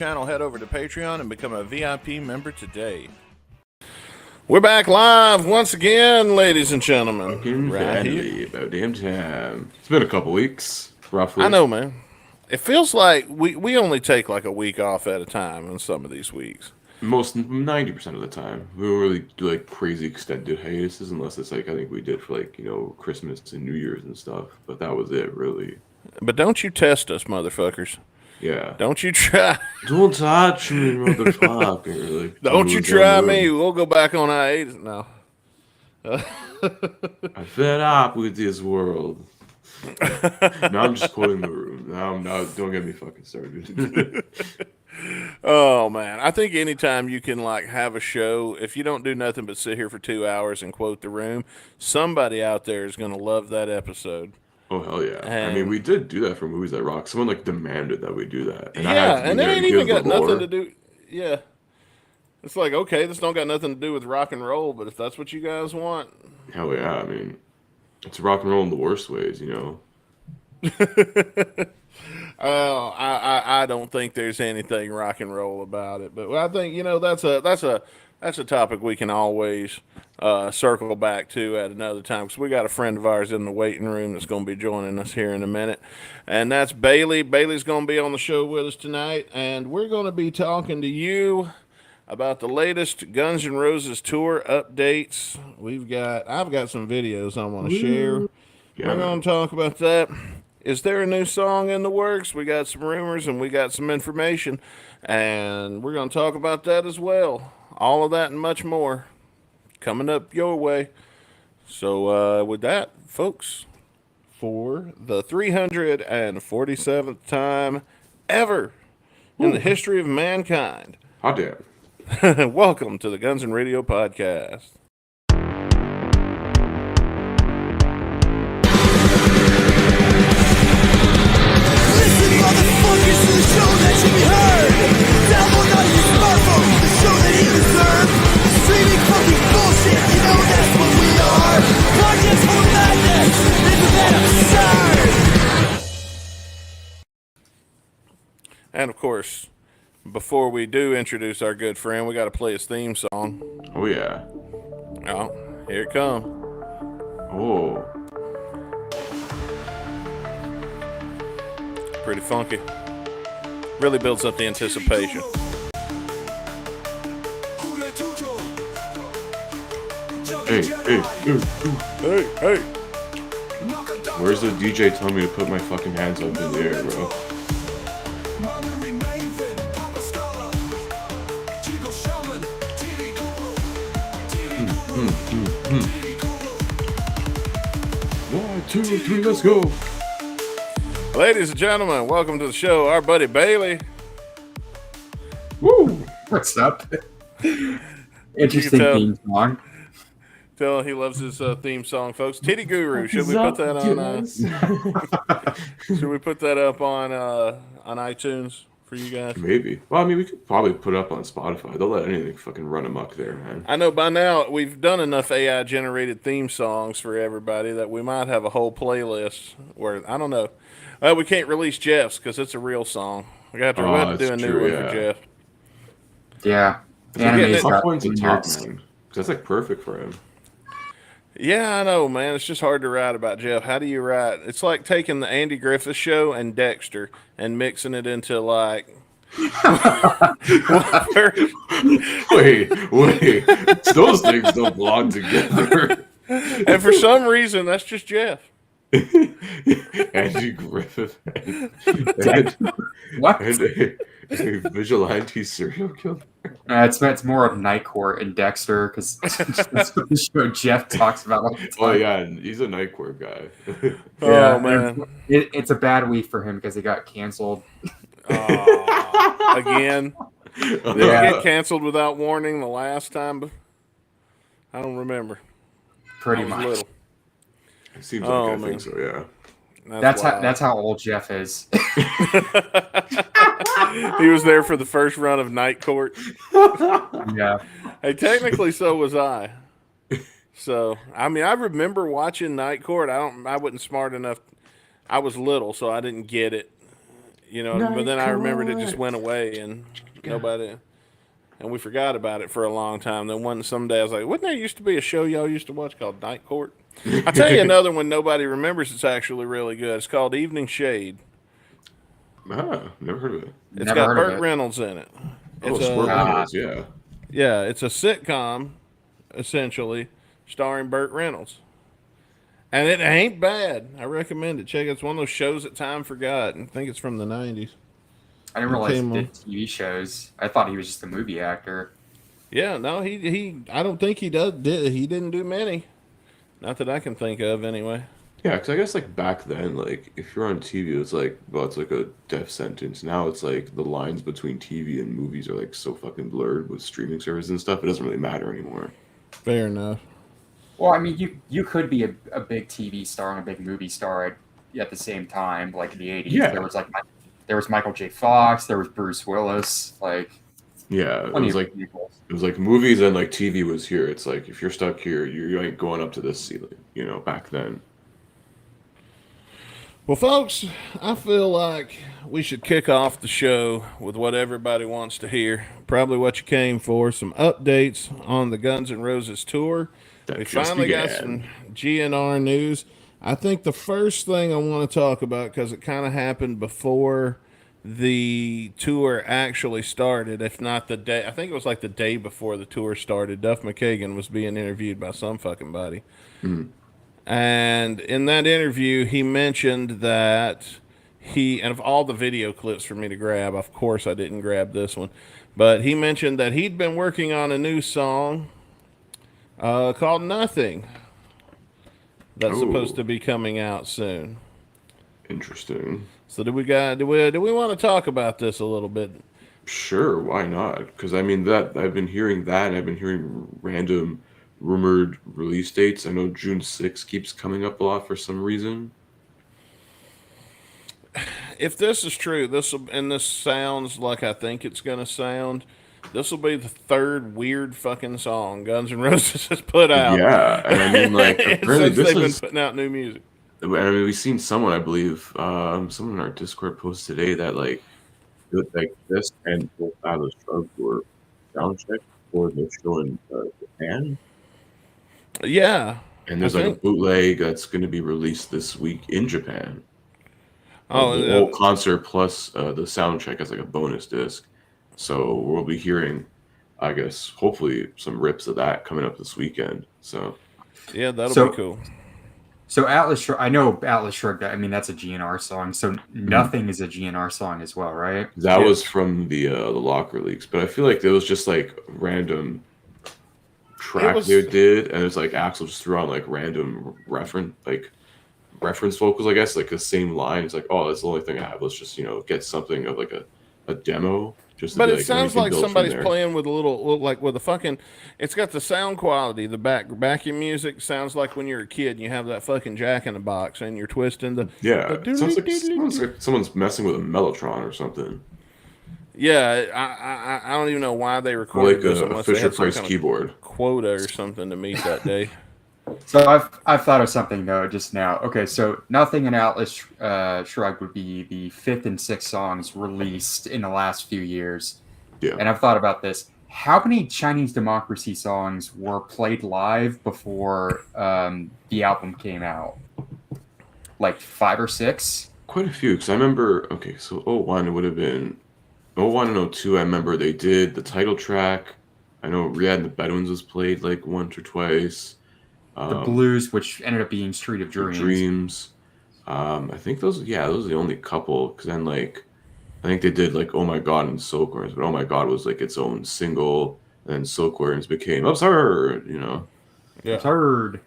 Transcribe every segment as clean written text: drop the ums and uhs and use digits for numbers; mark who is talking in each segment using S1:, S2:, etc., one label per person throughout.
S1: Channel, head over to Patreon and become a VIP member today. We're back live once again, ladies and gentlemen.
S2: Fucking
S1: right here.
S2: About damn time. It's been a couple weeks, roughly.
S1: I know, man. It feels like we only take like a week off at a time on some of these weeks.
S2: Most 90% of the time. We don't really do like crazy extended hiatuses unless it's like I think we did for like, Christmas and New Year's and stuff. But that was it, really.
S1: But don't you test us, motherfuckers.
S2: Yeah.
S1: Don't you try.
S2: Don't touch me, motherfucker. Like,
S1: don't you try me. We'll go back on hiatus now.
S2: I fed up with this world. Now I'm just quoting the room. Now I'm not. Don't get me fucking started.
S1: Oh man, I think anytime you can like have a show, if you don't do nothing but sit here for 2 hours and quote the room, somebody out there is going to love that episode.
S2: Oh hell yeah! I mean, we did do that for Movies That Rock. Someone like demanded that we do that. And
S1: and it ain't even got nothing to do. Yeah, it's like, okay, this don't got nothing to do with rock and roll, but if that's what you guys want,
S2: hell yeah! I mean, it's rock and roll in the worst ways,
S1: I don't think there's anything rock and roll about it, but I think that's a topic we can always circle back to at another time, because we got a friend of ours in the waiting room that's going to be joining us here in a minute, and that's Bailey. Bailey's going to be on the show with us tonight, and we're going to be talking to you about the latest Guns N' Roses tour updates. I've got some videos I want to share. Yeah. We're going to talk about that. Is there a new song in the works? We got some rumors and we got some information, and we're going to talk about that as well. All of that and much more coming up your way. So with that, folks, for the 347th time ever in the history of mankind.
S2: How dare.
S1: Welcome to the Guns N' Radio Podcast.
S3: Motherfuckers to the show that should be heard. Download on your smartphone the show that you deserve. Streaming fucking bullshit, you know that's what we are. Podcast full of madness, isn't that absurd?
S1: And of course, before we do introduce our good friend, we got to play his theme song.
S2: Oh yeah.
S1: Oh, here it comes.
S2: Oh.
S1: Pretty funky. Really builds up the anticipation. Hey.
S2: Where's the DJ telling me to put my fucking hands up in the air, bro? One, two, three, let's go.
S1: Ladies and gentlemen, welcome to the show. Our buddy Bailey.
S4: Woo! What's up? Interesting theme song.
S1: Tell he loves his theme song, folks. Titty Guru. Should we put that on? Should we put that up on iTunes for you guys?
S2: Maybe. Well, I mean, we could probably put it up on Spotify. They'll let anything fucking run amok there, man.
S1: I know by now we've done enough AI generated theme songs for everybody that we might have a whole playlist where, I don't know. We can't release Jeff's because it's a real song. We got to do a new one for Jeff.
S4: Yeah.
S2: Top one's a top, man. That's like perfect for him.
S1: Yeah, I know, man. It's just hard to write about Jeff. How do you write? It's like taking the Andy Griffith Show and Dexter and mixing it into like.
S2: wait. Those things don't belong together.
S1: And for some reason, that's just Jeff.
S2: Andy Griffith.
S4: What?
S2: And a vigilante serial killer.
S4: It's more of Night Court and Dexter, because that's what the show Jeff talks about all the time.
S2: Oh yeah, he's a Night Court guy.
S1: Yeah, oh man,
S4: it's a bad week for him because he got canceled
S1: again. Did he get canceled without warning the last time? I don't remember.
S4: Pretty much.
S2: Little. It seems like I think so. Yeah.
S4: That's how old Jeff is.
S1: He was there for the first run of Night Court.
S4: Yeah.
S1: Hey, technically, so was I. So, I mean, I remember watching Night Court. I wasn't smart enough. I was little, so I didn't get it. You know, but then I remembered it just went away and nobody, and we forgot about it for a long time. Then one someday I was like, "Wouldn't there used to be a show y'all used to watch called Night Court?" I'll tell you another one nobody remembers. It's actually really good. It's called Evening Shade.
S2: Ah, never heard of it.
S1: It's
S4: Never
S1: got
S4: heard of
S1: Burt
S4: it.
S1: Reynolds in it.
S2: Oh,
S1: It's
S2: Squirt
S1: a,
S2: Reynolds, yeah.
S1: yeah, it's a sitcom, essentially, starring Burt Reynolds. And it ain't bad. I recommend it. Check it. It's one of those shows that time forgot. I think it's from the 90s.
S4: I didn't realize he
S1: came on.
S4: did TV shows. I thought he was just a movie actor.
S1: Yeah, no, he I don't think he he didn't do many. Not that I can think of anyway.
S2: Yeah, because I guess like back then, like if you're on TV, it's like, well, it's like a death sentence. Now it's like the lines between TV and movies are like so fucking blurred with streaming services and stuff. It doesn't really matter anymore.
S1: Fair enough.
S4: Well, I mean, you could be a big TV star and a big movie star at the same time. Like in the 80s,
S2: Yeah.
S4: there was Michael J. Fox, there was Bruce Willis, like
S2: Yeah, it
S4: plenty
S2: was
S4: of
S2: like
S4: people.
S2: movies and like TV was here. It's like if you're stuck here, you ain't going up to this ceiling. You know, back then.
S1: Well, folks, I feel like we should kick off the show with what everybody wants to hear. Probably what you came for, some updates on the Guns N' Roses tour.
S2: That
S1: We
S2: just
S1: finally got
S2: began.
S1: some GNR news. I think the first thing I want to talk about, because it kind of happened before the tour actually started, if not the day, I think it was like the day before the tour started, Duff McKagan was being interviewed by some fucking body. And in that interview, he mentioned that and of all the video clips for me to grab, of course I didn't grab this one, but he mentioned that he'd been working on a new song called Nothing that's supposed to be coming out soon.
S2: Interesting.
S1: So do we want to talk about this a little bit?
S2: Sure, why not? Because I mean that I've been hearing that, and I've been hearing random rumored release dates. I know June 6th keeps coming up a lot for some reason.
S1: If this is true, this sounds like I think it's gonna sound. This will be the third weird fucking song Guns N' Roses has put out.
S2: Yeah, and I mean like apparently
S1: since
S2: this
S1: they've been
S2: is.
S1: putting out new music.
S2: I mean, we've seen someone, I believe, someone in our Discord post today that like this and Atlas Shrugged were soundcheck for the show in Japan.
S1: Yeah,
S2: And there's
S1: I
S2: like
S1: think-
S2: a bootleg that's going to be released this week in Japan.
S1: Oh,
S2: the
S1: yeah.
S2: whole concert plus the soundcheck as like a bonus disc. So we'll be hearing, I guess, hopefully some rips of that coming up this weekend. So
S1: Yeah, that'll be cool.
S4: So I know Atlas Shrugged. I mean, that's a GNR song. So Nothing is a GNR song as well, right?
S2: that was from the Locker Leaks, but I feel like it was just like random track they did, and it's like Axl just threw on like random reference vocals, I guess, like the same line. It's like, oh, that's the only thing I have. Let's just get something of like a demo. Just to
S1: But
S2: be
S1: it
S2: like,
S1: sounds
S2: we can
S1: like
S2: build from
S1: somebody's
S2: there.
S1: playing with a little, like with a fucking. It's got the sound quality. The backing music sounds like when you're a kid and you have that fucking Jack in the Box and you're twisting the.
S2: Yeah,
S1: the
S2: it sounds like someone's messing with a Mellotron or something,
S1: Yeah, I don't even know why they
S2: or
S1: recorded
S2: like
S1: this
S2: a
S1: unless they
S2: Fisher
S1: had some
S2: Price
S1: kind of
S2: keyboard.
S1: quota or something to meet that day.
S4: So I've thought of something though just now. Okay, so Nothing and Atlas Shrugged would be the 5th and 6th songs released in the last few years.
S2: Yeah,
S4: And I've thought about this. How many Chinese Democracy songs were played live before the album came out? Like 5 or 6?
S2: quite a few. Because I remember, okay, so '01 it would have been '01 and '02. I remember they did the title track. I know Riyadh and the Bedouins was played like once or twice.
S4: The Blues, which ended up being Street of Dreams.
S2: I think those are the only couple. Because then like I think they did like Oh My God and Silkworms, but Oh My God was like its own single, and then Silkworms became Absurd.
S1: Yeah.
S4: Third.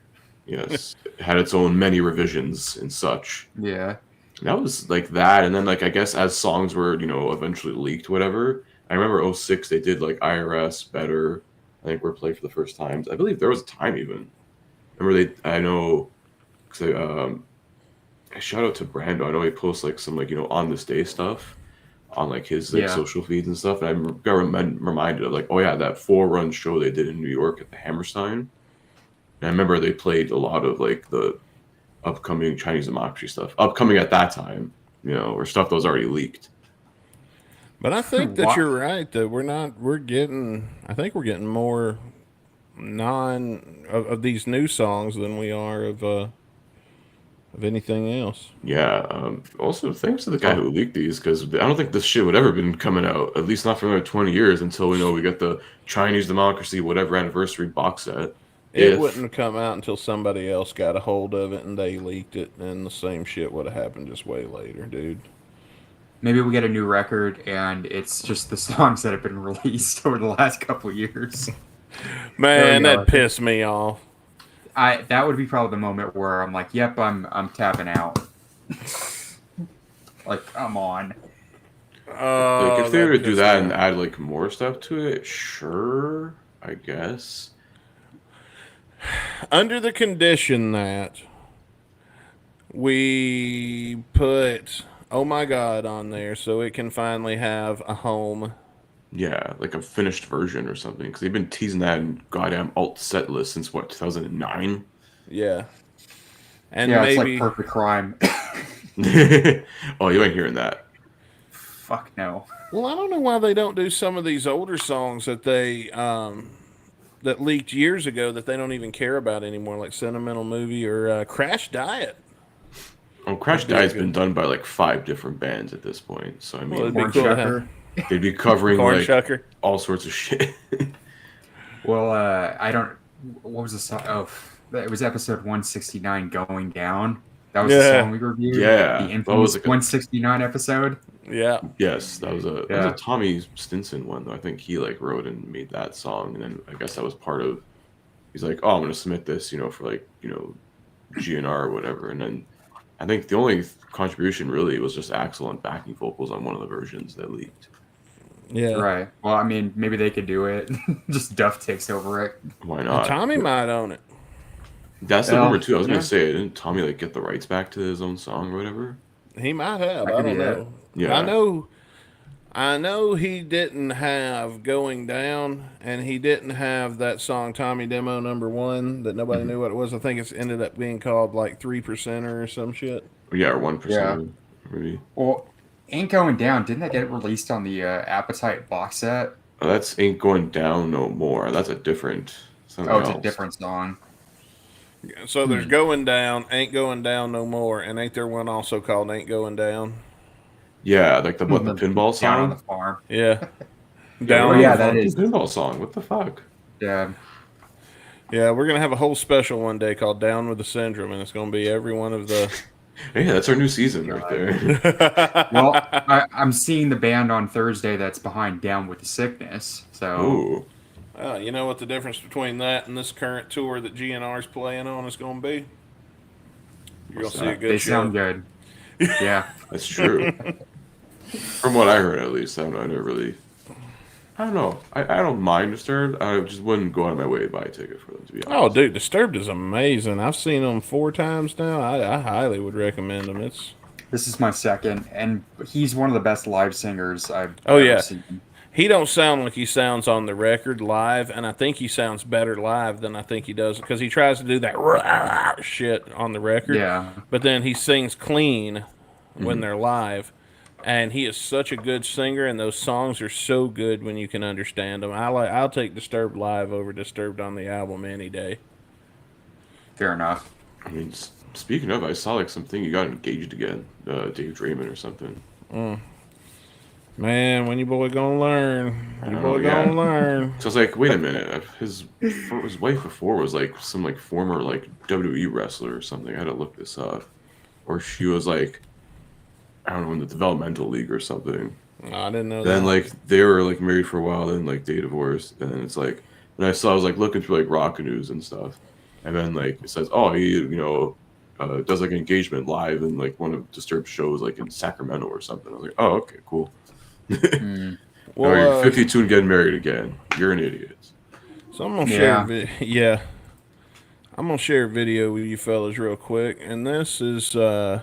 S2: Yes, it had its own many revisions and such.
S4: Yeah.
S2: And that was like that, and then like I guess as songs were eventually leaked, whatever. I remember '06 they did like IRS Better. I think were played for the first times. I believe there was a time even. Remember I know, because I shout out to Brando. I know he posts like some on this day stuff on like his social feeds and stuff. And I got reminded of like, oh yeah, that 4-run show they did in New York at the Hammerstein. And I remember they played a lot of like the upcoming Chinese Democracy stuff, upcoming at that time, or stuff that was already leaked.
S1: But I think that
S4: Why-
S1: you're right that I think we're getting more of these new songs than we are of anything else.
S2: Yeah. Also, thanks to the guy who leaked these, because I don't think this shit would ever been coming out, at least not for another 20 years, until we get the Chinese Democracy whatever anniversary box set.
S1: It wouldn't have come out until somebody else got a hold of it and they leaked it, and the same shit would have happened just way later, dude.
S4: Maybe we get a new record and it's just the songs that have been released over the last couple of years.
S1: Man,
S4: There we go.
S1: that pissed me off.
S4: That would be probably the moment where I'm like, yep, I'm tapping out. Like, come on.
S2: Like, if they were to do
S1: pissed
S2: that
S1: me
S2: and
S1: off.
S2: add like more stuff to it, sure, I guess.
S1: Under the condition that we put "Oh My God" on there so it can finally have a home.
S2: Yeah, like a finished version or something, because they've been teasing that in goddamn alt set list since what, 2009?
S1: Yeah. And
S4: Yeah, it's
S1: maybe
S2: Oh,
S4: like Perfect Crime.
S2: you ain't hearing that.
S4: Fuck no.
S1: well, I don't know why they don't do some of these older songs that they that leaked years ago that they don't even care about anymore, like "Sentimental Movie" or "Crash Diet."
S2: Oh, Crash
S1: That'd be
S2: Diet's
S1: good.
S2: been done by like 5 different bands at this point, so I mean,
S1: Well, it'd be
S4: Corn
S1: cool to
S4: Shucker.
S2: they'd be covering
S1: Corn
S2: like
S1: Shucker.
S2: all sorts of shit.
S4: Well, I don't. What was the song? Oh, it was episode 169, Going Down. That was the
S1: Yeah.
S4: song we reviewed.
S2: Yeah,
S4: The
S2: that
S4: infamous
S2: was like a-
S4: 169 episode.
S1: Yeah.
S2: Yes, that was a
S4: Yeah.
S2: Tommy Stinson one though. I think he like wrote and made that song, and then I guess that was part of. He's like, oh, I'm gonna submit this, for like GNR or whatever, and then I think the only contribution really was just Axel and backing vocals on one of the versions that leaked.
S1: Yeah.
S4: Right. Well, I mean, maybe they could do it. Just Duff takes over it.
S2: Why
S1: And
S2: not?
S1: Tommy might own it.
S2: That's the
S4: Well,
S2: rumor too. I was
S4: yeah.
S2: gonna say, didn't Tommy like get the rights back to his own song or whatever?
S1: He might have.
S4: That
S1: I
S4: could
S1: don't
S4: be it.
S1: know.
S2: Yeah.
S1: I know he didn't have "Going Down," and he didn't have that song "Tommy Demo #1" that nobody knew what it was. I think it's ended up being called like 3%er or some shit.
S2: Yeah, or 1%.
S4: Yeah.
S2: Maybe.
S4: Well, Ain't Going Down. Didn't that get released on the Appetite box set?
S2: Oh, that's Ain't Going Down No More. That's a different. Something
S4: Oh, it's
S2: else.
S4: a different song.
S1: So there's "Going Down," "Ain't Going Down No More," and ain't there one also called "Ain't Going Down"?
S2: Yeah, like the pinball
S4: Down on the
S2: song.
S4: farm.
S1: Yeah.
S2: Yeah,
S1: Down.
S2: what
S1: on
S4: yeah,
S1: the
S4: that
S1: farm.
S4: is-
S2: pinball song. What the fuck?
S4: Yeah.
S1: Yeah, we're gonna have a whole special one day called "Down with the Syndrome," and it's gonna be every one of the.
S2: Hey, that's our new season right there.
S4: Well, I'm seeing the band on Thursday that's behind Down with the Sickness. So
S2: Ooh.
S1: Well, you know what the difference between that and this current tour that GNR's playing on is going to be? You're going
S2: What's
S1: to see a
S2: that?
S1: good
S4: they
S1: show.
S4: sound good. Yeah.
S2: That's true. From what I heard, at least, I never really. I don't know. I don't mind Disturbed. I just wouldn't go out of my way to buy a ticket for them, to be honest.
S1: Oh, dude, Disturbed is amazing. I've seen them 4 times now. I highly would recommend them. It's
S4: This is my second, and he's one of the best live singers I've
S1: Oh,
S4: ever
S1: yeah.
S4: seen.
S1: he don't sound like he sounds on the record live, and I think he sounds better live than I think he does because he tries to do that shit on the record.
S4: Yeah.
S1: But then he sings clean when they're live, and he is such a good singer, and those songs are so good when you can understand them. I'll take Disturbed live over Disturbed on the album any day.
S4: Fair enough.
S2: I mean, speaking of, I saw like something you got engaged again, Dave Draymond or something.
S1: Man, when you boy gonna learn? You
S2: Oh,
S1: boy
S2: yeah.
S1: gonna learn?
S2: So I was like, wait a minute, his wife before was like some like former like WWE wrestler or something. I had to look this up, or she was like, I don't know, in the developmental league or something.
S1: No, I didn't know
S2: Then
S1: that.
S2: like they were like married for a while, then like they divorced, and then it's like, and I was like looking through like rock news and stuff, and then like it says, oh, he does like an engagement live in like one of Disturbed shows like in Sacramento or something. I was like, oh, okay, cool.
S4: Mm.
S2: Well, you're
S1: Well,
S2: 52 and getting married again. You're an idiot.
S1: so I'm gonna
S4: Yeah.
S1: share. Yeah, I'm gonna share a video with you fellas real quick, and this is so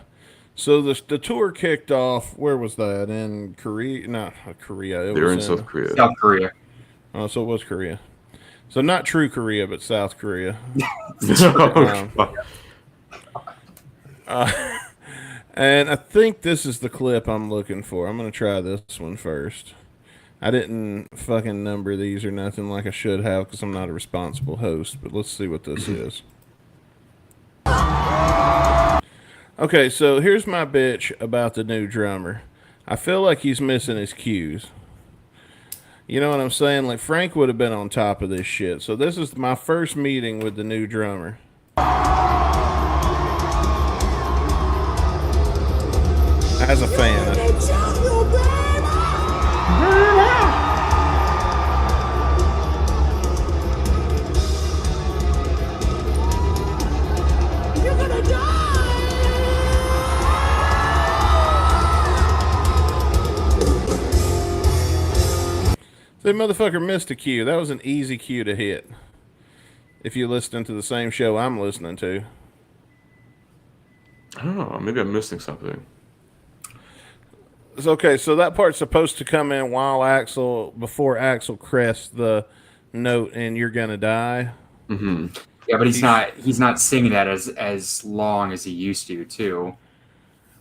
S1: the tour kicked off. Where was that? In Korea? Not Korea. It
S2: They're
S1: was
S2: in South Korea.
S4: South Korea.
S1: Oh, so it was Korea. So not true Korea, but South Korea.
S2: Oh, God.
S1: And I think this is the clip I'm looking for. I'm going to try this one first. I didn't fucking number these or nothing like I should have because I'm not a responsible host, but let's see what this is. Okay, so here's my bitch about the new drummer. I feel like he's missing his cues. You know what I'm saying? Like, Frank would have been on top of this shit. So this is my first meeting with the new drummer. As a fan.
S3: You're gonna die!
S1: The motherfucker missed a cue. That was an easy cue to hit. If you listen to the same show I'm listening to.
S2: I don't know. Maybe I'm missing something.
S1: It's okay, so that part's supposed to come in before Axel crests the note and you're gonna die.
S2: Mm-hmm.
S4: Yeah, but he's not singing that as long as he used to too.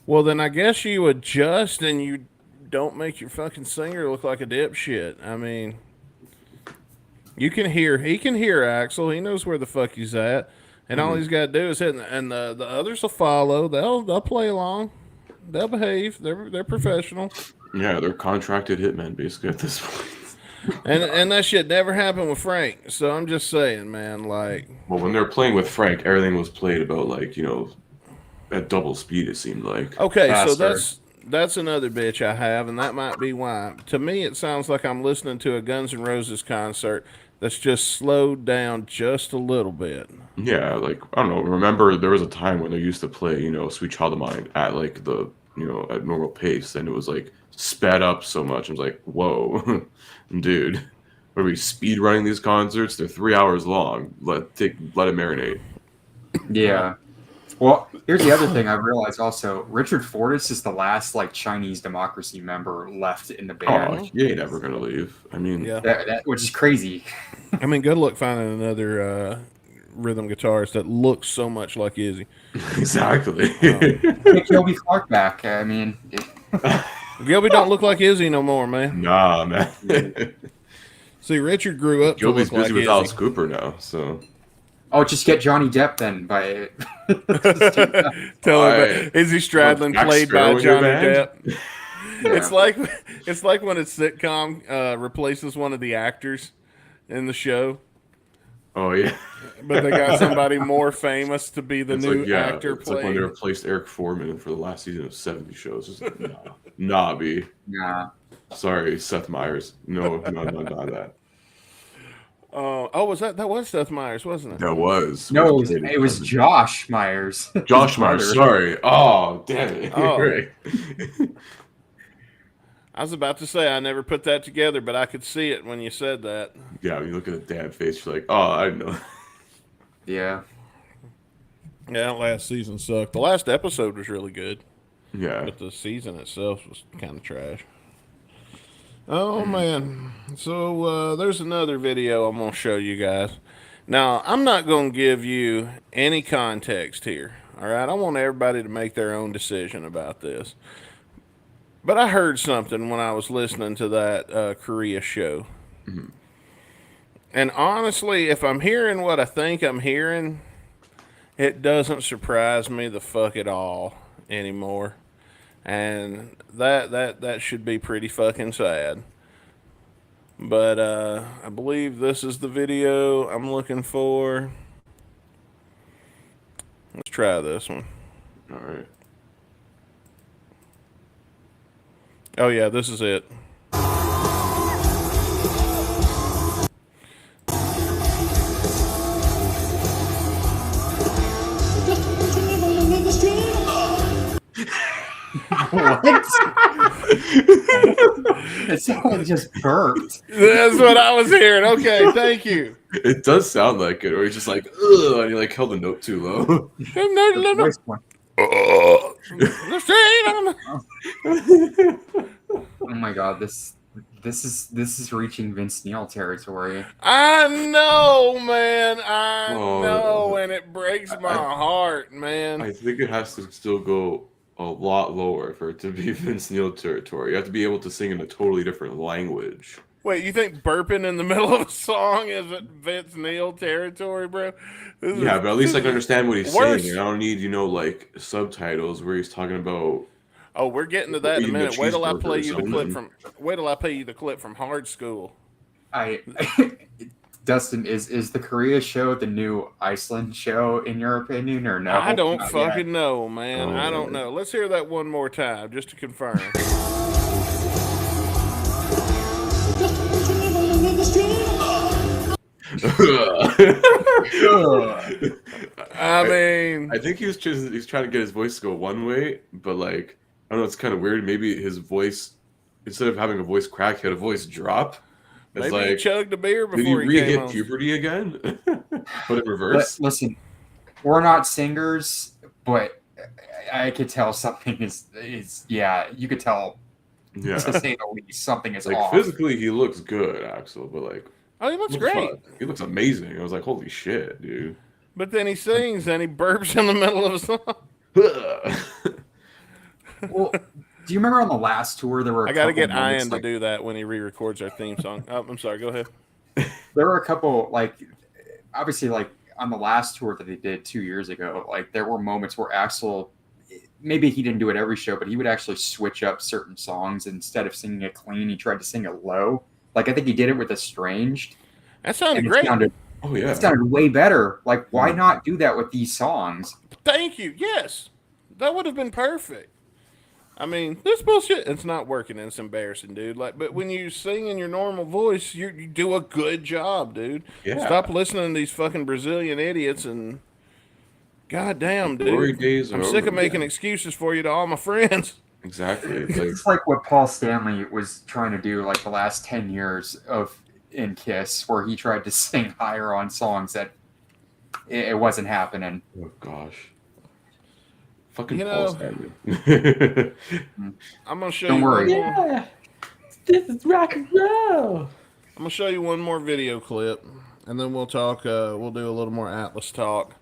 S1: Well, then I guess you adjust and you don't make your fucking singer look like a dipshit. I mean, he can hear Axel. He knows where the fuck he's at. And all he's got to do is hit, and the others will follow. They'll play along. They'll behave. They're professional.
S2: Yeah, they're contracted hitmen basically at this point.
S1: And that shit never happened with Frank. So I'm just saying, man, like.
S2: Well, when they were playing with Frank, everything was played about like, at double speed. It seemed like.
S1: Okay,
S4: Faster.
S1: so that's another bitch I have, and that might be why. To me, it sounds like I'm listening to a Guns N' Roses concert that's just slowed down just a little bit.
S2: Yeah, like I don't know. Remember, there was a time when they used to play, "Sweet Child of Mine" at like the, at normal pace, and it was like sped up so much. I was like, "Whoa, dude, what are we speed running these concerts? They're 3 hours long. Let it marinate."
S4: Yeah. Well, here's the other thing I realized also. Richard Fortus is the last like Chinese democracy member left in the band.
S2: Oh, he ain't ever gonna leave. I mean,
S1: Yeah.
S4: Which is crazy.
S1: I mean, good luck finding another rhythm guitarist that looks so much like Izzy.
S2: exactly.
S4: Get Gilby Clark back. I mean,
S1: Gilby don't look like Izzy no more, man.
S2: Nah, man.
S1: See, Richard grew up
S2: Gilby's
S1: to look
S2: busy
S1: like
S2: with Alice
S1: Izzy.
S2: Cooper now, so.
S4: just get Johnny Depp then. By
S1: Tell
S2: Why?
S1: him Izzy Stradlin
S2: Jack
S1: played
S2: Sparrow
S1: by
S2: in your
S1: Johnny
S2: band?
S1: Depp. It's like when a sitcom replaces one of the actors in the show,
S2: Oh yeah.
S1: but they got somebody more famous to be the
S2: It's
S1: new
S2: like, yeah,
S1: actor
S2: it's like when they
S1: playing.
S2: replaced Eric Foreman for the last season of 70 shows. Just, nah, B.
S4: yeah.
S2: Sorry, Seth Meyers. No, not that.
S1: Was that was Seth Meyers, wasn't it?
S2: That was.
S4: No, it was Josh Myers.
S2: Josh
S4: His
S2: Myers.
S4: brother.
S2: Sorry. Oh, damn it.
S1: Oh.
S2: You're right.
S1: I was about to say I never put that together, but I could see it when you said that.
S2: Yeah, when you look at the damn face, you're like, oh, I know.
S4: Yeah.
S1: Yeah, that last season sucked. The last episode was really good,
S2: Yeah.
S1: but the season itself was kind of trash. Oh man! So there's another video I'm gonna show you guys. Now I'm not gonna give you any context here. All right, I want everybody to make their own decision about this. But I heard something when I was listening to that Korea show.
S2: Mm-hmm.
S1: And honestly, if I'm hearing what I think I'm hearing, it doesn't surprise me the fuck at all anymore. And that should be pretty fucking sad. But I believe this is the video I'm looking for. Let's try this one.
S2: All right.
S1: Oh yeah, this is it.
S4: What? It sounded just burped.
S1: That's what I was hearing. Okay, thank you.
S2: It does sound like it, or you're just like, ugh, and you like held the note too low.
S1: No.
S4: Voice one.
S1: Oh
S4: my god, this is reaching Vince Neil territory.
S1: I know, man. I
S2: Oh.
S1: know, and it breaks my heart, man.
S2: I think it has to still go a lot lower for it to be Vince Neil territory. You have to be able to sing in a totally different language.
S1: Wait, you think burping in the middle of a song isn't Vince Neil territory, bro?
S2: Yeah, but at least I can understand what he's
S1: worse.
S2: saying. I don't need, like subtitles where he's talking about.
S1: Oh, we're getting to that in a
S2: eating a
S1: minute. Wait till I
S2: cheeseburger
S1: play
S2: or
S1: you the clip
S2: something.
S1: Wait till I play you the clip from Hard School.
S4: Dustin, is the Korea show the new Iceland show in your opinion, or no?
S1: I don't
S4: Not
S1: fucking
S4: yet.
S1: know, man.
S2: Oh,
S1: I don't
S2: yeah.
S1: know. Let's hear that one more time just to confirm. I mean,
S2: I think he's trying to get his voice to go one way, but like I don't know, it's kind of weird. Maybe his voice, instead of having a voice crack, had a voice drop. It's
S1: maybe he chugged a beer
S2: did he
S1: before he came
S2: re-hit
S1: on.
S2: puberty again? But in reverse.
S4: Listen, we're not singers, but I could tell something is yeah. You could tell,
S2: Yeah,
S4: to say the least, something is
S2: like
S4: off.
S2: physically he looks good, Axel, but like
S1: Oh, he looks
S2: what the
S1: great.
S2: fuck? He looks amazing. I was like, holy shit, dude.
S1: But then he sings and he burps in the middle of a song.
S4: Well, do you remember on the last tour there were
S1: I got to
S4: couple
S1: get
S4: moments,
S1: Ian to do that when he re-records our theme song. Oh, I'm sorry. Go ahead.
S4: there were a couple, like, obviously, like on the last tour that they did 2 years ago, like there were moments where Axel, maybe he didn't do it every show, but he would actually switch up certain songs. Instead of singing it clean, he tried to sing it low. Like I think he did it with Estranged.
S1: That sounded
S4: And
S1: great.
S2: Oh yeah.
S4: it sounded way better. Like, why not do that with these songs?
S1: Thank you. Yes, that would have been perfect. I mean, this bullshit, it's not working and it's embarrassing, dude. Like, but when you sing in your normal voice, you do a good job, dude.
S2: Yeah.
S1: Stop listening to these fucking Brazilian idiots and goddamn,
S2: Glory
S1: dude.
S2: days
S1: I'm
S2: are
S1: sick
S2: over,
S1: of making
S2: man.
S1: excuses for you to all my friends.
S2: Exactly. It's like
S4: It's like what Paul Stanley was trying to do like the last 10 years of in Kiss, where he tried to sing higher on songs that it wasn't happening.
S2: oh gosh. Fucking
S1: You
S2: Paul
S1: know-
S2: Stanley.
S1: I'm gonna show
S4: Don't
S1: you.
S4: worry.
S1: One more,
S2: Yeah. This is rock and roll.
S1: I'm gonna show you one more video clip, and then we'll talk. We'll do a little more Atlas talk.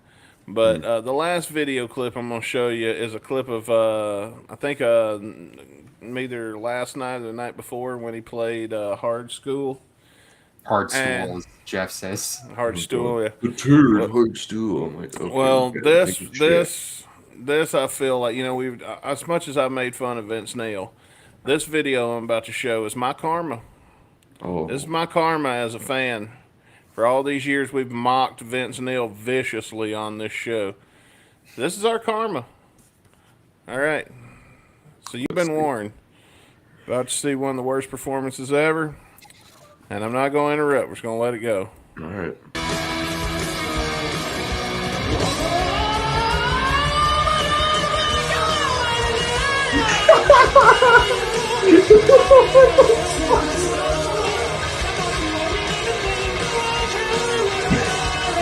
S1: But the last video clip I'm gonna show you is a clip of I think either last night or the night before when he played Hard School.
S4: Hard stool,
S1: And-
S4: as Jeff says.
S1: Hard Stool. Yeah.
S2: The turd hard stool. I'm like, okay.
S1: Well,
S2: okay,
S1: this
S2: thank you, shit.
S1: this I feel like, you know, we've as much as I made fun of Vince Neil, this video I'm about to show is my karma.
S2: Oh,
S1: This is my karma as a fan. For all these years, we've mocked Vince Neil viciously on this show. This is our karma. All right. So you've been warned. About to see one of the worst performances ever. And I'm not going to interrupt. We're just going to let it go.
S2: all right.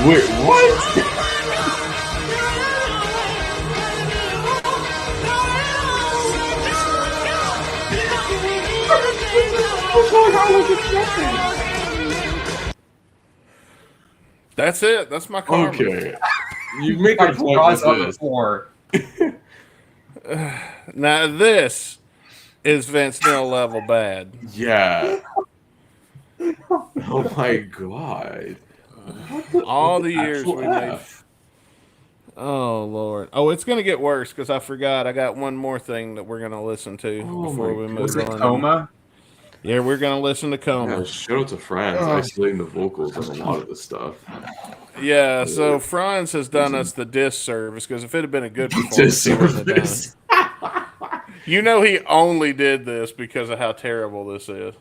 S2: Wait, what?
S1: That's it. That's my karma.
S2: Okay. You make a point
S4: Jaws
S2: with
S4: on the
S2: this.
S4: floor.
S1: Now, this is Vince Neil level bad.
S2: Yeah. Oh my god.
S1: All the years
S2: Actual
S1: we made.
S2: F.
S1: Oh, Lord. Oh, it's going to get worse because I forgot. I got one more thing that we're going to listen to
S2: Oh
S1: before
S2: my
S1: we
S2: God.
S1: move
S4: Was it
S1: on.
S4: Coma?
S1: Yeah, we're going to listen to Coma.
S2: Yeah, shout out to Franz isolating the vocals on a lot of this stuff.
S1: Yeah, so Franz has done us the disservice because if it had been a good performance, he wouldn't have done it.
S2: Disservice.
S1: You know, he only did this because of how terrible this is.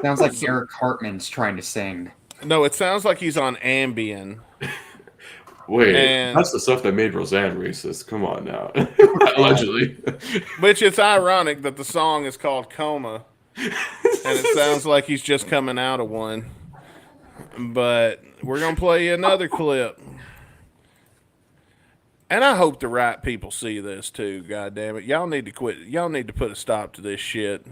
S4: Sounds like Eric Cartman's trying to sing.
S1: No, it sounds like he's on Ambien.
S2: Wait,
S1: And-
S2: that's the stuff that made Roseanne racist. Come on now. Allegedly.
S1: Which it's ironic that the song is called Coma, and it sounds like he's just coming out of one. But we're going to play you another clip. And I hope the right people see this too, God damn it. Y'all need to quit. Y'all need to put a stop to this shit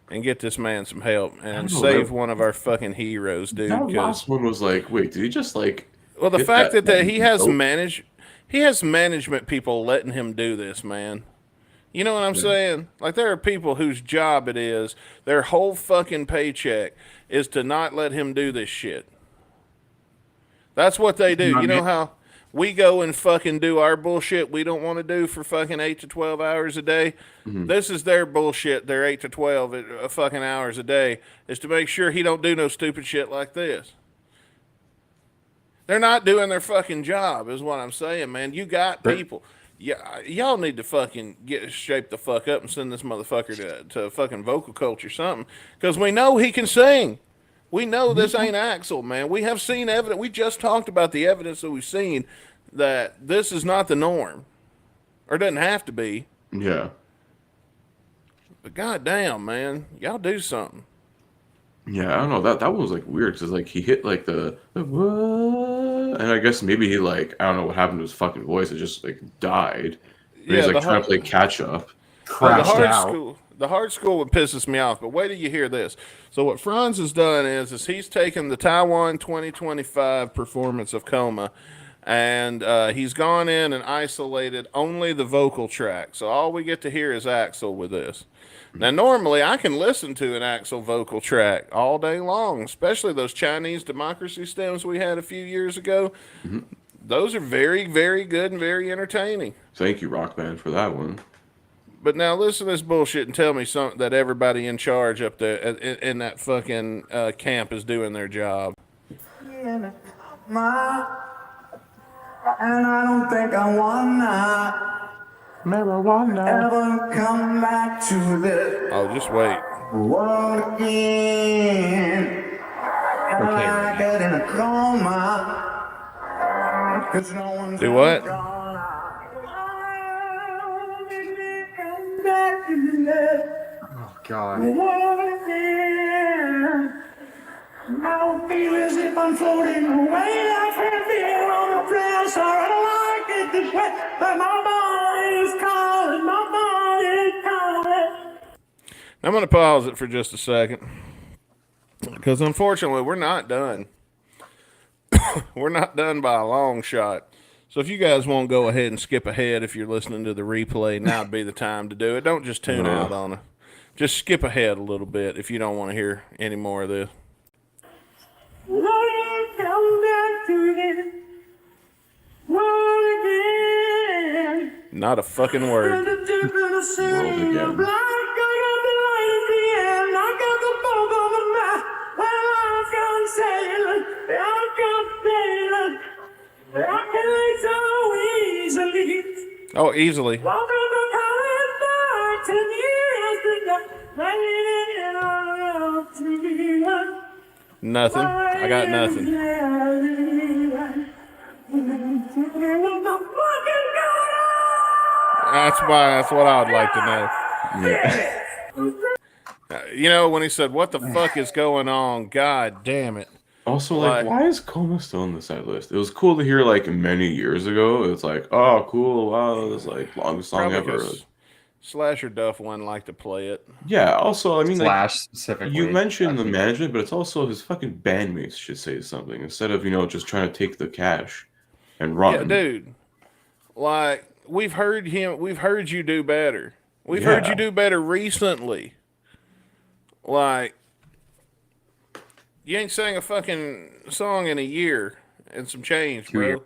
S1: and get this man some help and
S2: know,
S1: save
S2: that-
S1: one of our fucking heroes, dude.
S2: That
S1: 'cause-
S2: last one was like, wait, did he just like...
S1: well, the
S2: hit
S1: fact that
S2: that
S1: he has
S2: note?
S1: he has management people letting him do this, man. You know what I'm saying? Like, there are people whose job it is, their whole fucking paycheck is to not let him do this shit. That's what they do. You know how we go and fucking do our bullshit we don't want to do for fucking 8 to 12 hours a day? This is their bullshit, their 8 to 12 fucking hours a day, is to make sure he don't do no stupid shit like this. They're not doing their fucking job, is what I'm saying, man. You got people. Yeah, y'all need to fucking get shape the fuck up and send this motherfucker to fucking vocal coach or something. Because we know he can sing. We know this ain't Axl, man. We have seen evidence. We just talked about the evidence that we've seen that this is not the norm. Or doesn't have to be.
S2: Yeah.
S1: But goddamn, man. Y'all do something.
S2: Yeah, I don't know. That one was like weird because like he hit like the and I guess maybe he like I don't know what happened to his fucking voice. It just like died. But he's like trying to play catch up.
S1: The hard school would pisses me off, but wait till you hear this. So what Franz has done is he's taken the Taiwan 2025 performance of Coma, and he's gone in and isolated only the vocal track. So all we get to hear is Axl with this. Now, normally I can listen to an Axl vocal track all day long, especially those Chinese democracy stems we had a few years ago. Those are very, very good and very entertaining.
S2: Thank you, Rock Band, for that one.
S1: But now listen to this bullshit and tell me something that everybody in charge up there in that fucking camp is doing their job.
S3: And I don't think I wanna ever come back to this
S1: Oh, just wait.
S3: world again. And I get in a coma. 'Cause no one's
S1: Do what?
S4: Oh God.
S3: I don't feel as if I'm floating away. I can't feel on the pressure. I don't like it this way, but my body's calling. My body's calling.
S1: I'm going to pause it for just a second because unfortunately we're not done. We're not done by a long shot. So if you guys won't go ahead and skip ahead if you're listening to the replay, now would be the time to do it. Don't just tune out on it. Just skip ahead a little bit if you don't want to hear any more of this. Not a fucking word. Oh, easily. Nothing. I got nothing. That's what I would like to know. You know, when he said, "What the fuck is going on?" God damn it.
S2: Also, like, why is Coma still on the set list? It was cool to hear, like, many years ago. It's like, oh, cool, wow, this like longest song ever.
S1: Slash or Duff one like to play it.
S2: Yeah. Also, I mean,
S4: Slash
S2: like,
S4: specifically.
S2: you mentioned the management, but it's also his fucking bandmates should say something instead of just trying to take the cash and run.
S1: Yeah, dude. Like we've heard you do better. We've heard you do better recently. Like. You ain't sang a fucking song in a year and some change, bro.
S4: 2 years.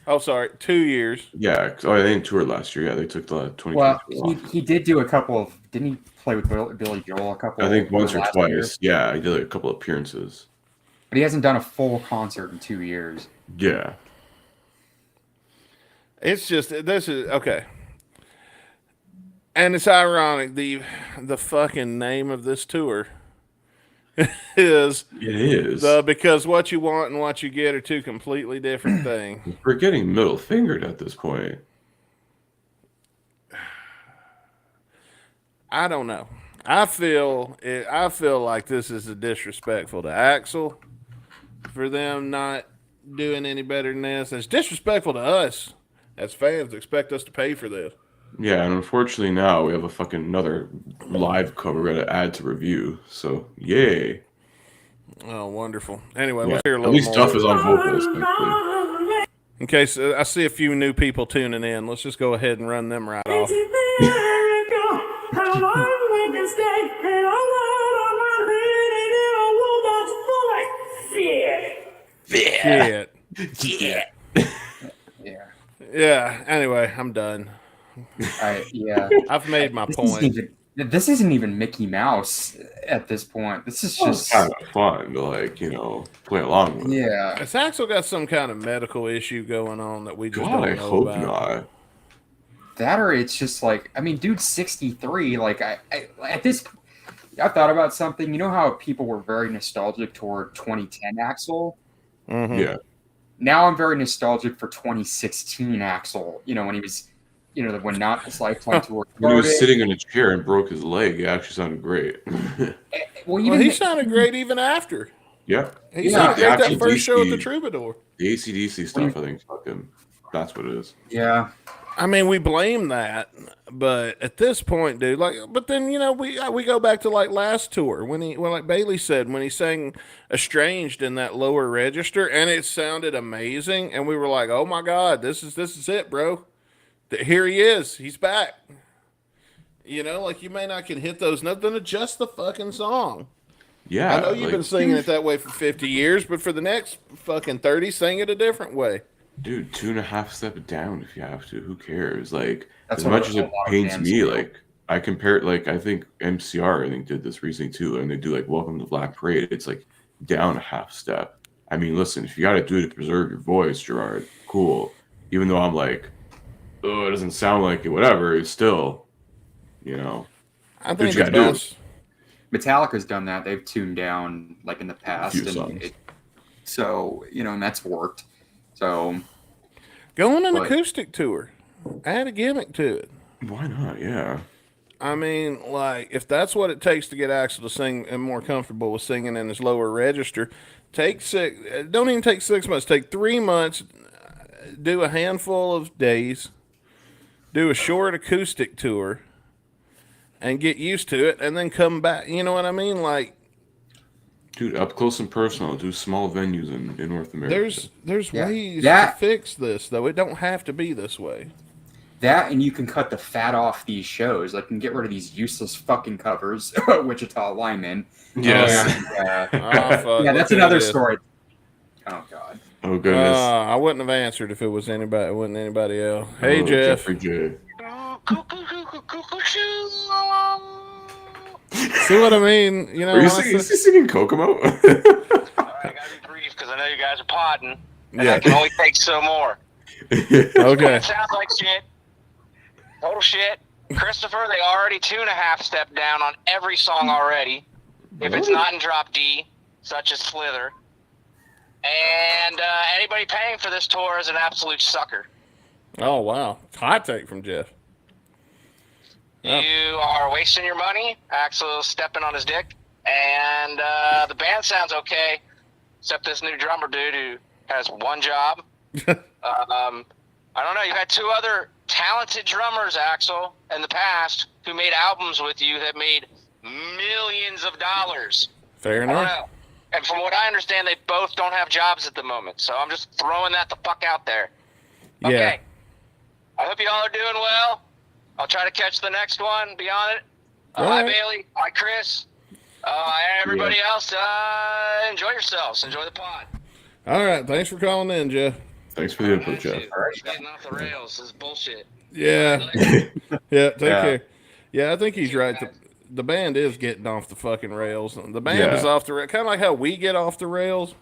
S1: Oh, sorry, 2 years.
S2: Yeah. Oh, they didn't tour last year. Yeah, they took the 2022
S4: Well,
S2: off.
S4: he did do a couple of. Didn't he play with Billy Joel a couple?
S2: I think once or
S4: last
S2: twice.
S4: year?
S2: Yeah, he did like a couple appearances.
S4: But he hasn't done a full concert in 2 years.
S2: Yeah.
S1: It's just this is okay, and it's ironic. The fucking name of this tour is because what you want and what you get are two completely different things.
S2: We're getting middle fingered at this point.
S1: I don't know. I feel like this is disrespectful to Axl for them not doing any better than this. It's disrespectful to us as fans to expect us to pay for this.
S2: Yeah, and unfortunately now we have a fucking another live cover we're gonna add to review. So yay.
S1: Oh, wonderful. Anyway, let's hear a little
S2: more. At least
S1: more.
S2: Duff is on vocals. Thankfully.
S1: In case I see a few new people tuning in, let's just go ahead and run them right off. Shit.
S2: Yeah.
S4: Yeah.
S1: Yeah. Anyway, I'm done.
S4: Yeah.
S1: I've made my
S4: This
S1: point.
S4: this isn't even Mickey Mouse at this point. This is
S2: It's
S4: just
S2: kind of fun to like, play along with.
S4: yeah.
S1: Has Axel got some kind of medical issue going on that we just
S2: God, I
S1: don't know
S2: hope
S1: about?
S2: not.
S4: That or it's just like I mean, dude's 63. Like I at this, I thought about something. You know how people were very nostalgic toward 2010 Axel.
S1: Mhm.
S2: Yeah.
S4: Now I'm very nostalgic for 2016 Axel. When he was, when not his lifetime tour
S2: When he was
S4: started.
S2: sitting in a chair and broke his leg, it actually sounded great.
S4: Well,
S1: Well, he sounded great even after.
S2: Yeah.
S1: He
S4: Yeah.
S1: sounded great that
S2: The
S1: first show at the
S2: AC/DC
S1: Troubadour.
S2: The ACDC stuff, I think, fucking, that's what it is.
S4: Yeah.
S1: I mean, we blame that, but at this point, dude, but then we go back to like last tour when like Bailey said, when he sang "Estranged" in that lower register, and it sounded amazing, and we were like, oh my god, this is it, bro. Here he is, he's back. Like you may not can hit those notes, then adjust the fucking song.
S2: Yeah.
S1: I know you've been singing it that way for 50 years, but for the next fucking 30, sing it a different way.
S2: Dude, 2.5 step down if you have to. Who cares? Like,
S4: That's
S2: as
S4: what
S2: much as
S4: a
S2: it
S4: lot of
S2: pains
S4: bands
S2: me,
S4: do.
S2: like, I compare it, like, I think MCR, did this recently too, and they do, like, Welcome to Black Parade. It's, like, down a half step. I mean, listen, if you got to do it to preserve your voice, Gerard, cool. Even though I'm like, oh, it doesn't sound like it, whatever, it's still,
S1: I
S2: what
S1: think
S2: you
S1: the
S2: gotta do.
S1: best.
S4: Metallica's done that. They've tuned down like in the past,
S2: few songs.
S4: And that's worked. So
S1: Go on an
S4: But-
S1: acoustic tour. Add a gimmick to it.
S2: Why not? Yeah.
S1: I mean, like, if that's what it takes to get Axel to sing and more comfortable with singing in his lower register, don't even take 6 months, take 3 months, do a handful of days, do a short acoustic tour, and get used to it, and then come back. You know what I mean? Like,
S2: Dude, up close and personal, do small venues in North America.
S1: there's
S4: Yeah.
S1: ways
S4: That-
S1: to fix this, though. It don't have to be this way.
S4: that, and you can cut the fat off these shows. Like, and get rid of these useless fucking covers. Wichita Lineman.
S2: Yes.
S4: And,
S1: Oh, fuck,
S4: yeah, that's
S1: look at
S4: another
S1: this.
S4: story. Oh God.
S2: Oh, goodness.
S1: I wouldn't have answered if it was anybody. It wasn't anybody else. Hey,
S2: Oh,
S1: Jeff.
S2: Jeffrey J.
S1: See what I mean? You know,
S2: Are you
S1: honestly-
S2: is he singing Kokomo?
S5: All right, I gotta be brief because I know you guys are podding, and
S1: Yeah.
S5: I can only take so more.
S1: Okay.
S5: It sounds like shit. Total shit. Christopher, they already 2.5 step down on every song already. If it's not in drop D, such as Slither. And anybody paying for this tour is an absolute sucker.
S1: Oh wow, hot take from Jeff. Yeah.
S5: You are wasting your money. Axel's stepping on his dick. And the band sounds okay, except this new drummer dude who has one job. I don't know. You've had 2 other talented drummers, Axel, in the past who made albums with you that made millions of dollars.
S1: Fair
S5: I don't
S1: enough.
S5: know. And from what I understand, they both don't have jobs at the moment. So I'm just throwing that the fuck out there.
S1: Yeah.
S5: Okay. I hope you all are doing well. I'll try to catch the next one. Be on it.
S1: All
S5: Hi,
S1: right.
S5: Bailey. Hi, Chris. And everybody else, enjoy yourselves. Enjoy the pod.
S1: All right. Thanks for calling in, Jeff.
S2: Thanks for the input,
S5: That's
S2: Jeff.
S5: it. Getting off the rails. This is bullshit.
S1: Yeah. Yeah. Take
S4: Yeah.
S1: care. Yeah, I think he's right. The band is getting off the fucking rails. The band
S2: Yeah.
S1: is off the rails. Kind of like how we get off the rails.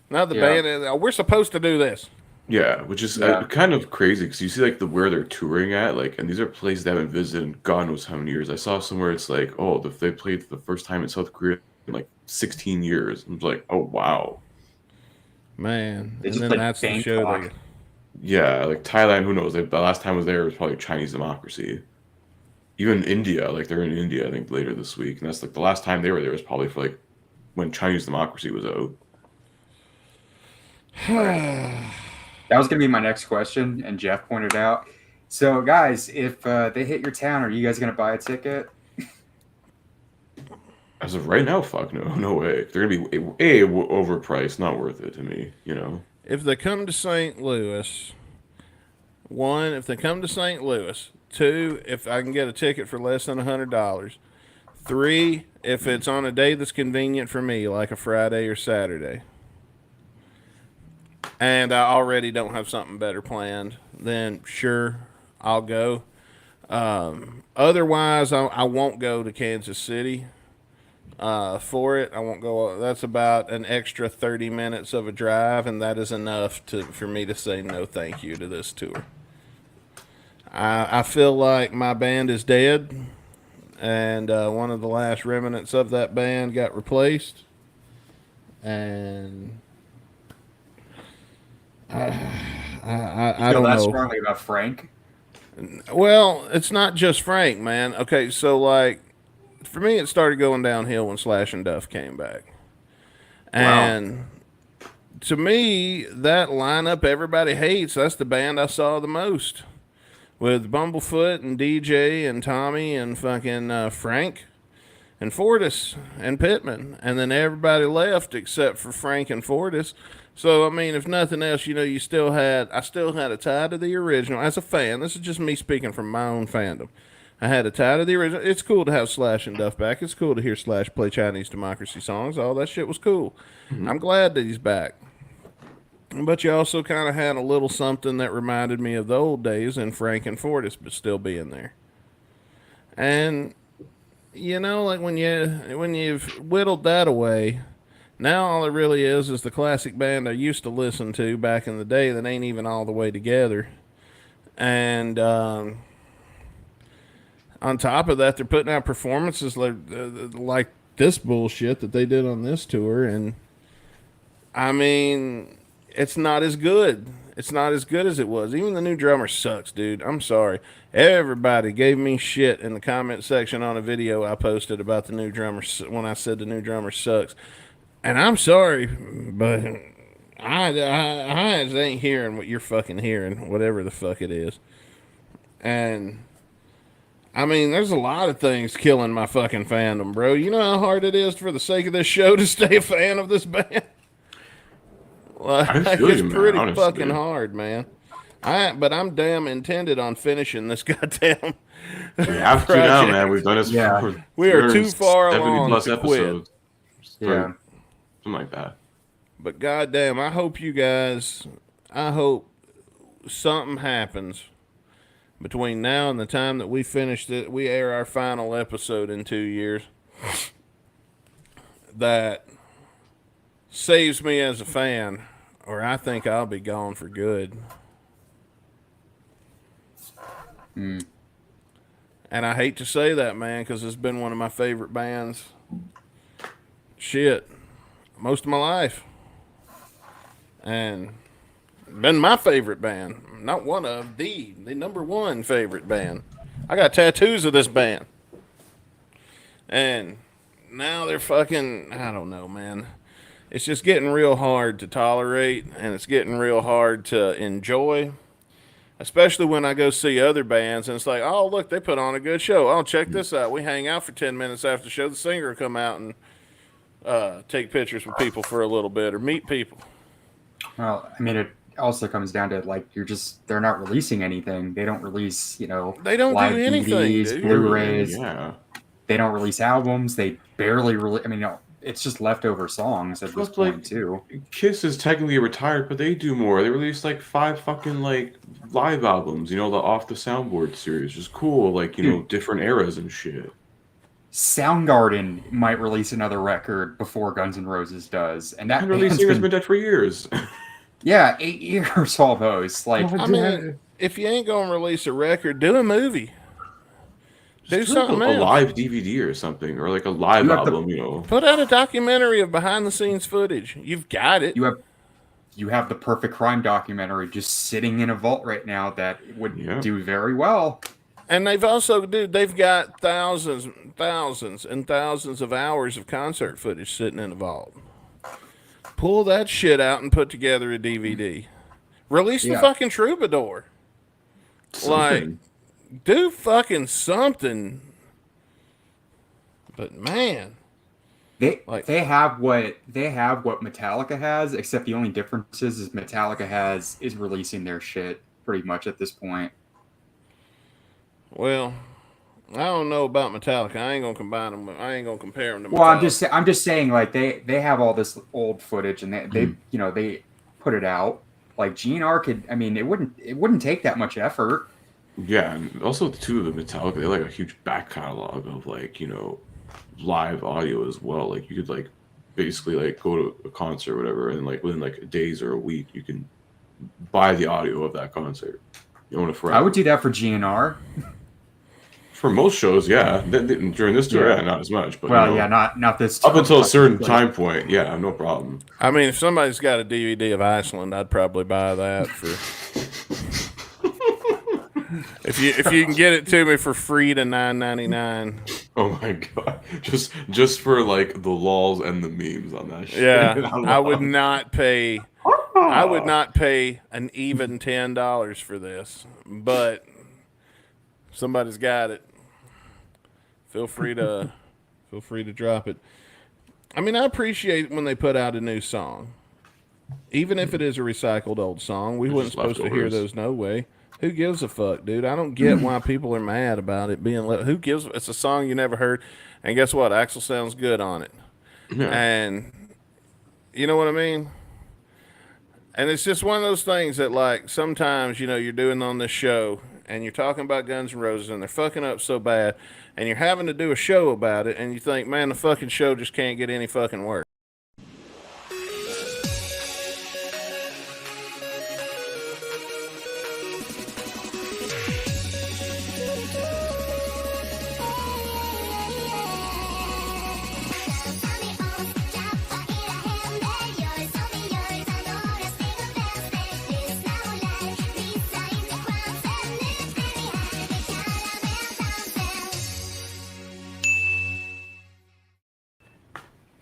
S1: Now the
S4: Yeah.
S1: band is, we're supposed to do this.
S2: Yeah, which is
S4: Yeah.
S2: kind of crazy because you see like where they're touring at, like, and these are places they haven't visited in God knows how many years. I saw somewhere it's like, oh, if they played for the first time in South Korea in like 16 years. I'm like, oh wow,
S1: Man.
S4: They
S1: And
S4: just
S1: then
S4: like
S1: that's the
S4: Bangkok.
S1: show. They,
S2: yeah, like Thailand. Who knows? Like, the last time I was there was probably Chinese democracy. Even India, like they're in India, I think later this week, and that's like the last time they were there was probably for like when Chinese democracy was out.
S4: That was gonna be my next question, and Jeff pointed out. So, guys, if they hit your town, are you guys gonna buy a ticket?
S2: As of right now, fuck no, no way. They're gonna be overpriced, not worth it to me.
S1: if they come to St. Louis, if they come to St. Louis, 2, if I can get a ticket for less than $100. 3, if it's on a day that's convenient for me, like a Friday or Saturday. And I already don't have something better planned, then sure, I'll go. Otherwise, I won't go to Kansas City for it. I won't go. That's about an extra 30 minutes of a drive, and that is enough for me to say no thank you to this tour. I feel like my band is dead, and one of the last remnants of that band got replaced, and I don't know.
S4: Strongly about Frank.
S1: Well, it's not just Frank, man. Okay, so like for me, it started going downhill when Slash and Duff came back, and to me, that lineup everybody hates. That's the band I saw the most, with Bumblefoot and DJ and Tommy and fucking Frank and Fortis and Pittman, and then everybody left except for Frank and Fortis. So, I mean, if nothing else, you know, I still had a tie to the original. As a fan, this is just me speaking from my own fandom. I had a tie to the original. It's cool to have Slash and Duff back. It's cool to hear Slash play Chinese Democracy songs. All that shit was cool. Mm-hmm. I'm glad that he's back. But you also kind of had a little something that reminded me of the old days in Frank and Fortis, but still being there. And, you know, like when you've whittled that away, now all it really is the classic band I used to listen to back in the day that ain't even all the way together. And on top of that, they're putting out performances like this bullshit that they did on this tour. And, I mean, it's not as good. It's not as good as it was. Even the new drummer sucks, dude. I'm sorry. Everybody gave me shit in the comment section on a video I posted about the new drummer when I said the new drummer sucks. And I'm sorry, but I ain't hearing what you're fucking hearing, whatever the fuck it is. And, I mean, there's a lot of things killing my fucking fandom, bro. You know how hard it is for the sake of this show to stay a fan of this band? Like, it's pretty fucking hard, man. But I'm damn intended on finishing this goddamn
S2: We have to now, man. We've done this for
S1: we are too far along
S2: plus
S1: to quit.
S2: Yeah. Something like that.
S1: But goddamn, I hope something happens between now and the time that we air our final episode in 2 years that saves me as a fan, or I think I'll be gone for good. And I hate to say that, man, because it's been one of my favorite bands. Shit. Most of my life. And been my favorite band. Not one of, the number one favorite band. I got tattoos of this band. And now they're fucking, I don't know, man. It's just getting real hard to tolerate, and it's getting real hard to enjoy. Especially when I go see other bands, and it's like, oh, look, they put on a good show. Oh, check this out. We hang out for 10 minutes after the show. The singer will come out and take pictures with people for a little bit or meet people.
S4: Well, I mean, it also comes down to like they're not releasing anything. They don't release, they don't live
S1: do anything,
S4: DVDs,
S1: dude.
S4: Blu-rays.
S2: Yeah.
S4: They don't release albums. They barely release. I mean, no, it's just leftover songs at this point too.
S2: Kiss is technically retired, but they do more. They released like 5 fucking like live albums. The Off the Soundboard series, which is cool. Like different eras and shit.
S4: Soundgarden might release another record before Guns N' Roses does, and that
S2: release singer's been dead for years.
S4: Yeah, 8 years almost. Like,
S1: I mean, if you ain't gonna release a record, do a movie. Do something
S2: a
S1: else.
S2: live DVD or something, or like a live album.
S1: Put out a documentary of behind the scenes footage. You've got it.
S4: You have the Perfect Crime documentary just sitting in a vault right now that would do very well.
S1: And they've got thousands and thousands of hours of concert footage sitting in a vault. Pull that shit out and put together a DVD. Release the fucking Troubadour. Like, do fucking something. But man,
S4: they have what Metallica has, except the only difference is Metallica is releasing their shit pretty much at this point.
S1: Well, I don't know about Metallica. I ain't gonna combine them. I ain't gonna compare them to Metallica.
S4: Well, I'm just saying, like they have all this old footage, and they you know they put it out. Like GNR could, I mean, it wouldn't take that much effort.
S2: Yeah, and also too, the Metallica, they have like a huge back catalog of live audio as well. Like you could like basically like go to a concert or whatever, and like within like days or a week, you can buy the audio of that concert. You own it forever.
S4: I would do that for GNR.
S2: For most shows, yeah. During this tour,
S4: Yeah.
S2: yeah, not as much. But
S4: Well, yeah, not this.
S2: up until a certain
S4: like-
S2: time point, yeah, no problem.
S1: I mean, if somebody's got a DVD of Iceland, I'd probably buy that for. if you can get it to me for free to $9.99.
S2: Oh my god, just for like the lols and the memes on that shit.
S1: Yeah, I would not pay. I would not pay an even $10 for this, but somebody's got it. Feel free to drop it. I mean, I appreciate when they put out a new song, even if it is a recycled old song. We weren't
S2: just
S1: supposed to hear
S2: leftovers.
S1: those no way. Who gives a fuck, dude? I don't get why people are mad about it being. Who gives? It's a song you never heard, and guess what? Axl sounds good on it,
S2: Yeah.
S1: and you know what I mean. And it's just one of those things that, like, sometimes, you know, you're doing on this show and you're talking about Guns N' Roses and they're fucking up so bad and you're having to do a show about it and you think, man, the fucking show just can't get any fucking worse.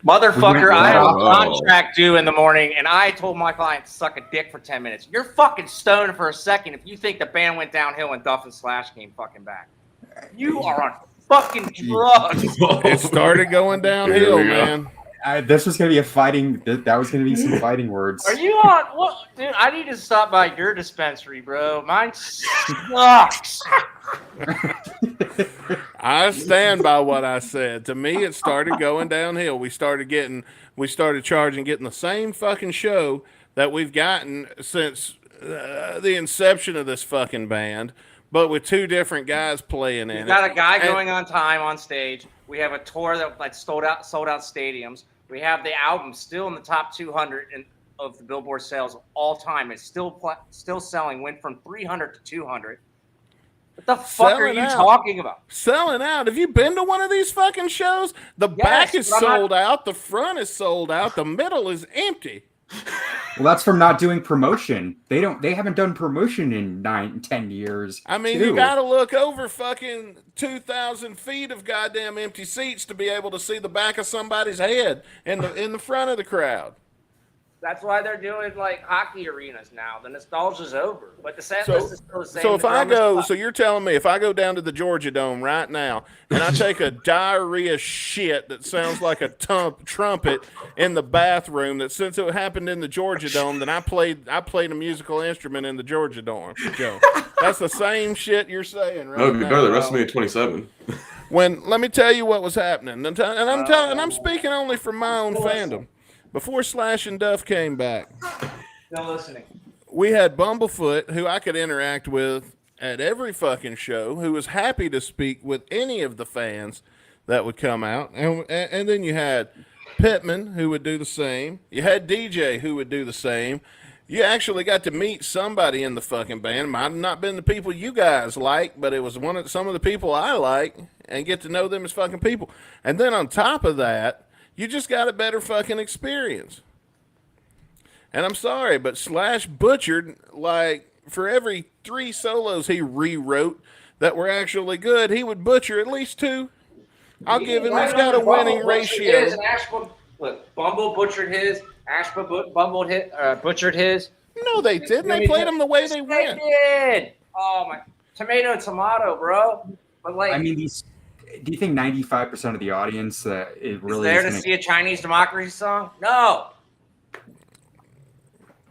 S5: Motherfucker, I have a
S2: Oh.
S5: contract due in the morning, and I told my client to suck a dick for 10 minutes. You're fucking stoned for a second if you think the band went downhill and Duff and Slash came fucking back. You are on fucking drugs.
S1: It started going downhill,
S2: Here we go.
S1: man.
S4: This was gonna be a fighting. That was gonna be some fighting words.
S5: Are you on what, dude? I need to stop by your dispensary, bro. Mine sucks.
S1: I stand by what I said. To me, it started going downhill. We started charging, getting the same fucking show that we've gotten since the inception of this fucking band, but with two different guys playing in
S5: We've
S1: it.
S5: got a guy
S1: And-
S5: going on time on stage. We have a tour that like sold out stadiums. We have the album still in the top 200 of the Billboard sales of all time. It's still selling. Went from 300 to 200. What the fuck are
S1: Selling
S5: you
S1: out.
S5: talking about?
S1: Selling out. Have you been to one of these fucking shows? The back is
S5: but I'm not-
S1: sold out. The front is sold out. The middle is empty.
S4: Well, that's from not doing promotion. They haven't done promotion in 9-10 years.
S1: I mean,
S4: too.
S1: you got to look over fucking 2,000 feet of goddamn empty seats to be able to see the back of somebody's head in the front of the crowd.
S5: That's why they're doing like hockey arenas now. The nostalgia's over, but the set
S1: So-
S5: list is still the same.
S1: So if
S5: The
S1: I
S5: drummers
S1: go,
S5: suck.
S1: so you're telling me if I go down to the Georgia Dome right now and I take a diarrhea shit that sounds like a trumpet in the bathroom, that since it happened in the Georgia Dome, then I played a musical instrument in the Georgia Dome, Joe. That's the same shit you're saying, right?
S2: That would be better than
S1: now.
S2: WrestleMania 27.
S1: Let me tell you what was happening, and I'm speaking only from my own fandom. Before Slash and Duff came back,
S5: Still listening.
S1: we had Bumblefoot, who I could interact with at every fucking show, who was happy to speak with any of the fans that would come out. And then you had Pittman, who would do the same. You had DJ, who would do the same. You actually got to meet somebody in the fucking band. Might have not been the people you guys like, but it was some of the people I like, and get to know them as fucking people. And then on top of that, you just got a better fucking experience. And I'm sorry, but Slash butchered, like, for every 3 solos he rewrote that were actually good, he would butcher at least 2. I'll give him, he's got a winning ratio.
S5: Look, Bumble butchered his. Butchered his.
S1: No, they didn't. They played them the way they
S5: They
S1: went.
S5: did. Oh my, tomato, bro. But like,
S4: I mean, do you think 95% of the audience it
S5: is
S4: really
S5: there
S4: is
S5: to
S4: gonna-
S5: see a Chinese democracy song? No.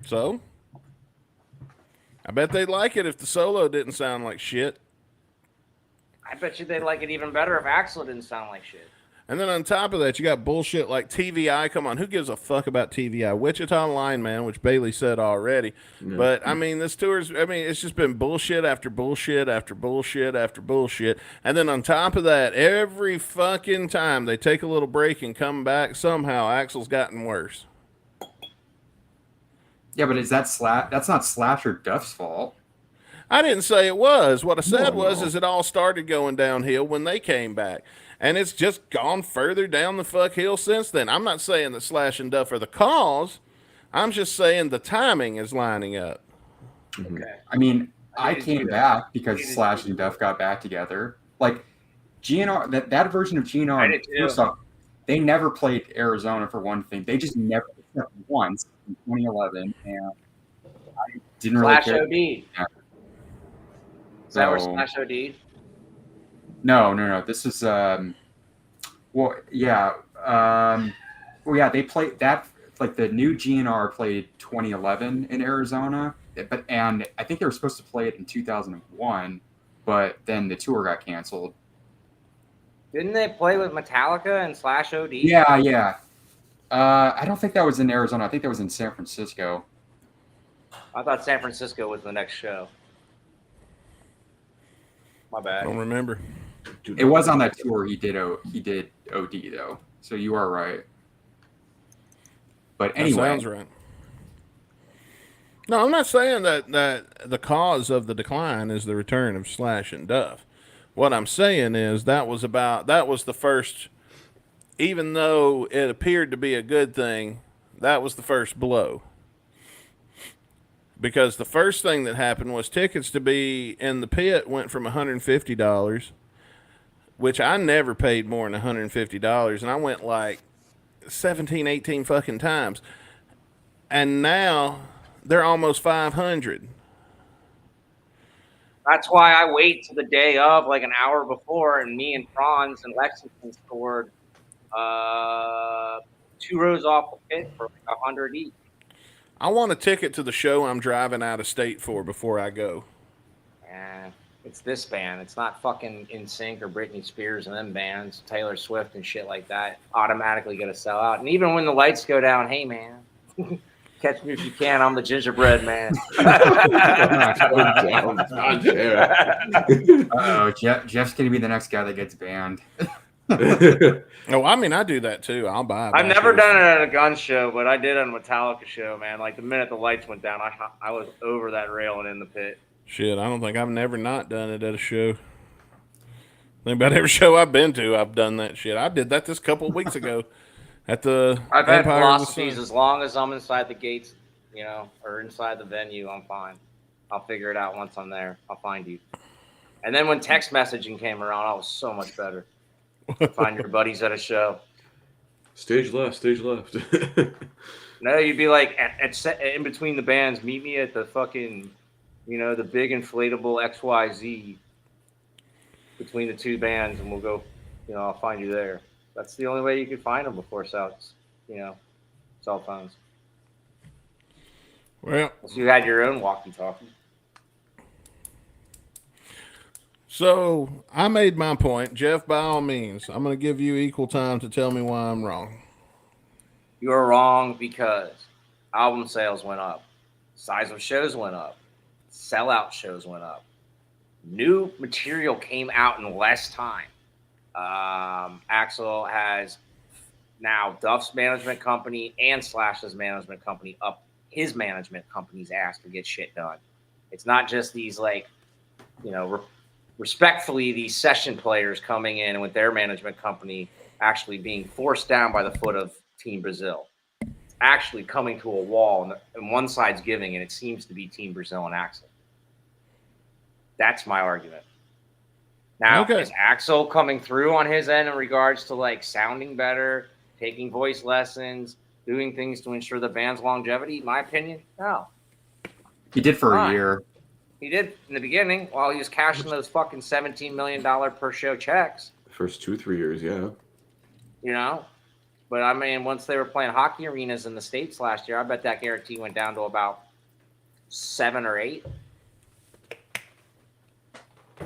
S1: So, I bet they'd like it if the solo didn't sound like shit.
S6: I bet you they'd like it even better if Axl didn't sound like shit.
S1: And then on top of that, you got bullshit like TVI. Come on, who gives a fuck about TVI? Wichita Lineman, which Bailey said already.
S2: Yeah.
S1: But, I mean, this tour's, I mean, it's just been bullshit after bullshit after bullshit after bullshit. And then on top of that, every fucking time they take a little break and come back, somehow Axl's gotten worse.
S4: Yeah, but is that That's not Slash or Duff's fault.
S1: I didn't say it was. What I said
S2: No.
S1: was it all started going downhill when they came back. And it's just gone further down the fuck hill since then. I'm not saying that Slash and Duff are the cause. I'm just saying the timing is lining up.
S6: Okay.
S4: I mean, I
S6: didn't
S4: came
S6: do that.
S4: back because
S6: didn't
S4: Slash
S6: do
S4: and Duff got back together. Like, GNR, that version of
S6: I
S4: GNR,
S6: did too.
S4: first off, they never played Arizona for one thing. They just never, except once in 2011, and I didn't really
S6: Slash
S4: care.
S6: OD.
S4: Yeah.
S6: Is that where
S4: So-
S6: Slash OD?
S4: No. This is well, yeah. Well, yeah. They played that, like, the new GNR played 2011 in Arizona, and I think they were supposed to play it in 2001, but then the tour got canceled.
S6: Didn't they play with Metallica and Slash OD?
S4: Yeah. I don't think that was in Arizona. I think that was in San Francisco.
S6: I thought San Francisco was the next show. My
S1: I
S6: bad.
S1: don't remember.
S2: Dude,
S4: It was on that tour. He did OD though, so you are right. But
S1: That
S4: anyway,
S1: sounds right. No, I'm not saying that the cause of the decline is the return of Slash and Duff. What I'm saying is that was the first, even though it appeared to be a good thing, that was the first blow. Because the first thing that happened was tickets to be in the pit went from $150, which I never paid more than $150, and I went like 17, 18 fucking times. And now they're almost 500.
S6: That's why I wait to the day of, like an hour before, and me and Franz and Lexington scored 2 rows off the pit for like $100 each.
S1: I want a ticket to the show I'm driving out of state for before I go.
S6: It's this band. It's not fucking NSYNC or Britney Spears and them bands, Taylor Swift and shit like that. Automatically gonna sell out. And even when the lights go down, hey man, catch me if you can. I'm the gingerbread man.
S4: oh, Jeff's gonna be the next guy that gets banned.
S1: Oh, I mean, I do that too. I'll buy.
S6: I've never done it at a gun show, but I did on a Metallica show, man. Like the minute the lights went down, I was over that rail and in the pit.
S1: Shit, I don't think I've never not done it at a show. Think about every show I've been to, I've done that shit. I did that this couple of weeks ago at the
S6: I've had
S1: Empire of the
S6: philosophies.
S1: Sun.
S6: As long as I'm inside the gates, or inside the venue, I'm fine. I'll figure it out once I'm there. I'll find you. And then when text messaging came around, I was so much better. Find your buddies at a show.
S2: Stage left.
S6: No, you'd be like in between the bands. Meet me at the fucking, the big inflatable XYZ between the two bands, and we'll go. I'll find you there. That's the only way you could find them before cell phones.
S1: Well,
S6: So you had your own walkie-talkie.
S1: so I made my point. Jeff, by all means, I'm going to give you equal time to tell me why I'm wrong.
S6: You are wrong because album sales went up, size of shows went up, sellout shows went up, new material came out in less time. Axl has now Duff's management company and Slash's management company up his management company's ass to get shit done. It's not just these respectfully, these session players coming in with their management company actually being forced down by the foot of Team Brazil. It's actually coming to a wall, and one side's giving, and it seems to be Team Brazil and Axl. That's my argument. Now,
S1: Okay.
S6: Is Axl coming through on his end in regards to sounding better, taking voice lessons, doing things to ensure the band's longevity? My opinion, no.
S4: He did for
S6: Fine.
S4: a year.
S6: He did in the beginning while he was cashing those fucking $17 million per show checks,
S2: First 2-3 years, yeah.
S6: But I mean, once they were playing hockey arenas in the States last year, I bet that guarantee went down to about 7 or 8.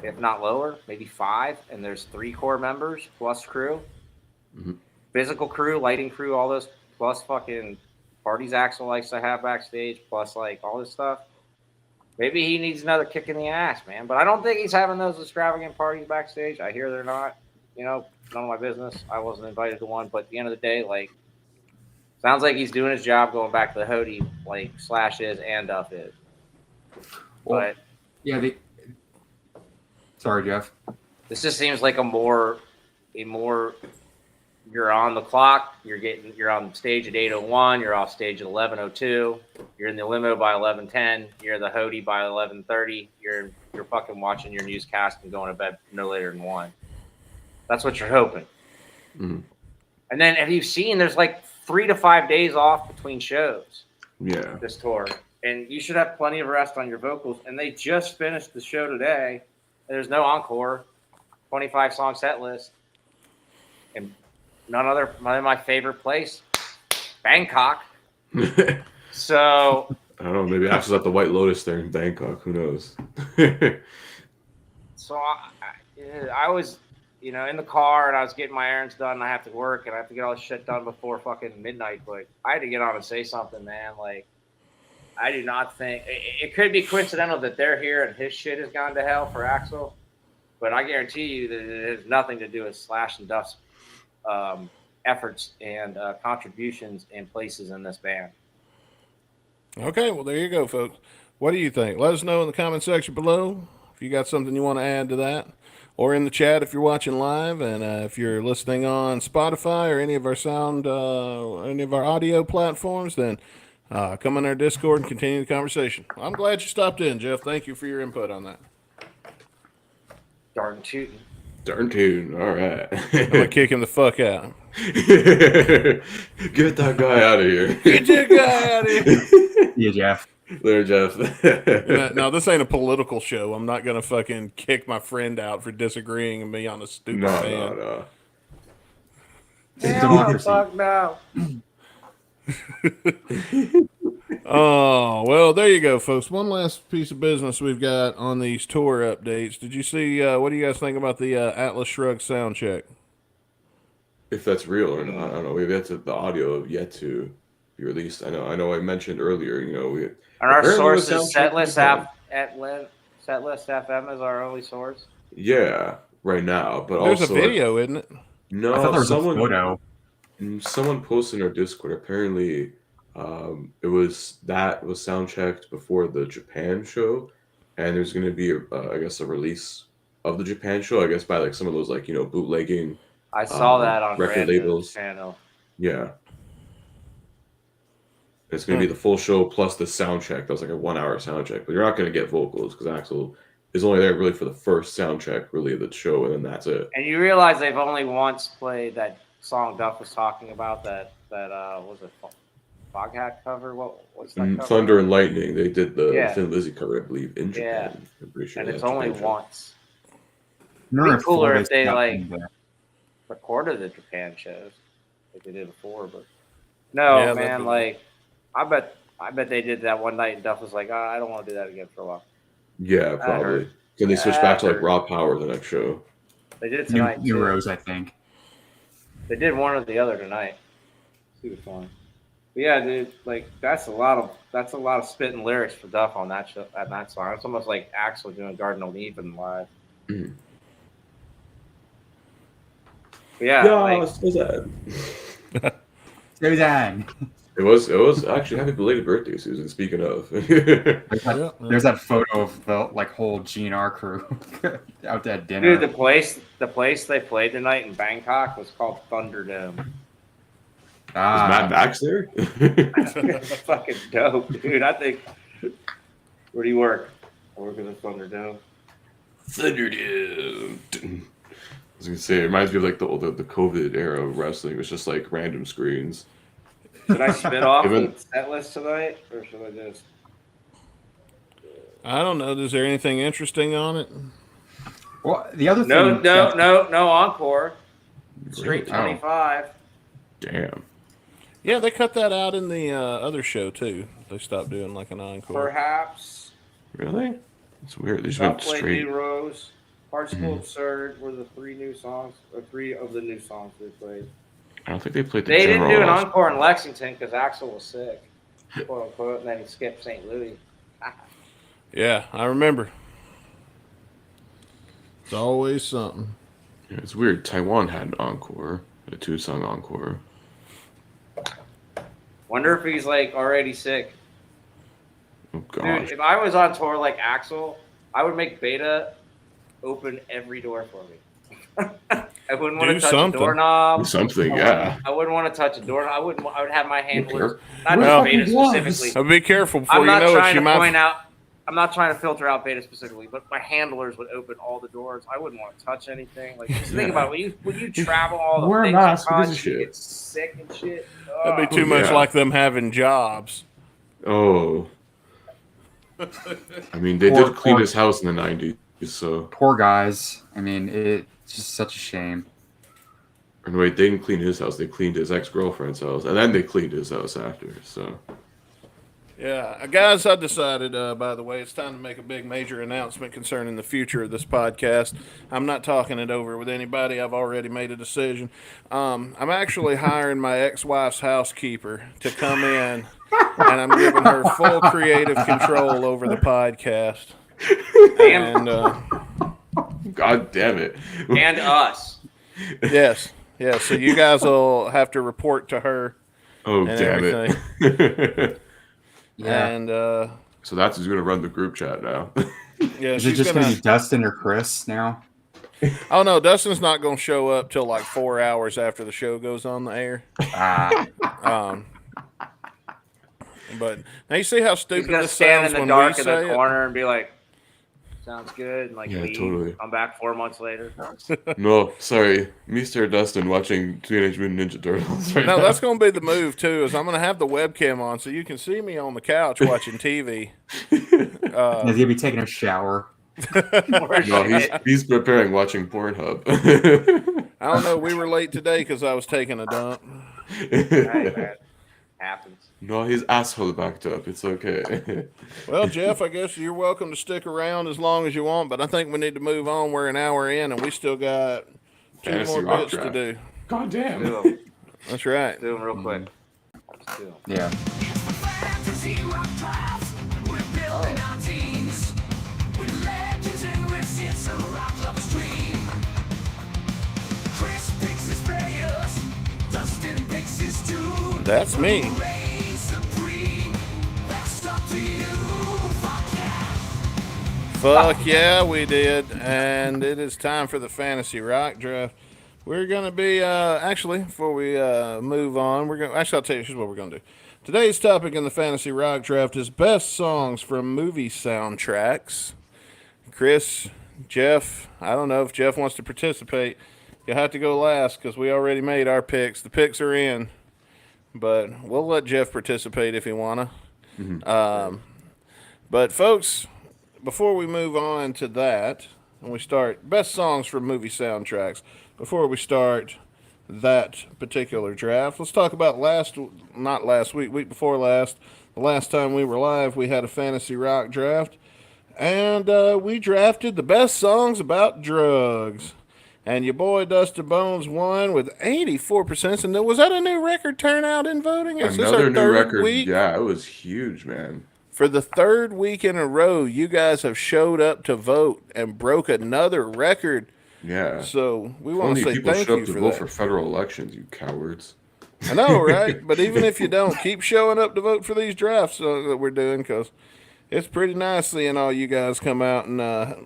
S6: if not lower, maybe 5, and there's 3 core members plus crew, physical crew, lighting crew, all those plus fucking parties Axel likes to have backstage, plus like all this stuff. Maybe he needs another kick in the ass, man. But I don't think he's having those extravagant parties backstage. I hear they're not. You know, none of my business. I wasn't invited to one. But at the end of the day, like, sounds like he's doing his job going back to the Hody, like Slash is and Duff is.
S4: Well,
S6: But
S4: yeah, sorry, Jeff.
S6: this just seems like a more you're on the clock, you're on stage at 8:01, you're off stage at 11:02, you're in the limo by 11:10, you're the Hody by 11:30, you're fucking watching your newscast and going to bed no later than 1. That's what you're hoping. And then have you seen there's like 3 to 5 days off between shows?
S2: Yeah.
S6: This tour. And you should have plenty of rest on your vocals. And they just finished the show today. There's no encore, 25 song set list. And none of my favorite place, Bangkok. So
S2: I don't know. Maybe Axel's at the White Lotus there in Bangkok. Who knows?
S6: so I was, you know, in the car and I was getting my errands done. And I have to work and I have to get all this shit done before fucking midnight. But I had to get on and say something, man. Like, I do not think it could be coincidental that they're here and his shit has gone to hell for Axel. But I guarantee you that it has nothing to do with Slash and Duff's efforts and contributions and places in this band.
S1: Okay, well, there you go, folks. What do you think? Let us know in the comment section below if you got something you want to add to that, or in the chat if you're watching live, and if you're listening on Spotify or any of our audio platforms, then come on our Discord and continue the conversation. I'm glad you stopped in, Jeff. Thank you for your input on that.
S6: Darn tootin'.
S2: Darn tune. All right.
S1: I'm going to kick him the fuck out.
S2: Get that guy out of here.
S1: Get your guy out of here.
S4: Yeah, Jeff.
S2: There, Jeff.
S1: No, this ain't a political show. I'm not going to fucking kick my friend out for disagreeing with me on a stupid band.
S2: No.
S4: It's democracy.
S6: Fuck no.
S1: Oh, well, there you go, folks. One last piece of business we've got on these tour updates. Did you see, what do you guys think about the Atlas Shrugged sound check?
S2: If that's real or not, I don't know. Maybe that's the audio yet to be released. I know. I mentioned earlier, you know,
S6: And our
S2: apparently
S6: source
S2: the
S6: is
S2: soundcheck
S6: Setlist
S2: is on.
S6: Setlist FM is our only source.
S2: Yeah, right now. But
S1: There's
S2: also
S1: a video, isn't it?
S2: No,
S4: I thought there was a photo.
S2: Someone posted in our Discord. Apparently, it was sound checked before the Japan show, and there's going to be, I guess, a release of the Japan show. I guess by like some of those like bootlegging.
S6: I saw that on
S2: record
S6: Brandon's
S2: labels.
S6: channel.
S2: Yeah, it's going to be the full show plus the sound check. That was like a 1-hour sound check, but you're not going to get vocals because Axel is only there really for the first sound check, really, of the show, and then that's it.
S6: And you realize they've only once played that song Duff was talking about. That was it Foghat cover? What's that cover?
S2: Thunder and Lightning. They did the
S6: Yeah.
S2: Thin Lizzy cover, I believe, in Japan.
S6: Yeah.
S2: I'm pretty sure.
S6: And it's
S2: that
S6: only
S2: Japan show.
S6: once.
S4: Remember
S6: Be cooler
S4: Florida's
S6: if they,
S4: got
S6: like-
S4: them there.
S6: Recorded the Japan shows like they did before, but no,
S1: Yeah,
S6: man.
S1: that'd be-
S6: Like, I bet they did that one night, and Duff was like, oh, I don't want to do that again for a while.
S2: Yeah,
S6: That
S2: probably.
S6: hurt.
S2: Then they switched back to like
S6: hurt.
S2: Raw Power the next show.
S6: They did it
S4: New
S6: tonight. too.
S4: Heroes, I think.
S6: They did one or the other tonight. Super fun. But yeah, dude, like that's a lot of spitting lyrics for Duff on that show, at that song. It's almost like Axl doing Garden of Eden live.
S2: Mhm.
S6: But yeah, like,
S2: so sad.
S4: Suzanne.
S2: It was actually happy belated birthday, Susan. Speaking of,
S4: There's that photo of the whole GNR crew out at dinner.
S6: dude, the place they played tonight in Bangkok was called Thunderdome.
S2: is Matt Max there?
S6: It's fucking dope, dude. I think. Where do you work? I work at the Thunderdome.
S2: Thunderdome. I was gonna say it reminds me of like the COVID era of wrestling. It was just like random screens.
S6: Should I spit off
S2: Even-
S6: the set list tonight, or should I just?
S1: I don't know. Is there anything interesting on it?
S4: Well, the other thing.
S6: No encore. Straight
S2: Really?
S6: 25.
S2: Damn.
S1: Yeah, they cut that out in the other show, too. They stopped doing like an encore.
S6: Perhaps.
S2: Really? It's weird. They just went
S6: Duff played
S2: straight.
S6: New Rose. Particle Absurd were the 3 new songs, or 3 of the new songs they played.
S2: I don't think they played the
S6: They didn't do an
S2: general.
S6: encore in Lexington because Axl was sick, quote unquote, and then he skipped St. Louis.
S1: Yeah, I remember. It's always something.
S2: Yeah, it's weird. Taiwan had an encore, a 2-song encore.
S6: Wonder if he's like already sick.
S2: Oh gosh.
S6: Dude, if I was on tour like Axl, I would make Beta open every door for me. I wouldn't want
S1: Do
S6: to touch
S1: something.
S6: a doorknob.
S2: Do something, yeah.
S6: I wouldn't want to touch a door. I would have my handlers.
S2: Where
S6: Not
S2: the
S6: just
S2: fuck
S6: Beta
S2: was?
S6: specifically.
S1: So be careful before
S6: I'm
S1: you
S6: not
S1: know it.
S6: trying
S1: You
S6: to
S1: might.
S6: point out. I'm not trying to filter out Beta specifically, but my handlers would open all the doors. I wouldn't want to touch anything. Like, just think about it. When you travel all the
S2: Wear a
S6: things
S2: mask,
S6: you
S2: who gives a
S6: touch, you
S2: shit?
S6: get sick and shit.
S1: That'd be
S6: Ugh.
S1: too much
S2: Yeah.
S1: like them having jobs.
S2: Oh. I mean, they did clean his house in the 90s, so.
S4: Poor guys. I mean, it's just such a shame.
S2: And wait, they didn't clean his house. They cleaned his ex-girlfriend's house, and then they cleaned his house after. So.
S1: Yeah, guys, I decided, by the way, it's time to make a big major announcement concerning the future of this podcast. I'm not talking it over with anybody. I've already made a decision. I'm actually hiring my ex-wife's housekeeper to come in, and I'm giving her full creative control over the podcast. And,
S2: God damn it.
S6: And us.
S1: yes, so you guys will have to report to her.
S2: Oh,
S1: and
S2: damn it.
S4: Yeah.
S1: And,
S2: So that's who's going to run the group chat now.
S1: yeah,
S4: Is it
S1: she's
S4: just
S1: gonna...
S4: going to be Dustin or Chris now?
S1: Oh no, Dustin's not going to show up till like 4 hours after the show goes on the air. But now you see how
S6: He's
S1: stupid
S6: gonna
S1: this
S6: stand
S1: sounds
S6: in the
S1: when
S6: dark
S1: we
S6: in
S1: say
S6: the
S1: it.
S6: corner and be like, "Sounds good," and like
S2: Yeah,
S6: leave.
S2: totally.
S6: Come back 4 months later.
S2: No, sorry. Mr. Dustin watching Teenage Mutant Ninja Turtles right
S1: No,
S2: now.
S1: that's going to be the move too. Is I'm going to have the webcam on so you can see me on the couch watching TV.
S4: He's going to be taking a shower.
S2: No, he's preparing watching Pornhub.
S1: I don't know. We were late today because I was taking a dump.
S6: Right, man. Happens.
S2: No, his asshole backed up. It's okay.
S1: Well, Jeff, I guess you're welcome to stick around as long as you want, but I think we need to move on. We're an hour in, and we still got 2
S2: Fantasy
S1: more
S2: rock
S1: bits to
S2: draft.
S1: do.
S2: God damn.
S6: Do 'em.
S1: That's right.
S6: Do 'em real quick. Let's do 'em.
S4: Yeah.
S1: That's me. Fuck yeah, we did. And it is time for the fantasy rock draft. We're going to be, actually, before we move on, actually, I'll tell you, here's what we're going to do. Today's topic in the fantasy rock draft is best songs from movie soundtracks. Chris, Jeff, I don't know if Jeff wants to participate. You'll have to go last because we already made our picks. The picks are in. But we'll let Jeff participate if he wanna. But folks, before we move on to that, and we start best songs from movie soundtracks, before we start that particular draft, let's talk about week before last. The last time we were live, we had a fantasy rock draft, and we drafted the best songs about drugs. And your boy Dustin Bones won with 84%. And was that a new record turnout in voting? Is this our
S2: Another new
S1: third
S2: record.
S1: week?
S2: Yeah, it was huge, man.
S1: For the third week in a row, you guys have showed up to vote and broke another record.
S2: Yeah.
S1: So we want
S2: Only
S1: to say
S2: people
S1: thank
S2: show
S1: you
S2: up to
S1: for
S2: vote
S1: that.
S2: for federal elections, you cowards.
S1: I know, right? But even if you don't, keep showing up to vote for these drafts that we're doing because it's pretty nice seeing all you guys come out and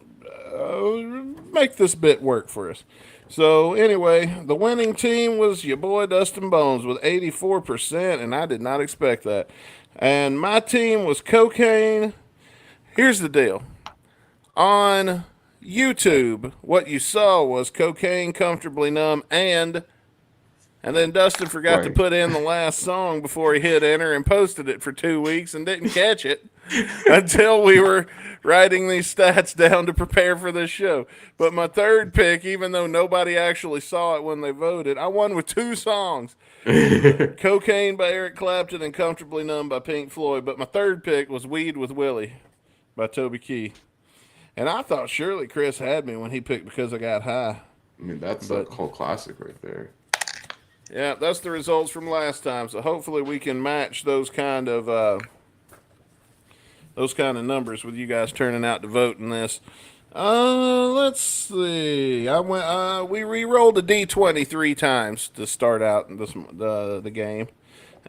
S1: make this bit work for us. So anyway, the winning team was your boy Dustin Bones with 84%, and I did not expect that. And my team was Cocaine. Here's the deal. On YouTube, what you saw was Cocaine, Comfortably Numb, and then Dustin forgot to
S2: Right.
S1: put in the last song before he hit enter and posted it for 2 weeks and didn't catch it until we were writing these stats down to prepare for this show. But my third pick, even though nobody actually saw it when they voted, I won with 2 songs. Cocaine by Eric Clapton and Comfortably Numb by Pink Floyd. But my third pick was Weed with Willie by Toby Keith. And I thought surely Chris had me when he picked Because I Got High.
S2: I mean, that's a whole classic right there.
S1: Yeah, that's the results from last time. So hopefully we can match those kind of numbers with you guys turning out to vote in this. Let's see. We re-rolled a D20 3 times to start out the game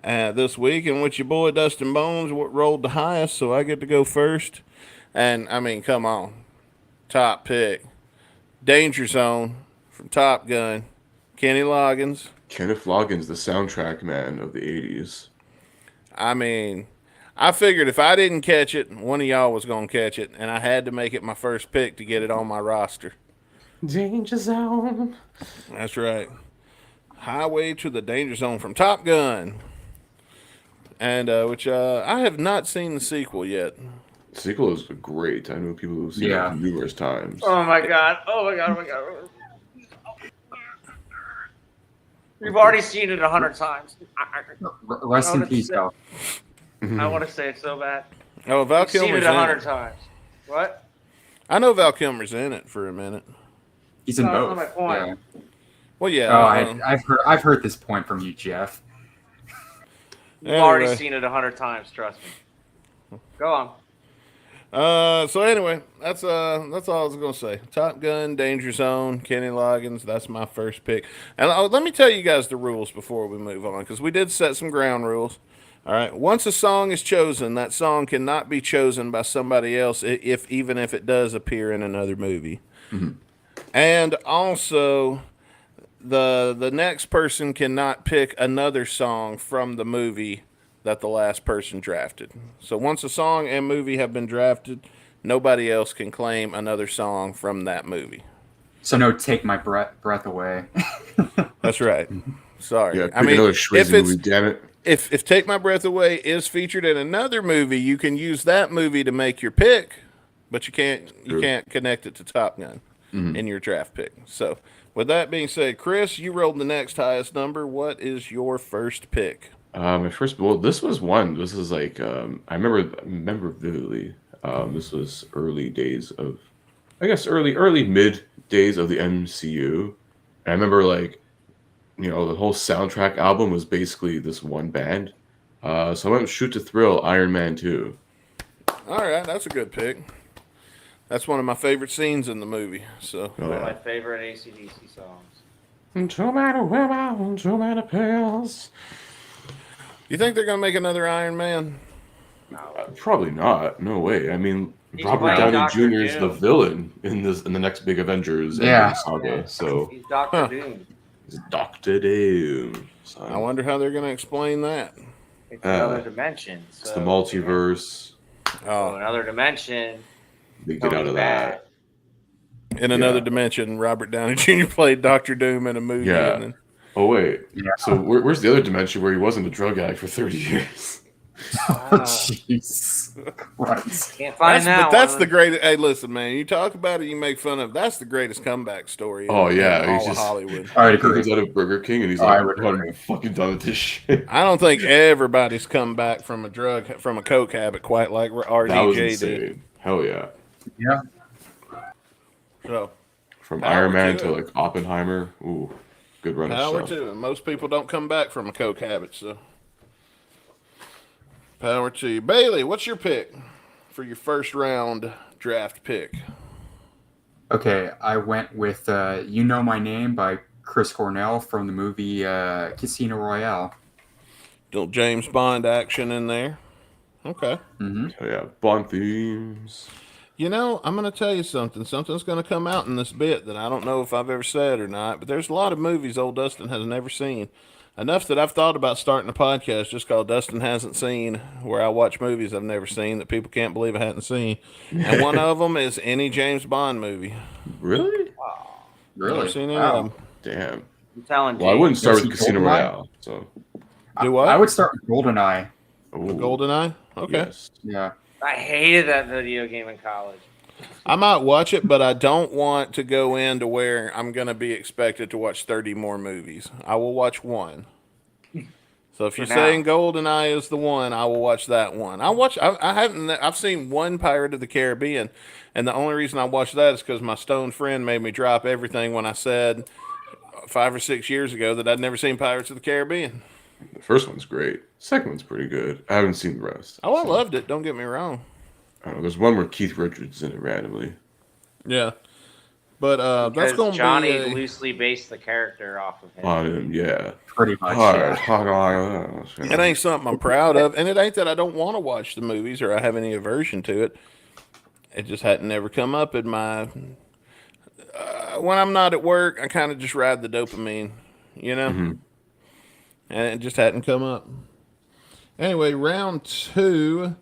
S1: this week, in which your boy Dustin Bones rolled the highest, so I get to go first. And I mean, come on, top pick, Danger Zone from Top Gun, Kenny Loggins.
S2: Kenneth Loggins, the soundtrack man of the 80s.
S1: I mean, I figured if I didn't catch it, one of y'all was going to catch it, and I had to make it my first pick to get it on my roster.
S2: Danger Zone.
S1: That's right. Highway to the Danger Zone from Top Gun. And which I have not seen the sequel yet.
S2: The sequel is great. I know people who've seen it numerous times.
S6: Oh my god. Oh my god. Oh my god. We've already seen it 100 times.
S4: Rest in peace, though.
S6: I want to say it so bad.
S1: Oh, Val
S6: We've seen
S1: Kilmer's
S6: it
S1: in
S6: 100
S1: it.
S6: times. What?
S1: I know Val Kilmer's in it for a minute.
S4: He's in
S6: No,
S4: both.
S6: that's not my point.
S4: Yeah.
S1: Well, yeah.
S4: Oh, I've heard this point from you, Jeff.
S6: You've already
S1: Anyway.
S6: seen it 100 times, trust me. Go on.
S1: So anyway, that's all I was gonna say. Top Gun, Danger Zone, Kenny Loggins. That's my first pick. And let me tell you guys the rules before we move on, because we did set some ground rules. All right. Once a song is chosen, that song cannot be chosen by somebody else, even if it does appear in another movie.
S2: Mm-hmm.
S1: And also, the next person cannot pick another song from the movie that the last person drafted. So once a song and movie have been drafted, nobody else can claim another song from that movie.
S4: So no, take my breath away.
S1: That's right. Sorry.
S2: Yeah,
S1: I mean,
S2: another
S1: if
S2: Swayze movie, damn it.
S1: If Take My Breath Away is featured in another movie, you can use that movie to make your pick, but you can't connect it to Top Gun in your draft pick. So with that being said, Chris, you rolled the next highest number. What is your first pick?
S2: My first, well, this was one. This is like, I remember vividly. This was early days of, I guess, early mid days of the MCU. And I remember, like, you know, the whole soundtrack album was basically this one band. So I went with Shoot to Thrill, Iron Man 2.
S1: All right, that's a good pick. That's one of my favorite scenes in the movie. So
S2: Oh,
S6: One of my
S2: yeah.
S6: favorite AC/DC songs.
S2: No matter where I'm, no matter pills.
S1: you think they're gonna make another Iron Man?
S2: Probably not. No way. I mean,
S6: He's
S2: Robert
S6: playing
S2: Downey
S6: Dr.
S2: Jr. is the
S6: Doom.
S2: villain in the next big Avengers
S4: Yeah.
S2: saga. So
S6: He's Dr. Doom.
S2: he's Doctor Doom. son.
S1: I wonder how they're gonna explain that.
S6: It's another dimension.
S2: It's
S6: So
S2: the multiverse.
S6: Oh, another dimension.
S2: They get out of that.
S1: In another
S2: Yeah.
S1: dimension, Robert Downey Jr. played Doctor Doom in a movie.
S2: Yeah.
S1: And then,
S2: Oh wait.
S4: Yeah.
S2: So where's the other dimension where he wasn't a drug addict for 30 years?
S4: Oh, jeez. Christ.
S6: Can't find that
S1: that's
S6: one.
S1: the greatest. Hey, listen, man. You talk about it, you make fun of. That's the greatest comeback story.
S2: Oh, yeah,
S1: in
S2: he's
S1: all of
S2: just-
S1: Hollywood.
S4: I would
S2: He
S4: agree.
S2: comes out of Burger King and he's
S4: I
S2: like,
S4: would
S2: "I'm
S4: agree.
S2: fucking done with this shit."
S1: I don't think everybody's come back from a coke habit quite like
S2: That was
S1: RDJ did.
S2: insane. Hell yeah.
S4: Yeah.
S1: So
S2: From
S1: Power
S2: Iron Man
S1: to
S2: to
S1: it.
S2: like Oppenheimer. Ooh, good run of
S1: power
S2: stuff.
S1: to it. Most people don't come back from a coke habit. So power to you, Bailey. What's your pick for your first round draft pick?
S4: Okay, I went with "You Know My Name" by Chris Cornell from the movie Casino Royale.
S1: Little James Bond action in there. Okay.
S4: Mm-hmm.
S2: Hell yeah. Bond themes.
S1: You know, I'm going to tell you something. Something's going to come out in this bit that I don't know if I've ever said or not, but there's a lot of movies old Dustin has never seen. Enough that I've thought about starting a podcast just called Dustin Hasn't Seen, where I watch movies I've never seen that people can't believe I hadn't seen. And one of them is any James Bond movie.
S2: Really?
S4: Really?
S1: Never seen any
S4: Wow.
S1: of them.
S2: Damn.
S6: I'm telling
S2: Well, I
S6: you.
S2: wouldn't start
S4: Yes,
S2: with
S4: he
S2: Casino
S4: told me.
S2: Royale. So.
S1: Do what?
S4: I would start with GoldenEye.
S2: Ooh.
S1: GoldenEye? Okay.
S2: Yes.
S4: Yeah.
S6: I hated that video game in college.
S1: I might watch it, but I don't want to go into where I'm going to be expected to watch 30 more movies. I will watch one. So if you're
S6: For
S1: saying
S6: now.
S1: GoldenEye is the one, I will watch that one. I've seen one Pirate of the Caribbean, and the only reason I watched that is because my stoned friend made me drop everything when I said 5 or 6 years ago that I'd never seen Pirates of the Caribbean.
S2: The first one's great. Second one's pretty good. I haven't seen the rest.
S1: Oh, I
S2: so.
S1: loved it. Don't get me wrong.
S2: I don't know, there's one where Keith Richards is in it randomly.
S1: Yeah, but that's
S6: Because
S1: going to
S6: Johnny
S1: be
S6: loosely based the character off of him.
S2: On him, yeah.
S4: Pretty much.
S2: Hard,
S4: Yeah.
S1: It ain't something I'm proud of, and it ain't that I don't want to watch the movies or I have any aversion to it. It just hadn't never come up in my. When I'm not at work, I kind of just ride the dopamine, and it just hadn't come up. Anyway, round 2,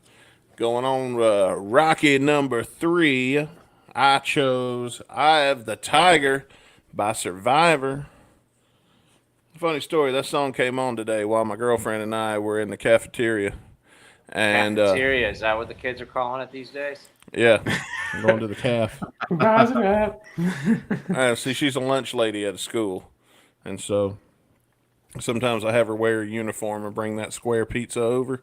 S1: going on Rocky number 3. I chose "Eye of the Tiger" by Survivor. Funny story, that song came on today while my girlfriend and I were in the cafeteria. And
S6: Cafeteria, is that what the kids are calling it these days?
S1: yeah, going to the calf. See, she's a lunch lady at a school. And so sometimes I have her wear a uniform and bring that square pizza over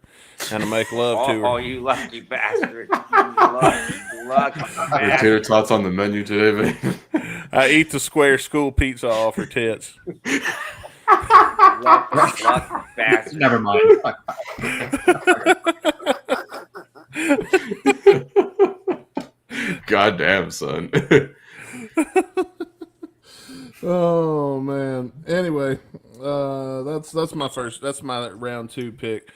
S1: and I make love to her.
S6: Oh, you lucky bastard. You lucky bastard.
S2: Tater tots on the menu today, babe.
S1: I eat the square school pizza off her tits.
S6: Lucky bastard.
S4: Never mind.
S2: Goddamn, son.
S1: Oh man. Anyway, that's my round 2 pick.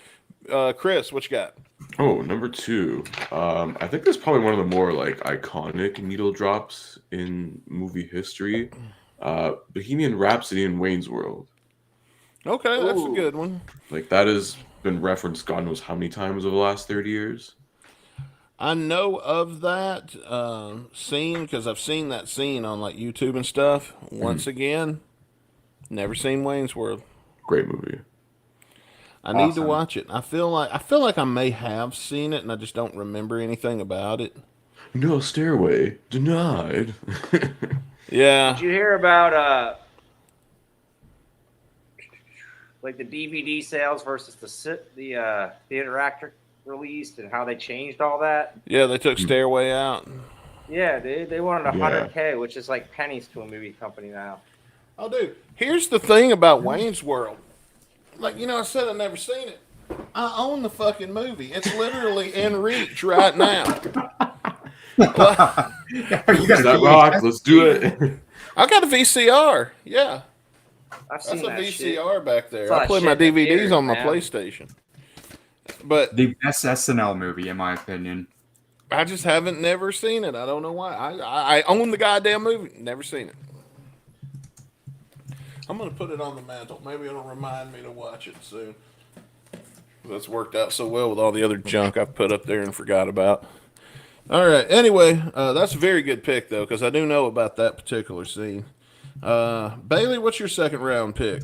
S1: Chris, what you got?
S2: Oh, number 2. I think that's probably one of the more like iconic needle drops in movie history. Bohemian Rhapsody in Wayne's World.
S1: Okay, that's a good one.
S2: Like that has been referenced God knows how many times over the last 30 years.
S1: I know of that scene because I've seen that scene on like YouTube and stuff. Once again, never seen Wayne's World.
S2: Great movie.
S1: I need to watch it. I feel like I may have seen it and I just don't remember anything about it.
S2: No stairway denied.
S1: Yeah.
S6: Did you hear about like the DVD sales versus the theater actor released and how they changed all that?
S1: Yeah, they took Stairway out.
S6: Yeah, they wanted $100K, which is like pennies to a movie company now.
S1: Oh, dude, here's the thing about Wayne's World. Like, I said I've never seen it. I own the fucking movie. It's literally in reach right now.
S4: You got
S2: that rock. Let's do it.
S1: I got a VCR. Yeah.
S6: I've seen
S1: That's a
S6: that
S1: VCR
S6: shit.
S1: back there.
S6: That's
S1: I play my
S6: shit in
S1: DVDs
S6: theaters,
S1: on my
S6: man.
S1: PlayStation. But
S4: the best SNL movie, in my opinion.
S1: I just haven't never seen it. I don't know why. I own the goddamn movie. Never seen it. I'm going to put it on the mantle. Maybe it'll remind me to watch it soon. That's worked out so well with all the other junk I've put up there and forgot about. All right. Anyway, that's a very good pick, though, because I do know about that particular scene. Bailey, what's your second round pick?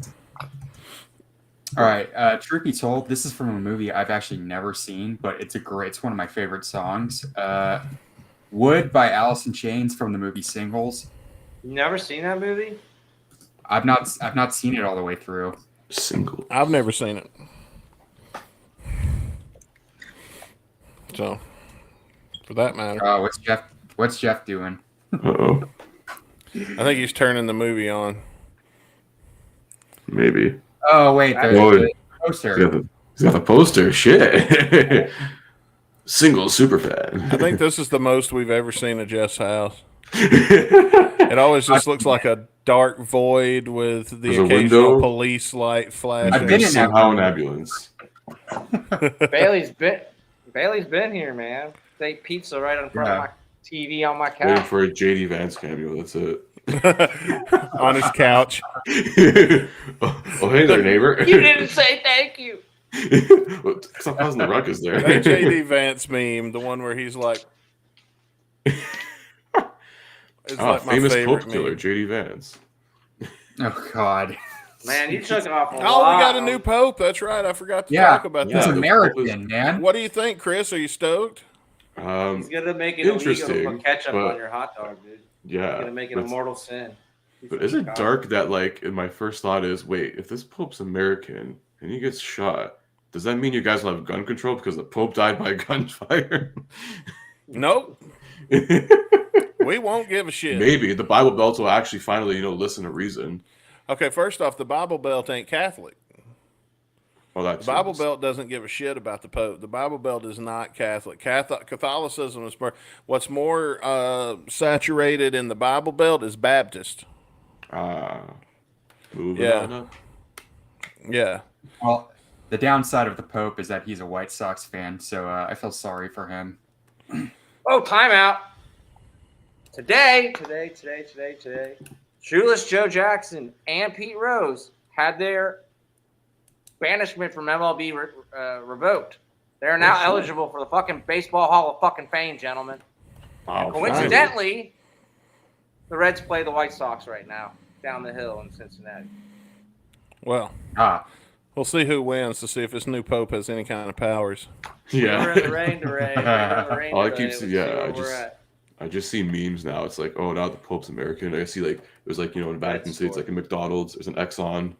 S4: All right. Truth be told, this is from a movie I've actually never seen, but it's one of my favorite songs. Wood by Alice in Chains from the movie Singles.
S6: You never seen that movie?
S4: I've not seen it all the way through.
S2: Single.
S1: I've never seen it. So, for that matter,
S4: What's Jeff doing?
S2: Uh-oh.
S1: I think he's turning the movie on.
S2: Maybe.
S4: Oh wait, there's
S2: Whoa.
S4: the poster.
S2: He's got the poster. Shit. Single super fan.
S1: I think this is the most we've ever seen of Jeff's house. It always just looks like a dark void with the
S2: There's a
S1: occasional
S2: window.
S1: police light flashing.
S4: I've been in that
S2: Somehow an ambulance.
S6: Bailey's been here, man. They ate pizza right in front of my TV on my
S2: Waiting
S6: couch.
S2: for a JD Vance cameo. That's it.
S1: on his couch.
S2: Oh, hey there, neighbor.
S6: You didn't say thank you.
S2: Stop causing the ruckus there.
S1: That JD Vance meme, the one where he's like, is like my
S2: famous
S1: favorite
S2: Pope killer,
S1: meme.
S2: JD Vance.
S4: Oh God.
S6: Man, you took off a lot.
S1: Oh, we got a new pope. That's right. I forgot to talk about
S4: He's
S1: that.
S4: American, man.
S1: What do you think, Chris? Are you stoked?
S6: He's gonna make it illegal to
S2: Interesting,
S6: put ketchup
S2: but-
S6: on your hot dog, dude.
S2: Yeah.
S6: He's gonna make it a mortal sin.
S2: But is it dark that, like, my first thought is, wait, if this Pope's American, and he gets shot. Does that mean you guys will have gun control because the Pope died by gunfire?
S1: Nope. We won't give a shit.
S2: Maybe the Bible Belt will actually finally, listen to reason.
S1: Okay, first off, the Bible Belt ain't Catholic.
S2: Oh, that's
S1: The Bible Belt doesn't give a shit about the Pope. The Bible Belt is not Catholic. Catholicism is what's more saturated in the Bible Belt is Baptist.
S2: Moving on up.
S1: Yeah.
S4: Well, the downside of the Pope is that he's a White Sox fan, so I feel sorry for him.
S6: Oh, timeout. Today. Shoeless Joe Jackson and Pete Rose had their banishment from MLB revoked. They're now eligible for the fucking Baseball Hall of fucking Fame, gentlemen.
S2: Wow,
S6: Coincidentally, the Reds play the White Sox right now down the hill in Cincinnati.
S1: Well, we'll see who wins to see if this new Pope has any kind of powers.
S2: Yeah.
S6: We're in the rain today.
S2: All I keep seeing, I just see memes now. It's like, oh, now the Pope's American. I see there's in Vatican City, it's like a McDonald's, there's an Exxon, and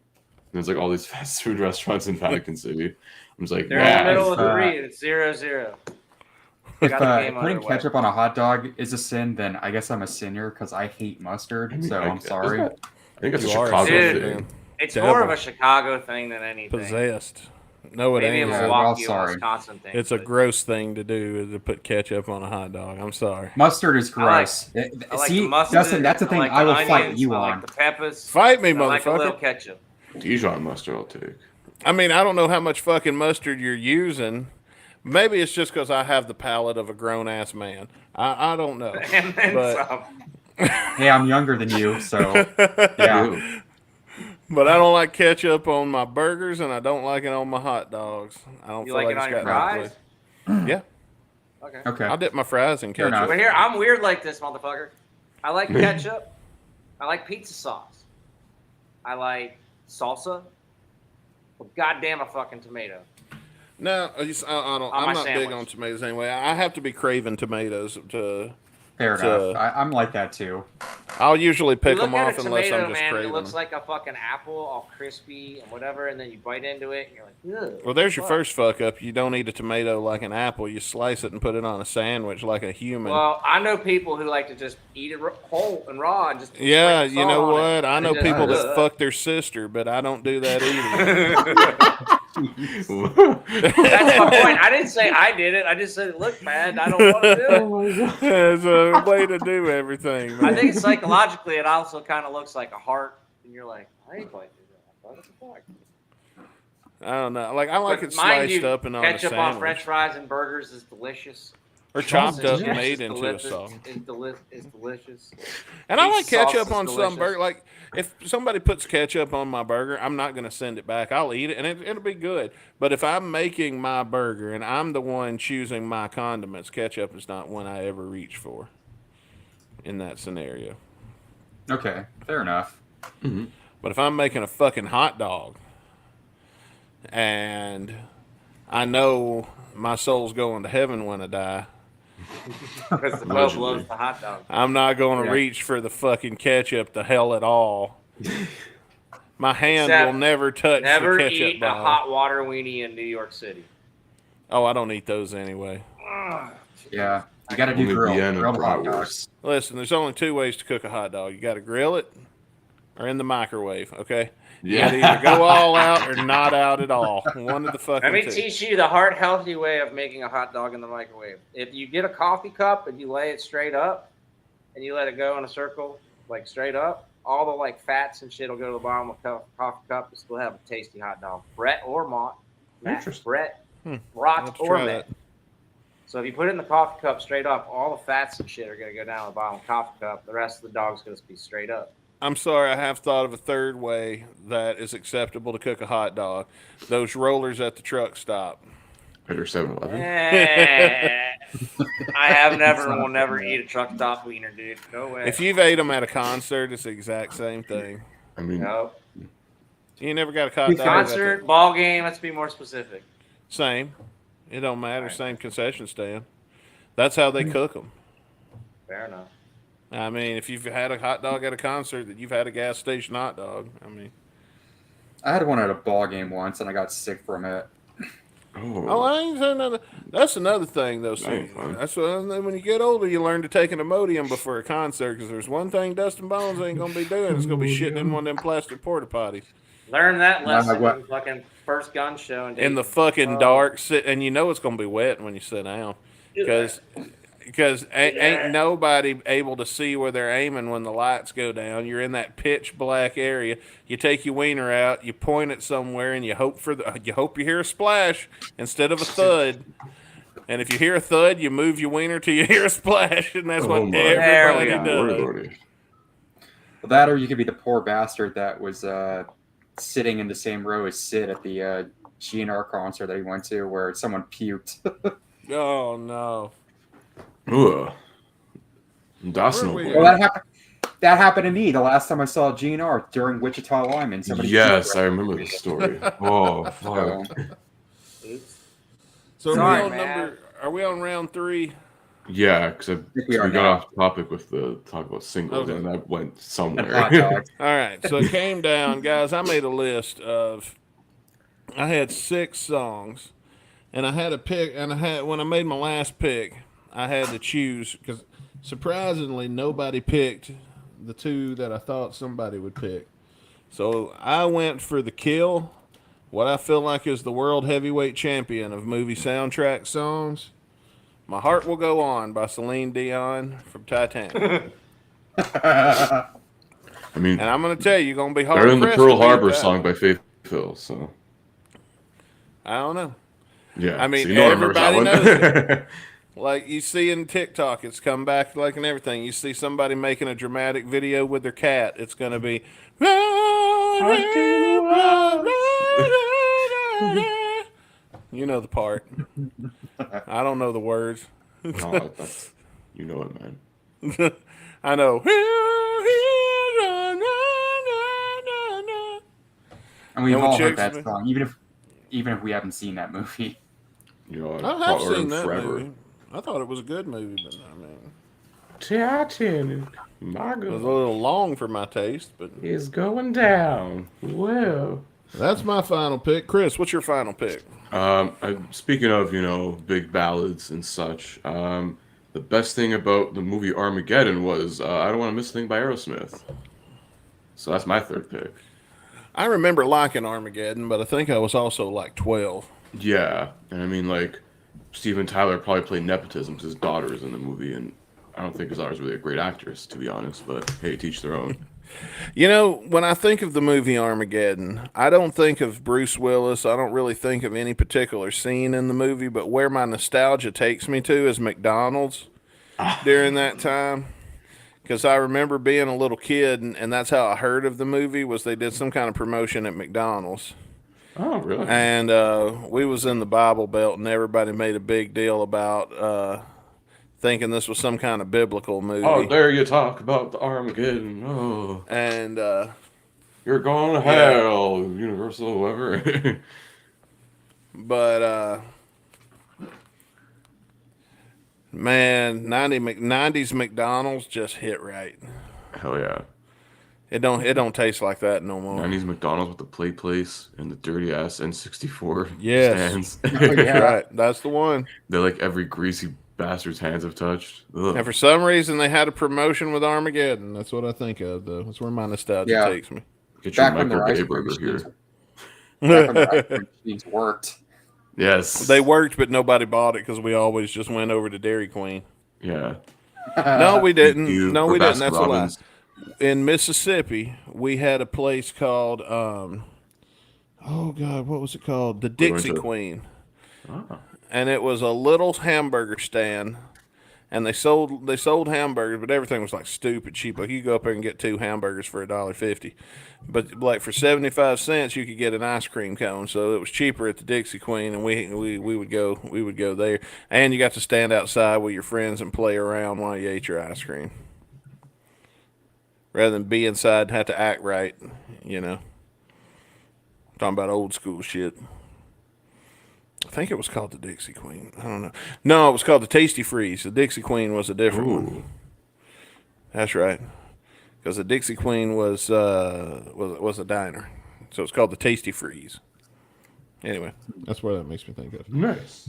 S2: there's like all these fast food restaurants in Vatican City. I'm just like,
S6: they're in the middle of 3, and it's 0-0.
S4: If putting ketchup on a hot dog is a sin, then I guess I'm a sinner because I hate mustard. So I'm sorry.
S2: I think it's a
S1: You are
S2: Chicago
S6: Dude.
S2: thing.
S6: It's
S1: Devil.
S6: more of a Chicago thing than anything.
S1: Possessed. No, it
S6: Maybe a
S1: ain't.
S6: Milwaukee or
S4: sorry.
S6: Wisconsin thing.
S1: It's a
S6: but
S1: gross thing to do to put ketchup on a hot dog. I'm sorry.
S4: Mustard is gross.
S6: I like
S4: See,
S6: the mustard,
S4: Dustin, that's the thing
S6: like
S4: I will
S6: the
S4: fight
S6: onions,
S4: you
S6: I
S4: on.
S6: like the peppers.
S1: Fight me,
S6: I like a little
S1: motherfucker.
S6: ketchup.
S2: Dijon mustard, I'll take.
S1: I mean, I don't know how much fucking mustard you're using. Maybe it's just because I have the palate of a grown-ass man. I don't know.
S6: And then
S1: But-
S6: some.
S4: Hey, I'm younger than you, so yeah.
S2: Ew.
S1: But I don't like ketchup on my burgers, and I don't like it on my hot dogs. I don't
S6: You
S1: feel
S6: like
S1: like
S6: it on
S1: it's
S6: your
S1: got no
S6: fries?
S1: place. Yeah,
S6: Okay.
S4: Okay.
S1: I'll dip my fries in
S4: Fair
S1: ketchup.
S4: enough.
S6: But here, I'm weird like this, motherfucker. I like ketchup. I like pizza sauce. I like salsa. But goddamn a fucking tomato.
S1: No, I don't.
S6: On
S1: I'm
S6: my
S1: not big
S6: sandwich.
S1: on tomatoes anyway. I have to be craving tomatoes to.
S4: Fair
S1: So-
S4: enough. I'm like that too.
S1: I'll usually pick
S6: You look
S1: them
S6: at
S1: off
S6: a
S1: unless
S6: tomato,
S1: I'm just
S6: man,
S1: craving
S6: it looks
S1: them.
S6: like a fucking apple, all crispy and whatever, and then you bite into it, and you're like, ugh.
S1: Well, there's your
S6: fuck.
S1: first fuck up. You don't eat a tomato like an apple. You slice it and put it on a sandwich like a human.
S6: Well, I know people who like to just eat it whole and raw and just
S1: Yeah,
S6: sprinkle
S1: you know
S6: salt on it.
S1: what? I
S6: And
S1: know
S6: just-
S1: people that
S6: ugh.
S1: fuck their sister, but I don't do that either.
S6: That's my point. I didn't say I did it. I just said it looked bad. I don't want to do it.
S1: There's a way to do everything, man.
S6: I think psychologically, it also kind of looks like a heart, and you're like, I ain't going to do that. What the fuck?
S1: I don't know. Like I like
S6: But
S1: it
S6: mind
S1: sliced
S6: you,
S1: up and on a
S6: ketchup
S1: sandwich,
S6: on French fries and burgers is delicious.
S1: or chopped
S6: Sausage
S1: up
S6: is
S1: and made
S6: just
S1: into a
S6: delicious.
S1: sauce.
S6: It's delicious.
S1: And I like
S6: Pizza sauce
S1: ketchup
S6: is
S1: on some
S6: delicious.
S1: burger. Like if somebody puts ketchup on my burger, I'm not going to send it back. I'll eat it, and it'll be good. But if I'm making my burger and I'm the one choosing my condiments, ketchup is not one I ever reach for. In that scenario.
S4: Okay, fair enough.
S1: But if I'm making a fucking hot dog and I know my soul's going to heaven when I die,
S6: Because the Pope
S2: Allegedly.
S6: loves the hot dog.
S1: I'm not going to
S4: Yeah.
S1: reach for the fucking ketchup the hell at all. My hand
S6: Except
S1: will never touch
S6: Never
S1: the ketchup
S6: eat a
S1: bottle.
S6: hot water weenie in New York City.
S1: Oh, I don't eat those anyway.
S4: Yeah, you got to do
S2: Only
S4: grilled
S2: Vienna
S4: hot
S2: bratwurst.
S4: dogs.
S1: Listen, there's only two ways to cook a hot dog. You got to grill it or in the microwave, okay? You got to either go all out or not out at all. One of the fucking
S6: Let me
S1: two.
S6: teach you the heart healthy way of making a hot dog in the microwave. If you get a coffee cup and you lay it straight up and you let it go in a circle, like straight up, all the like fats and shit will go to the bottom of the coffee cup and still have a tasty hot dog. Brett or Mott.
S2: Interesting.
S6: Brett,
S1: I'll
S6: Rot
S1: have to
S6: or
S1: try
S6: Met.
S1: that.
S6: So if you put it in the coffee cup straight up, all the fats and shit are going to go down the bottom of the coffee cup. The rest of the dog's going to be straight up.
S1: I'm sorry, I have thought of a third way that is acceptable to cook a hot dog. Those rollers at the truck stop.
S2: At your 7-Eleven.
S6: I have never and will never eat a truck stop wiener, dude. No way.
S1: If you've ate them at a concert, it's the exact same thing.
S2: I mean,
S6: no.
S1: You never got a hot dog at
S6: Concert,
S1: the
S6: ball game, let's be more specific.
S1: same. It don't matter.
S6: Right.
S1: Same concession stand. That's how they cook them.
S6: Fair enough.
S1: I mean, if you've had a hot dog at a concert, that you've had a gas station hot dog. I mean,
S4: I had one at a ball game once, and I got sick from it.
S1: Oh, I ain't saying nothing. That's another thing, though.
S2: That ain't fun.
S1: That's what, when you get older, you learn to take an Imodium before a concert. Because there's one thing Dustin Bones ain't gonna be doing. It's gonna be shitting in one of them plastic porta potties
S6: Learn that lesson
S4: what-
S6: in fucking first gun show.
S1: in the fucking dark. And you know it's gonna be wet when you sit down. Because ain't nobody able to see where they're aiming when the lights go down. You're in that pitch black area. You take your wiener out, you point it somewhere, and you hope you hear a splash instead of a thud. And if you hear a thud, you move your wiener till you hear a splash, and that's what
S2: my
S1: everybody
S6: There we
S1: does.
S2: Lordy.
S4: Well, that, or you could be the poor bastard that was sitting in the same row as Sid at the GNR concert that he went to, where someone puked.
S1: Oh no!
S2: Ugh. Dawson.
S1: Where are we
S4: Well, that happened to me the last time I saw GNR during Wichita Lineman. Somebody
S2: Yes,
S4: puked
S2: I
S4: right
S2: remember the story. Oh, fuck.
S4: So,
S1: So
S6: Sorry,
S1: are we on
S6: man.
S1: Are we on round 3?
S2: Yeah, because
S4: we are
S2: we got
S4: now.
S2: off topic with the talk about singles,
S1: Okay.
S2: and that went
S4: hot
S2: somewhere.
S4: dogs.
S1: All right, so it came down, guys. I made a list of. I had 6 songs, and I had to pick. And when I made my last pick, I had to choose because surprisingly nobody picked the 2 that I thought somebody would pick. So I went for The Kill, what I feel like is the world heavyweight champion of movie soundtrack songs. My Heart Will Go On by Celine Dion from Titanic.
S2: I mean,
S1: And I'm going to tell you, you're going to be hard
S2: better than the
S1: pressed
S2: Pearl
S1: to beat
S2: Harbor
S1: that.
S2: song by Faith Hill, so
S1: I don't know.
S2: yeah.
S1: I mean,
S2: so you know I remember that
S1: everybody
S2: one.
S1: Like you see in TikTok, it's come back like and everything. You see somebody making a dramatic video with their cat, it's going to be. You know the part. I don't know the words.
S2: No, you know it, man.
S1: I know.
S4: And we've
S1: And when
S4: all heard
S1: chicks
S4: that
S1: be-
S4: song, even if we haven't seen that movie.
S2: You know,
S1: I have
S2: or
S1: seen that
S2: forever.
S1: movie. I thought it was a good movie, but I mean,
S2: Titanic, my
S1: it was a
S2: God,
S1: little long for my taste. But
S2: is going down. Whoa.
S1: that's my final pick. Chris, what's your final pick?
S2: Speaking of, big ballads and such, the best thing about the movie Armageddon was I Don't Want to Miss a Thing by Aerosmith. So that's my third pick.
S1: I remember liking Armageddon, but I think I was also like 12.
S2: Yeah, and I mean, like, Steven Tyler probably played nepotism because his daughter is in the movie, and I don't think his daughter's really a great actress, to be honest, but hey, teach their own.
S1: You know, when I think of the movie Armageddon, I don't think of Bruce Willis. I don't really think of any particular scene in the movie, but where my nostalgia takes me to is McDonald's during that time. Because I remember being a little kid, and that's how I heard of the movie, was they did some kind of promotion at McDonald's.
S2: Oh, really?
S1: And we was in the Bible Belt, and everybody made a big deal about thinking this was some kind of biblical movie.
S2: Oh, there you talk about the Armageddon. Oh,
S1: And
S2: you're going to hell, Universal, whoever.
S1: but man, 90s McDonald's just hit right.
S2: Hell yeah.
S1: It don't taste like that no more.
S2: 90s McDonald's with the play place and the dirty ass N64
S1: Yes.
S2: stands.
S4: Yeah.
S1: Right, that's the one.
S2: They're like every greasy bastard's hands have touched. Ugh.
S1: And for some reason, they had a promotion with Armageddon. That's what I think of, though. That's where my nostalgia
S4: Yeah.
S1: takes me.
S2: Get your
S4: Back when
S2: Michael
S4: their ice
S2: Bay
S4: cream
S2: burger
S4: machines,
S2: here.
S4: back when their ice cream machines worked.
S2: Yes.
S1: They worked, but nobody bought it because we always just went over to Dairy Queen.
S2: Yeah.
S1: No, we didn't.
S2: You-
S1: No,
S2: or
S1: we didn't. That's a lie.
S2: Baskin-Robbins.
S1: In Mississippi, we had a place called, oh God, what was it called? The Dixie
S2: went to-
S1: Queen.
S2: Ah.
S1: And it was a little hamburger stand. And they sold hamburgers, but everything was like stupid cheap. Like you go up there and get 2 hamburgers for $1.50, but like for 75 cents you could get an ice cream cone. So it was cheaper at the Dixie Queen, and we would go there. And you got to stand outside with your friends and play around while you ate your ice cream, rather than be inside and have to act right. Talking about old school shit. I think it was called the Dixie Queen. I don't know. No, it was called the Tasty Freeze. The Dixie Queen was a different one. That's right. Because the Dixie Queen was a diner. So it's called the Tasty Freeze. Anyway, that's what that makes me think of.
S2: Nice.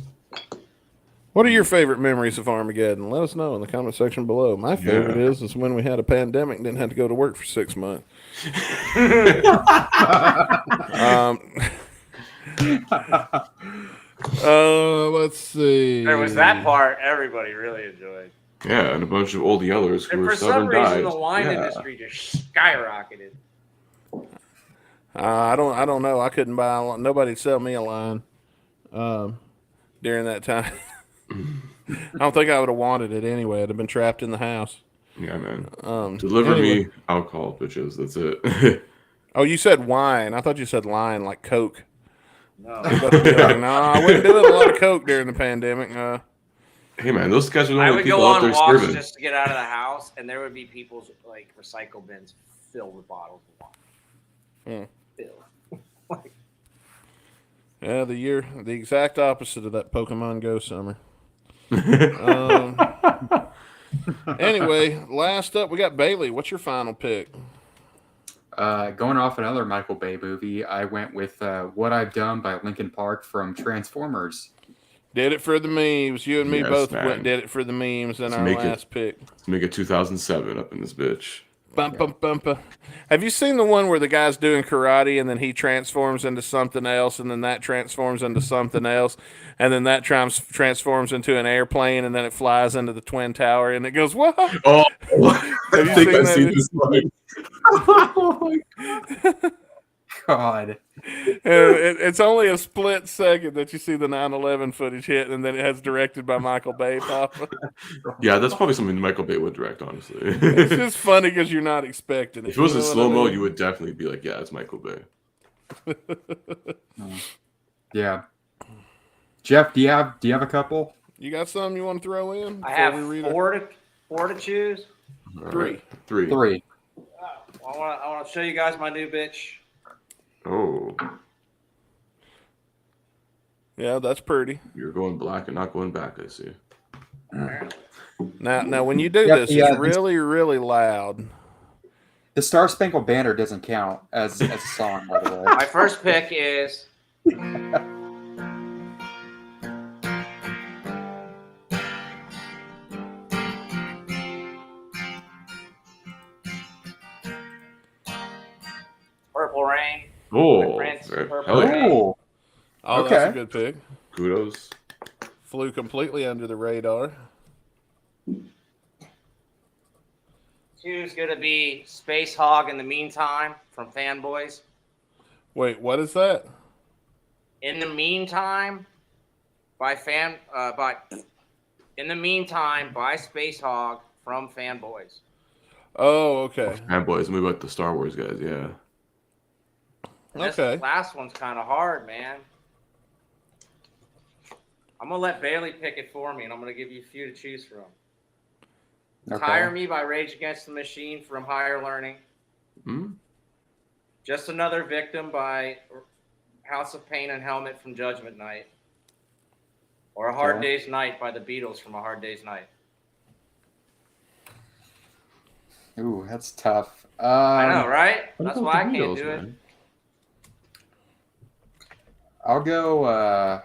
S1: What are your favorite memories of Armageddon? Let us know in the comment section below. My favorite is when we had a pandemic and didn't have to go to work for 6 months. Let's see.
S6: There was that part everybody really enjoyed.
S2: Yeah, and a bunch of old yellers who
S6: And
S2: were
S6: for some
S2: stubborn
S6: reason,
S2: dies.
S6: the wine industry just skyrocketed.
S1: I don't know. I couldn't buy a line. Nobody'd sell me a line during that time. I don't think I would have wanted it anyway. I'd have been trapped in the house.
S2: Yeah, man. Deliver me alcohol, bitches. That's it.
S1: Oh, you said wine. I thought you said line like Coke.
S6: No.
S1: No, I wasn't doing a lot of Coke during the pandemic.
S2: Hey, man, those guys are the
S6: I
S2: only
S6: would
S2: people
S6: go
S2: out
S6: on
S2: there
S6: walks
S2: serving.
S6: just to get out of the house, and there would be people's like recycle bins filled with bottles of wine. Filled.
S1: Yeah, the exact opposite of that Pokemon Go summer. Anyway, last up, we got Bailey. What's your final pick?
S4: Going off another Michael Bay movie, I went with What I've Done by Linkin Park from Transformers.
S1: Did it for the memes. You and me
S2: Yes,
S1: both
S2: man.
S1: did it for the memes in
S2: Let's
S1: our
S2: make
S1: last pick.
S2: Let's make it 2007 up in this bitch.
S1: Bum, bum, bum. Have you seen the one where the guy's doing karate and then he transforms into something else and then that transforms into something else and then that transforms into an airplane and then it flies into the Twin Tower and it goes, what?
S2: Oh,
S1: Have you
S2: I think
S1: seen
S2: I've
S1: that?
S2: seen this one. Oh my
S4: God.
S1: It's only a split second that you see the 9/11 footage hit and then it has directed by Michael Bay pop.
S2: Yeah, that's probably something Michael Bay would direct, honestly.
S1: It's just funny because you're not expecting it.
S2: If it was
S1: You
S2: in
S1: know what
S2: slow mo,
S1: I mean?
S2: you would definitely be like, yeah, it's Michael Bay.
S4: Yeah. Jeff, do you have a couple?
S1: You got something you want to throw in?
S6: I
S1: before
S6: have
S1: we read it?
S6: four to choose.
S2: All
S1: Three.
S2: right. Three.
S4: Three.
S6: I want to show you guys my new bitch.
S2: Oh,
S1: Yeah, that's pretty.
S2: you're going black and not going back, I see.
S1: Now, when you do
S4: Yep,
S1: this,
S4: yeah,
S1: it's really, really loud.
S4: The Star Spangled Banner doesn't count as a song, by the way.
S6: My first pick is Purple Rain.
S2: Oh,
S6: Prince,
S2: very-
S6: Purple
S2: hell yeah.
S4: Oh,
S1: Oh,
S4: Okay.
S1: that's a good pick.
S2: Kudos.
S1: Flew completely under the radar.
S6: Two's gonna be Space Hog in the Meantime from Fanboys.
S1: Wait, what is that?
S6: In the Meantime by In the Meantime by Space Hog from Fanboys.
S1: Oh, okay.
S2: Fanboys, movie about the Star Wars guys, yeah.
S6: This
S1: Okay.
S6: last one's kind of hard, man. I'm gonna let Bailey pick it for me, and I'm gonna give you a few to choose from.
S4: okay.
S6: Tire Me by Rage Against the Machine from Higher Learning.
S2: Hmm?
S6: Just Another Victim by House of Pain and Helmet from Judgment Night. Or A Hard
S4: Okay.
S6: Day's Night by the Beatles from A Hard Day's Night.
S4: Ooh, that's tough.
S6: I know, right?
S2: What
S6: That's
S2: about
S6: why I
S2: the
S6: can't
S2: Beatles,
S6: do it.
S2: man?
S4: I'll go.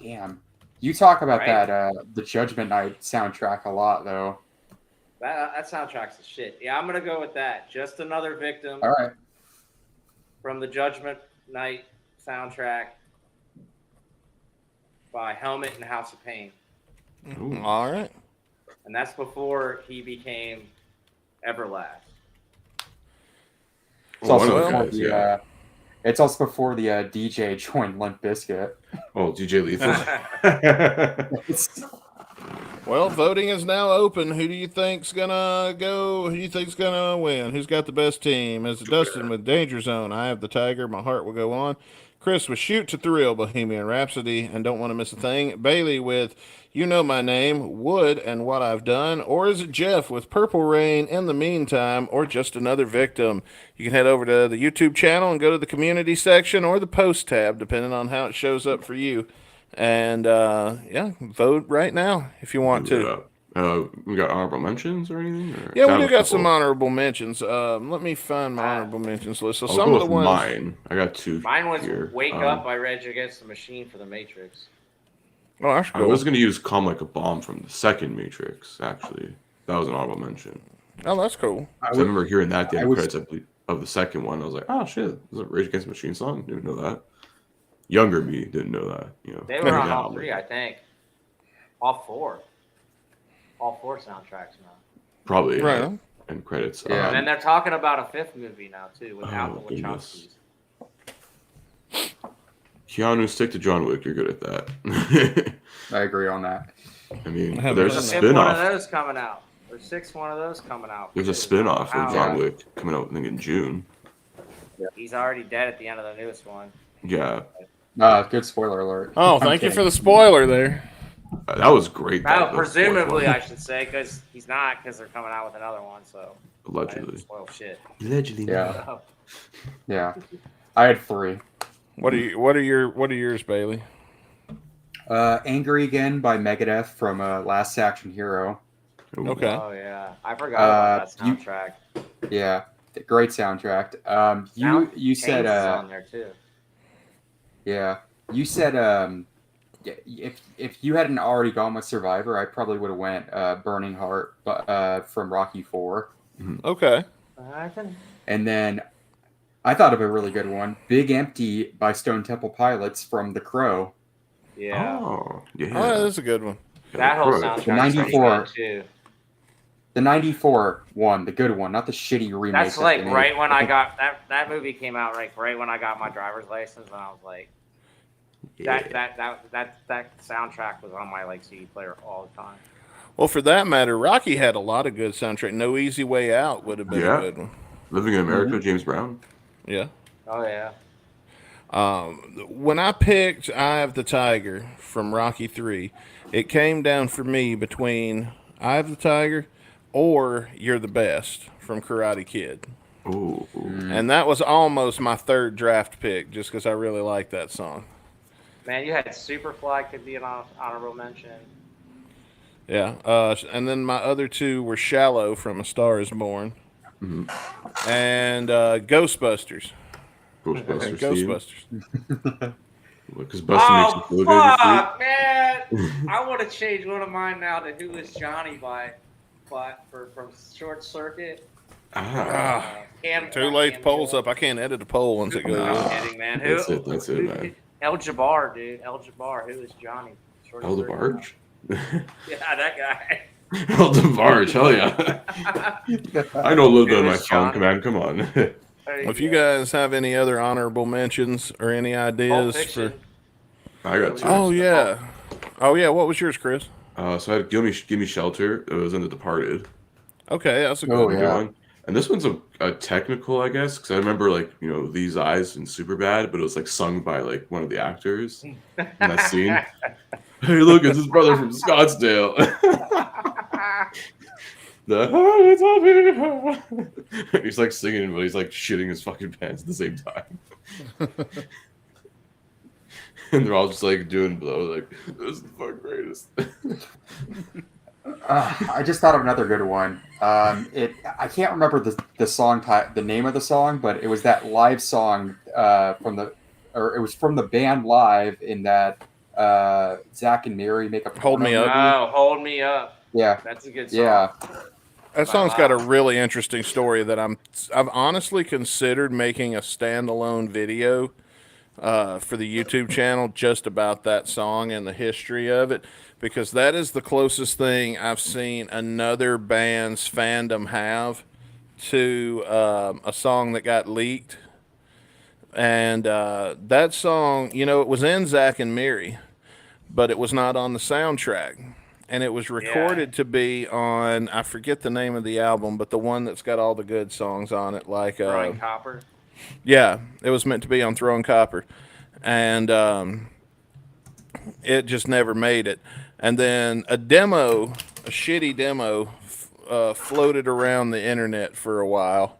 S4: Damn. You talk about
S6: Right.
S4: that the Judgment Night soundtrack a lot, though.
S6: That soundtrack's the shit. Yeah, I'm gonna go with that. Just Another Victim
S4: All right.
S6: from the Judgment Night soundtrack by Helmet and House of Pain.
S2: Ooh.
S1: All right.
S6: And that's before he became Everlast.
S4: It's
S2: Oh,
S4: also
S2: one of
S4: before
S2: those
S4: the.
S2: guys, yeah.
S4: It's also before the DJ joined Limp Bizkit.
S2: Oh, DJ Lethal.
S1: Well, voting is now open. Who do you think's gonna go? Who do you think's gonna win? Who's got the best team? Is it Dustin with Danger Zone? I have the Tiger. My heart will go on. Chris with Shoot to Thrill, Bohemian Rhapsody, and Don't Want to Miss a Thing. Bailey with You Know My Name, Wood, and What I've Done. Or is it Jeff with Purple Rain, In the Meantime, or Just Another Victim? You can head over to the YouTube channel and go to the community section or the post tab, depending on how it shows up for you. And yeah, vote right now if you want
S2: Give it
S1: to.
S2: up. We got honorable mentions or anything? Or?
S1: Yeah,
S2: I
S1: we
S2: have
S1: do
S2: a
S1: got some
S2: couple.
S1: honorable mentions. Let me find my honorable mentions list. So
S2: I'll
S1: some
S2: go
S1: of the
S2: with
S1: ones.
S2: mine. I got two.
S6: Mine was
S2: here.
S6: Wake Up by Rage Against the Machine for the Matrix.
S1: Oh, that's
S2: I
S1: cool.
S2: was gonna use "Calm Like a Bomb" from the second Matrix. Actually, that was an honorable mention.
S1: Oh, that's cool.
S2: I remember hearing that at the end
S4: I
S2: of
S4: was-
S2: credits, I believe, of the second one. I was like, "Oh shit, this is a Rage Against the Machine song." Didn't know that. Younger me didn't know that. You know,
S6: They were on
S2: now
S6: all
S2: I'm
S6: three,
S2: like,
S6: I think. All four soundtracks now.
S2: probably
S1: Right.
S2: And credits.
S4: Yeah.
S6: And then they're talking about a fifth movie now too, without
S2: Oh,
S6: the
S2: goodness.
S6: Wachowskis.
S2: Keanu, stick to John Wick. You're good at that.
S4: I agree on that.
S2: I mean,
S1: I haven't
S2: there's a
S1: done that.
S6: There's a fifth one of
S2: spin-off.
S6: those coming out. There's sixth one of those coming out.
S2: There's a
S6: too.
S2: spin-off of
S6: Wow.
S2: John Wick coming out, I think, in June.
S6: He's already dead at the end of the newest one.
S2: Yeah,
S4: Good spoiler alert.
S1: Oh,
S4: I'm
S1: thank you
S4: kidding.
S1: for the spoiler there.
S2: that was great.
S6: Well,
S2: that fourth
S6: presumably,
S2: one.
S6: I should say, because he's not, because they're coming out with another one. So I didn't
S2: Allegedly.
S6: spoil shit.
S2: Allegedly.
S4: Yeah, yeah. I had 3.
S1: What are yours, Bailey?
S4: Angry Again by Megadeth from Last Action Hero.
S2: Ooh.
S1: Okay.
S6: Oh yeah, I forgot about that soundtrack.
S4: Yeah, great soundtrack. You said
S6: Chains is on there too.
S4: yeah, you said if you hadn't already gone with Survivor, I probably would have went Burning Heart, but from Rocky 4.
S1: Okay.
S4: And then I thought of a really good one, Big Empty by Stone Temple Pilots from The Crow.
S6: Yeah,
S2: Oh, yeah.
S1: Oh, that's a good one.
S6: that whole
S2: Right.
S6: soundtrack.
S4: The 94.
S6: too.
S4: The 94 one, the good one, not the shitty remake.
S6: That's
S4: that
S6: like
S4: they made.
S6: right when I got that movie came out right when I got my driver's license, and I was like, that soundtrack was on my like CD player all the time.
S1: Well, for that matter, Rocky had a lot of good soundtrack. No Easy Way Out would have been
S2: Yeah.
S1: a good one.
S2: Living in America, James Brown.
S1: Yeah.
S6: Oh yeah.
S1: When I picked Eye of the Tiger from Rocky 3, it came down for me between Eye of the Tiger or You're the Best from Karate Kid.
S2: Ooh.
S1: And that was almost my third draft pick just because I really like that song.
S6: Man, you had Superfly could be an honorable mention.
S1: Yeah. And then my other two were Shallow from A Star is Born and Ghostbusters.
S2: Ghostbusters.
S1: Ghostbusters.
S2: Because Buster makes you
S6: Oh
S2: feel
S6: fuck, man! I want to change one of mine now to Who Is Johnny from Short Circuit.
S2: good. Ah,
S1: Too late. The poll's up. I can't edit a poll once it goes
S6: I'm
S1: up.
S6: kidding, man.
S2: that's it, man.
S6: El Jabbar, dude. El Jabbar. Who is Johnny? Short
S2: El
S6: Circuit.
S2: DeBarge?
S6: Yeah, that guy.
S2: El DeBarge, hell yeah. I know a little bit on my
S6: Goodness,
S2: phone
S6: Johnny.
S2: command, come on.
S6: There
S1: If you
S6: go.
S1: guys have any other honorable mentions or any
S6: Pulp
S1: ideas
S6: Fiction.
S1: for.
S2: I got two.
S1: Oh, yeah. Oh, yeah. What was yours, Chris?
S2: So I had Give Me Shelter. It was in The Departed.
S1: Okay. That's a good
S4: Oh,
S1: one.
S2: Good
S4: yeah.
S2: one. And this one's a technical, I guess, because I remember, like, you know, These Eyes and Superbad, but it was, like, sung by, like, one of the actors in that scene. Hey, look, it's his brother from Scottsdale. He's, like, singing, but he's, like, shitting his fucking pants at the same time. And they're all just, like, doing blow, like, this is the fucking greatest.
S4: I just thought of another good one. I can't remember the song the name of the song, but it was that live song it was from the band live in that Zach and Mary make a
S1: Hold Me
S4: porno
S1: Up.
S4: movie.
S6: Oh, Hold Me Up.
S4: Yeah,
S6: That's a good song.
S4: yeah.
S1: That song's got a really interesting story that I've honestly considered making a standalone video for the YouTube channel just about that song and the history of it, because that is the closest thing I've seen another band's fandom have to a song that got leaked. And that song, you know, it was in Zack and Miri, but it was not on the soundtrack. And it was recorded to be on, I forget the name of the album, but the one that's got all the good songs on it, like
S6: Brian Copper.
S1: yeah, it was meant to be on Throwing Copper, and it just never made it. And then a shitty demo, floated around the internet for a while,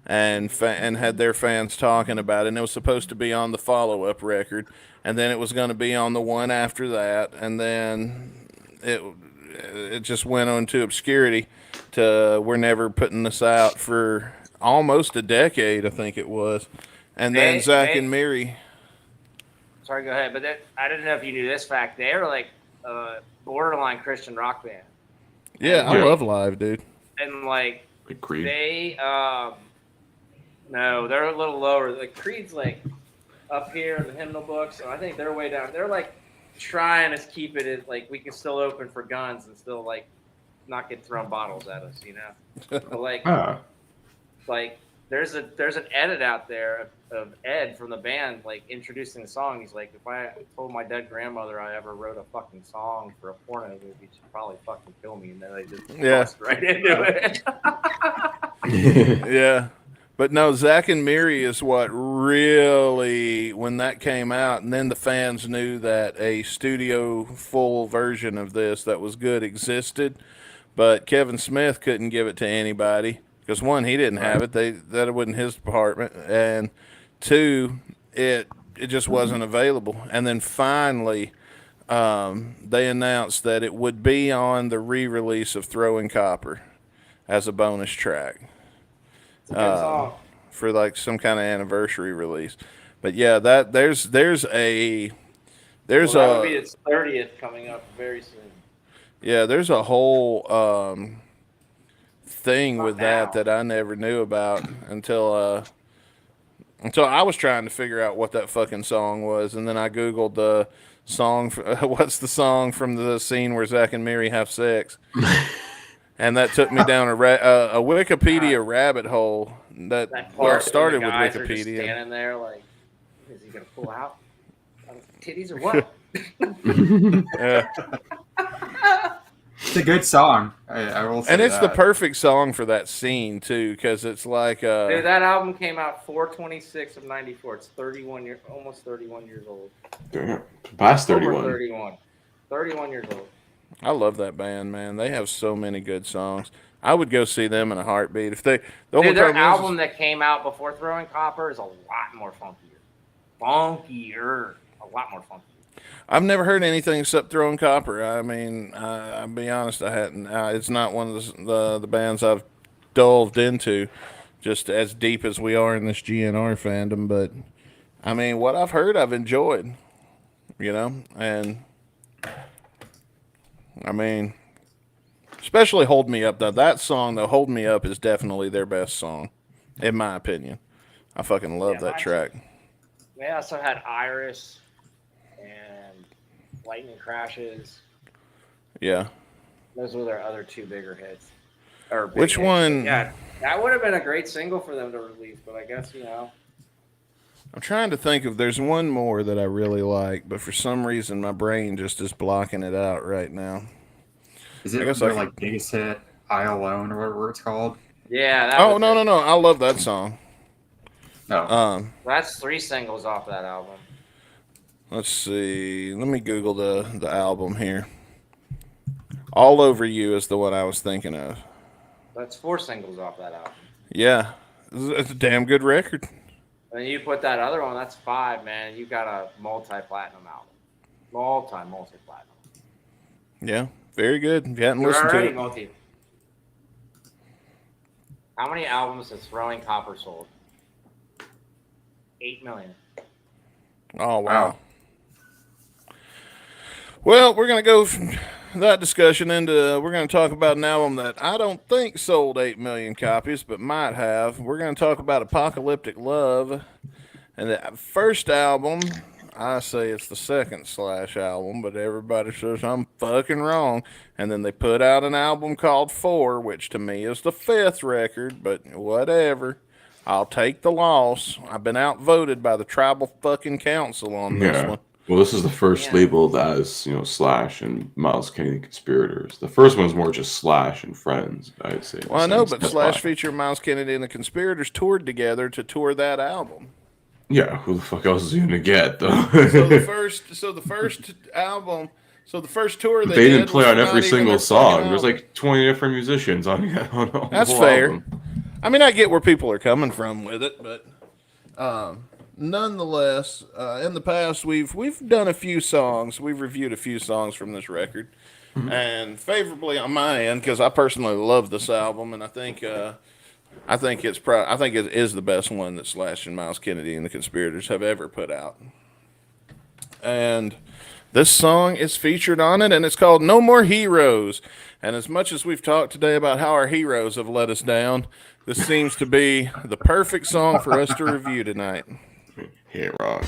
S1: and had their fans talking about it. And it was supposed to be on the follow-up record, and then it was going to be on the one after that, and then it it just went into obscurity. We're never putting this out for almost a decade, I think it was. And then Zach and Miri.
S6: Sorry, go ahead. But I didn't know if you knew this fact. They were like borderline Christian rock band.
S1: Yeah, I love Live, dude.
S6: And like
S2: Creed.
S6: they, no, they're a little lower. Like Creed's like up here in the hymnal books, and I think they're way down. They're like trying to keep it as like we can still open for guns and still like not get thrown bottles at us, you know. But like, like there's an edit out there of Ed from the band like introducing the song. He's like, if I told my dead grandmother I ever wrote a fucking song for a porno movie, she'd probably fucking kill me. And then they just bust right into it.
S1: Yeah. But no, Zach and Miri is what really, when that came out, and then the fans knew that a studio full version of this that was good existed, but Kevin Smith couldn't give it to anybody because one, he didn't have it; that wasn't his department, and two, it just wasn't available. And then finally, they announced that it would be on the re-release of Throwing Copper as a bonus track. For like some kind of anniversary release, but yeah, that there's that would be
S6: its 30th coming up very soon.
S1: Yeah, there's a whole thing with that I never knew about until I was trying to figure out what that fucking song was, and then I googled the song. What's the song from the scene where Zach and Miri have sex? And that took me down a Wikipedia rabbit hole that started with
S6: Wikipedia. Are just standing there like, is he gonna pull out titties or what?
S4: It's a good song. I will say
S1: and it's
S4: that.
S1: the perfect song for that scene too, because it's like
S6: dude, that album came out 4/26 of '94. It's 31 years, almost 31 years old.
S2: Damn, past 31.
S6: Over 31 years old.
S1: I love that band, man. They have so many good songs. I would go see them in a heartbeat. If they,
S6: their album that came out before Throwing Copper is a lot more funkier. A lot more funky.
S1: I've never heard anything except Throwing Copper. I mean, I'll be honest, I hadn't. It's not one of the bands I've delved into, just as deep as we are in this GNR fandom. But I mean, what I've heard, I've enjoyed. You know, and I mean, especially Hold Me Up, though. That song, though, Hold Me Up is definitely their best song, in my opinion. I fucking love that track.
S6: They also had Iris and Lightning Crashes.
S1: Yeah.
S6: Those were their other two bigger hits.
S1: Which one?
S6: Yeah, that would have been a great single for them to release, but I guess, you know.
S1: I'm trying to think if there's one more that I really like, but for some reason my brain just is blocking it out right now.
S4: Is it their like biggest hit, I Alone, or whatever it's called?
S6: Yeah.
S1: No. I love that song.
S4: No.
S6: That's 3 singles off that album.
S1: Let's see. Let me Google the album here. All Over You is the one I was thinking of.
S6: That's 4 singles off that album.
S1: Yeah. It's a damn good record.
S6: And you put that other one, that's 5, man. You got a multi-platinum album. Multi-platinum.
S1: Yeah, very good. If you hadn't listened to it.
S6: How many albums has Throwing Copper sold? 8 million.
S1: Oh, wow. Well, we're going to go from that discussion into, we're going to talk about an album that I don't think sold 8 million copies, but might have. We're going to talk about Apocalyptic Love. And the first album, I say it's the second Slash album, but everybody says I'm fucking wrong. And then they put out an album called 4, which to me is the 5th record, but whatever. I'll take the loss. I've been outvoted by the tribal fucking council on this one.
S2: Well, this is the first labeled as, you know, Slash and Myles Kennedy Conspirators. The first one's more just Slash and Friends, I'd say.
S1: Well, I know, but Slash featured Myles Kennedy and the Conspirators toured together to tour that album.
S2: Yeah, who the fuck else is you gonna get though?
S1: So the first album, the first tour
S2: they didn't play on every single song. There's like 20 different musicians on
S1: That's fair. Album. I mean, I get where people are coming from with it, but nonetheless, in the past we've done a few songs. We've reviewed a few songs from this record. and favorably on my end because I personally love this album, and I think it is the best one that Slash and Myles Kennedy and the Conspirators have ever put out. And this song is featured on it, and it's called "No More Heroes." And as much as we've talked today about how our heroes have let us down, this seems to be the perfect song for us to review tonight.
S2: He ain't wrong.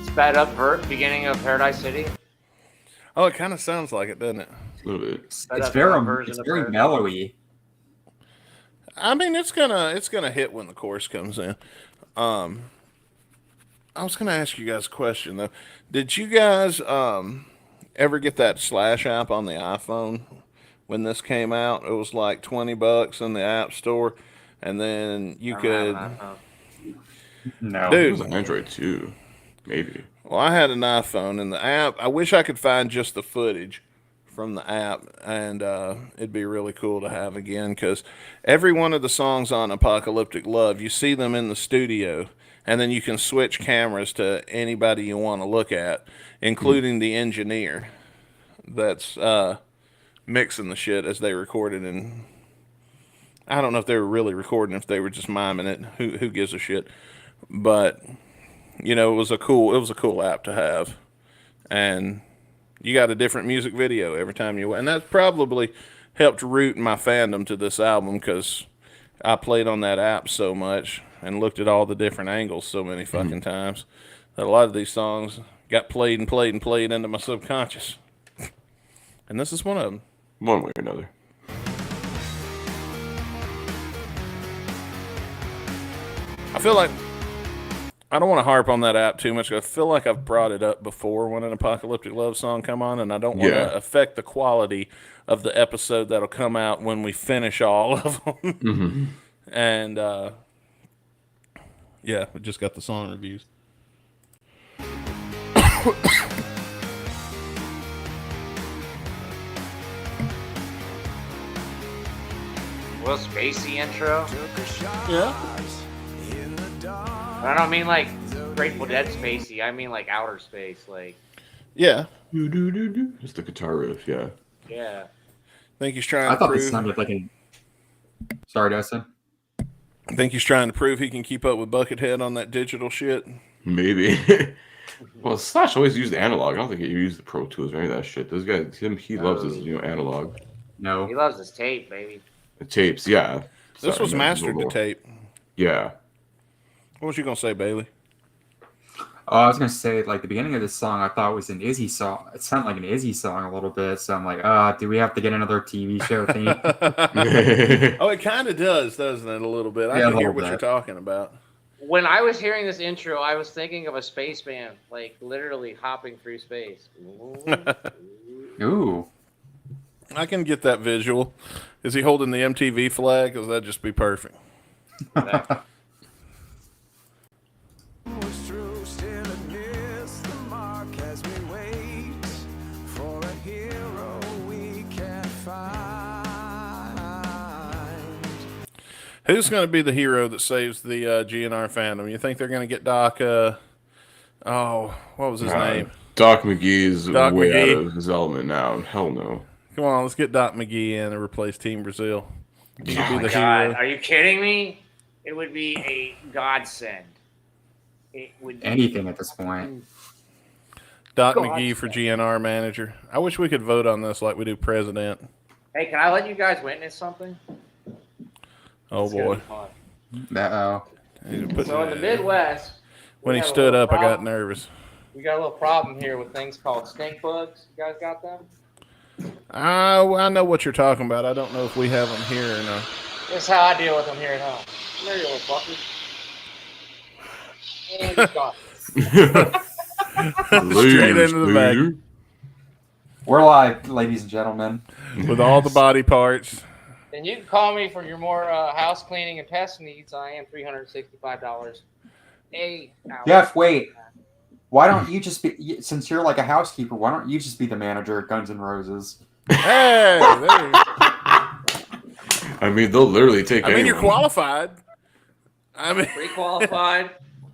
S6: Sped up beginning of Paradise City.
S1: Oh, it kind of sounds like it, doesn't it?
S2: A little bit.
S4: It's very mellowy.
S1: I mean, it's gonna hit when the chorus comes in. I was gonna ask you guys a question though. Did you guys ever get that Slash app on the iPhone when this came out? It was like $20 in the App Store, and then you could.
S4: No,
S2: It
S1: Dude,
S2: was an Android too. Maybe.
S1: well, I had an iPhone, and the app. I wish I could find just the footage from the app, and it'd be really cool to have again because every one of the songs on Apocalyptic Love, you see them in the studio, and then you can switch cameras to anybody you want to look at, including the engineer that's mixing the shit as they recorded. And I don't know if they were really recording, if they were just miming it. Who gives a shit? But you know, it was a cool app to have, and you got a different music video every time you went, and that probably helped root my fandom to this album because I played on that app so much and looked at all the different angles so many fucking times that a lot of these songs got played and played and played into my subconscious, and this is one of them.
S2: One way or another.
S1: I feel like I don't want to harp on that app too much. I feel like I've brought it up before when an Apocalyptic Love song come on, and I don't want to affect the quality of the episode that'll come out when we finish all of them. And yeah, we just got the song reviews.
S6: Will Spacey intro.
S1: Yeah.
S6: I don't mean like Grateful Dead Spacey. I mean like outer space. Like,
S1: Yeah.
S2: Just the guitar riff, yeah.
S6: yeah.
S1: Think he's trying
S4: I
S1: to
S4: thought this
S1: prove.
S4: sounded like a. Sorry, Dustin.
S1: Think he's trying to prove he can keep up with Buckethead on that digital shit.
S2: Maybe. Well, Slash always used analog. I don't think he used the Pro Tools or any of that shit. This guy, he loves his, analog.
S4: No.
S6: He loves his tape, baby.
S2: The tapes, yeah.
S1: This
S2: Sorry,
S1: was
S2: no,
S1: mastered
S2: no
S1: to tape.
S2: Yeah.
S1: What was you gonna say, Bailey?
S4: Oh, I was gonna say, like, the beginning of this song, I thought was an Izzy song. It sounded like an Izzy song a little bit. So I'm like, do we have to get another TV show theme?
S1: Oh, it kind of does, doesn't it? A little bit. I
S4: Yeah,
S1: can
S4: a
S1: hear
S4: little
S1: what you're
S4: bit.
S1: talking about.
S6: When I was hearing this intro, I was thinking of a spaceman, like literally hopping through space.
S4: Ooh.
S1: I can get that visual. Is he holding the MTV flag? Because that'd just be perfect.
S3: Was true, still it missed the mark as we wait for a hero we can't find.
S1: Who's going to be the hero that saves the GNR fandom? You think they're going to get Doc? What was his name?
S2: Doc McGee's
S1: Doc
S2: way
S1: McGee.
S2: out of his element now. Hell no.
S1: Come on, let's get Doc McGee in and replace Team Brazil. He could
S6: Oh
S1: be
S6: my
S1: the
S6: God,
S1: hero.
S6: are you kidding me? It would be a godsend. It would be
S4: Anything at this point.
S1: Doc
S6: God.
S1: McGee for GNR manager. I wish we could vote on this like we do president.
S6: Hey, can I let you guys witness something?
S1: Oh
S6: It's gonna
S1: boy.
S6: be fun.
S4: Uh-oh.
S6: So in the Midwest,
S1: When
S6: we
S1: he
S6: have a
S1: stood
S6: little
S1: up, I got
S6: problem.
S1: nervous.
S6: We got a little problem here with things called stink bugs. You guys got them?
S1: I know what you're talking about. I don't know if we have them here or not.
S6: This is how I deal with them here at home. Come here, you little fucker. And he's gone.
S1: Straight into the bag.
S2: Later.
S4: We're live, ladies and gentlemen.
S1: With all the body parts.
S6: And you can call me for your more house cleaning and pest needs. I am $365 a hour.
S4: Jeff, wait. Why don't you just be, since you're like a housekeeper, why don't you just be the manager at Guns N' Roses?
S1: Hey, there you go.
S2: I mean, they'll literally take.
S1: I mean, you're
S2: anyone.
S1: qualified. I mean,
S6: Pre-qualified.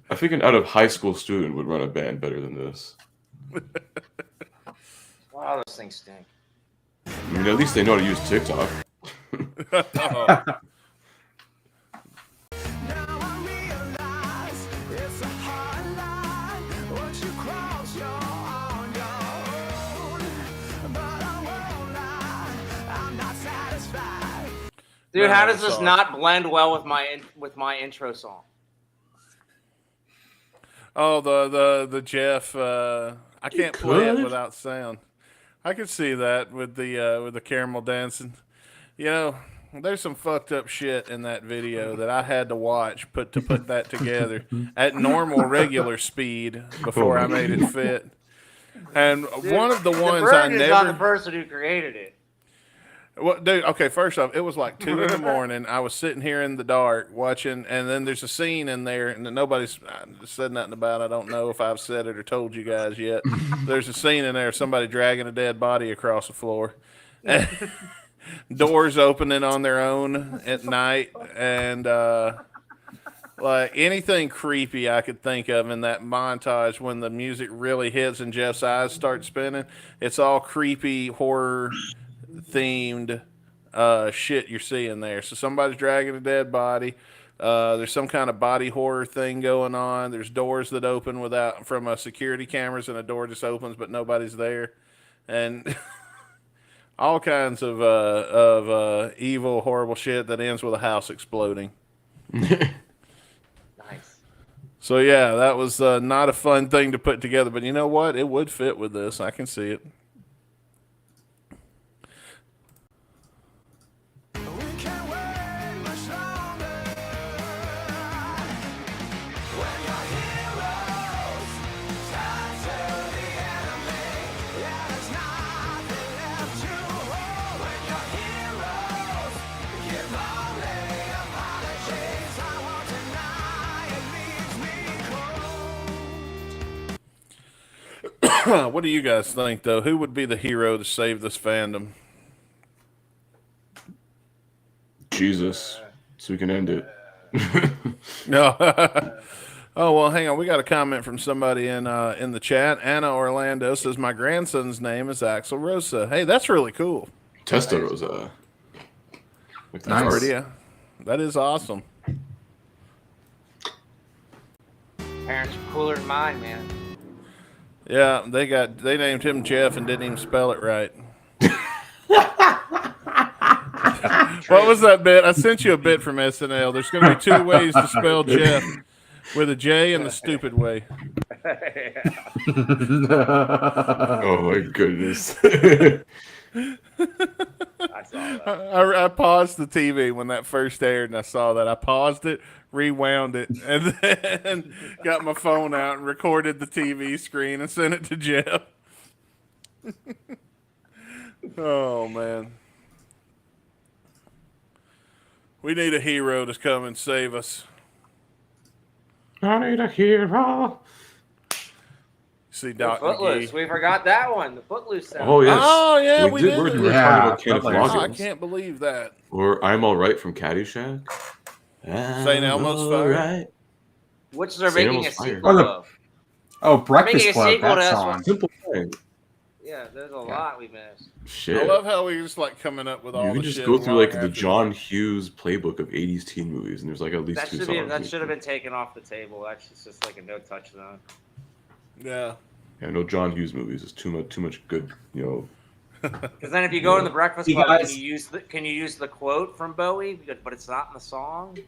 S2: I think an out of high school student would run a band better than this.
S6: Wow, those things stink.
S2: I mean, at least they know how to use TikTok.
S6: Dude, how does
S1: Sorry.
S6: this not blend well with my intro song?
S1: Oh, the Jeff. I can't play it without sound. I could see that with the caramel dancing. You know, there's some fucked up shit in that video that I had to watch to put that together at normal regular speed before I made it fit. And
S6: Dude,
S1: one of the ones
S6: Berg
S1: I
S6: is
S1: never.
S6: not the person who created it.
S1: Well, dude, okay, first off, it was like 2 a.m. I was sitting here in the dark watching, and then there's a scene in there, and nobody's said nothing about it. I don't know if I've said it or told you guys yet. There's a scene in there, somebody dragging a dead body across the floor. Doors opening on their own at night, and like anything creepy I could think of in that montage when the music really hits and Jeff's eyes start spinning. It's all creepy horror themed shit you're seeing there. So somebody's dragging a dead body. There's some kind of body horror thing going on. There's doors that open from security cameras, and a door just opens but nobody's there, and all kinds of evil, horrible shit that ends with a house exploding.
S6: Nice.
S1: So yeah, that was not a fun thing to put together, but you know what? It would fit with this. I can see it. What do you guys think, though? Who would be the hero to save this fandom?
S2: Jesus, so we can end it.
S1: No. Oh, well, hang on. We got a comment from somebody in the chat. Anna Orlando says, my grandson's name is Axel Rosa. Hey, that's really cool.
S2: Testarossa. Like the
S4: Nice.
S2: heart.
S1: Yeah, that is awesome.
S6: Parents are cooler than mine, man.
S1: Yeah, they named him Jeff and didn't even spell it right. What was that bit? I sent you a bit from SNL. There's going to be 2 ways to spell Jeff, with a J and the stupid way.
S2: Oh my goodness.
S6: I saw that.
S1: I paused the TV when that first aired, and I saw that. I paused it, rewound it, and then got my phone out and recorded the TV screen and sent it to Jeff. Oh, man. We need a hero to come and save us.
S2: I need a hero.
S1: See Doc
S6: Footloose.
S1: McGee.
S6: We forgot that one. The Footloose sound.
S2: Oh yes.
S1: Oh, yeah, we did.
S2: We were
S4: Yeah,
S2: talking about Can of
S4: that was-
S1: Oh, I
S2: Floggins.
S1: can't believe that.
S2: Or I'm All Right from Caddyshack.
S1: St. Elmo's
S2: I'm
S1: Fire.
S2: alright.
S6: Which they're
S2: St.
S6: making a
S2: Elmo's Fire.
S6: sequel
S4: Oh, the-
S6: of.
S4: Oh, Breakfast
S6: Making a
S4: Club,
S6: sequel to
S4: that
S6: this
S4: song.
S6: one.
S2: Simple thing.
S6: Yeah, there's a lot we missed.
S2: Shit.
S1: I love how we just like coming up with all
S2: You
S1: the
S2: can just
S1: shit
S2: go through
S1: long
S2: like the
S1: after
S2: John Hughes playbook of 80s teen movies, and there's like at least
S6: That
S2: 2
S6: should
S2: songs.
S6: have been taken off the table. That's just like a no touch zone.
S1: Yeah.
S2: Yeah, no John Hughes movies. It's too much good, you know.
S6: Because then if you go in the Breakfast
S4: You
S6: Club,
S4: guys-
S6: can you use the quote from Bowie, but it's not in the song?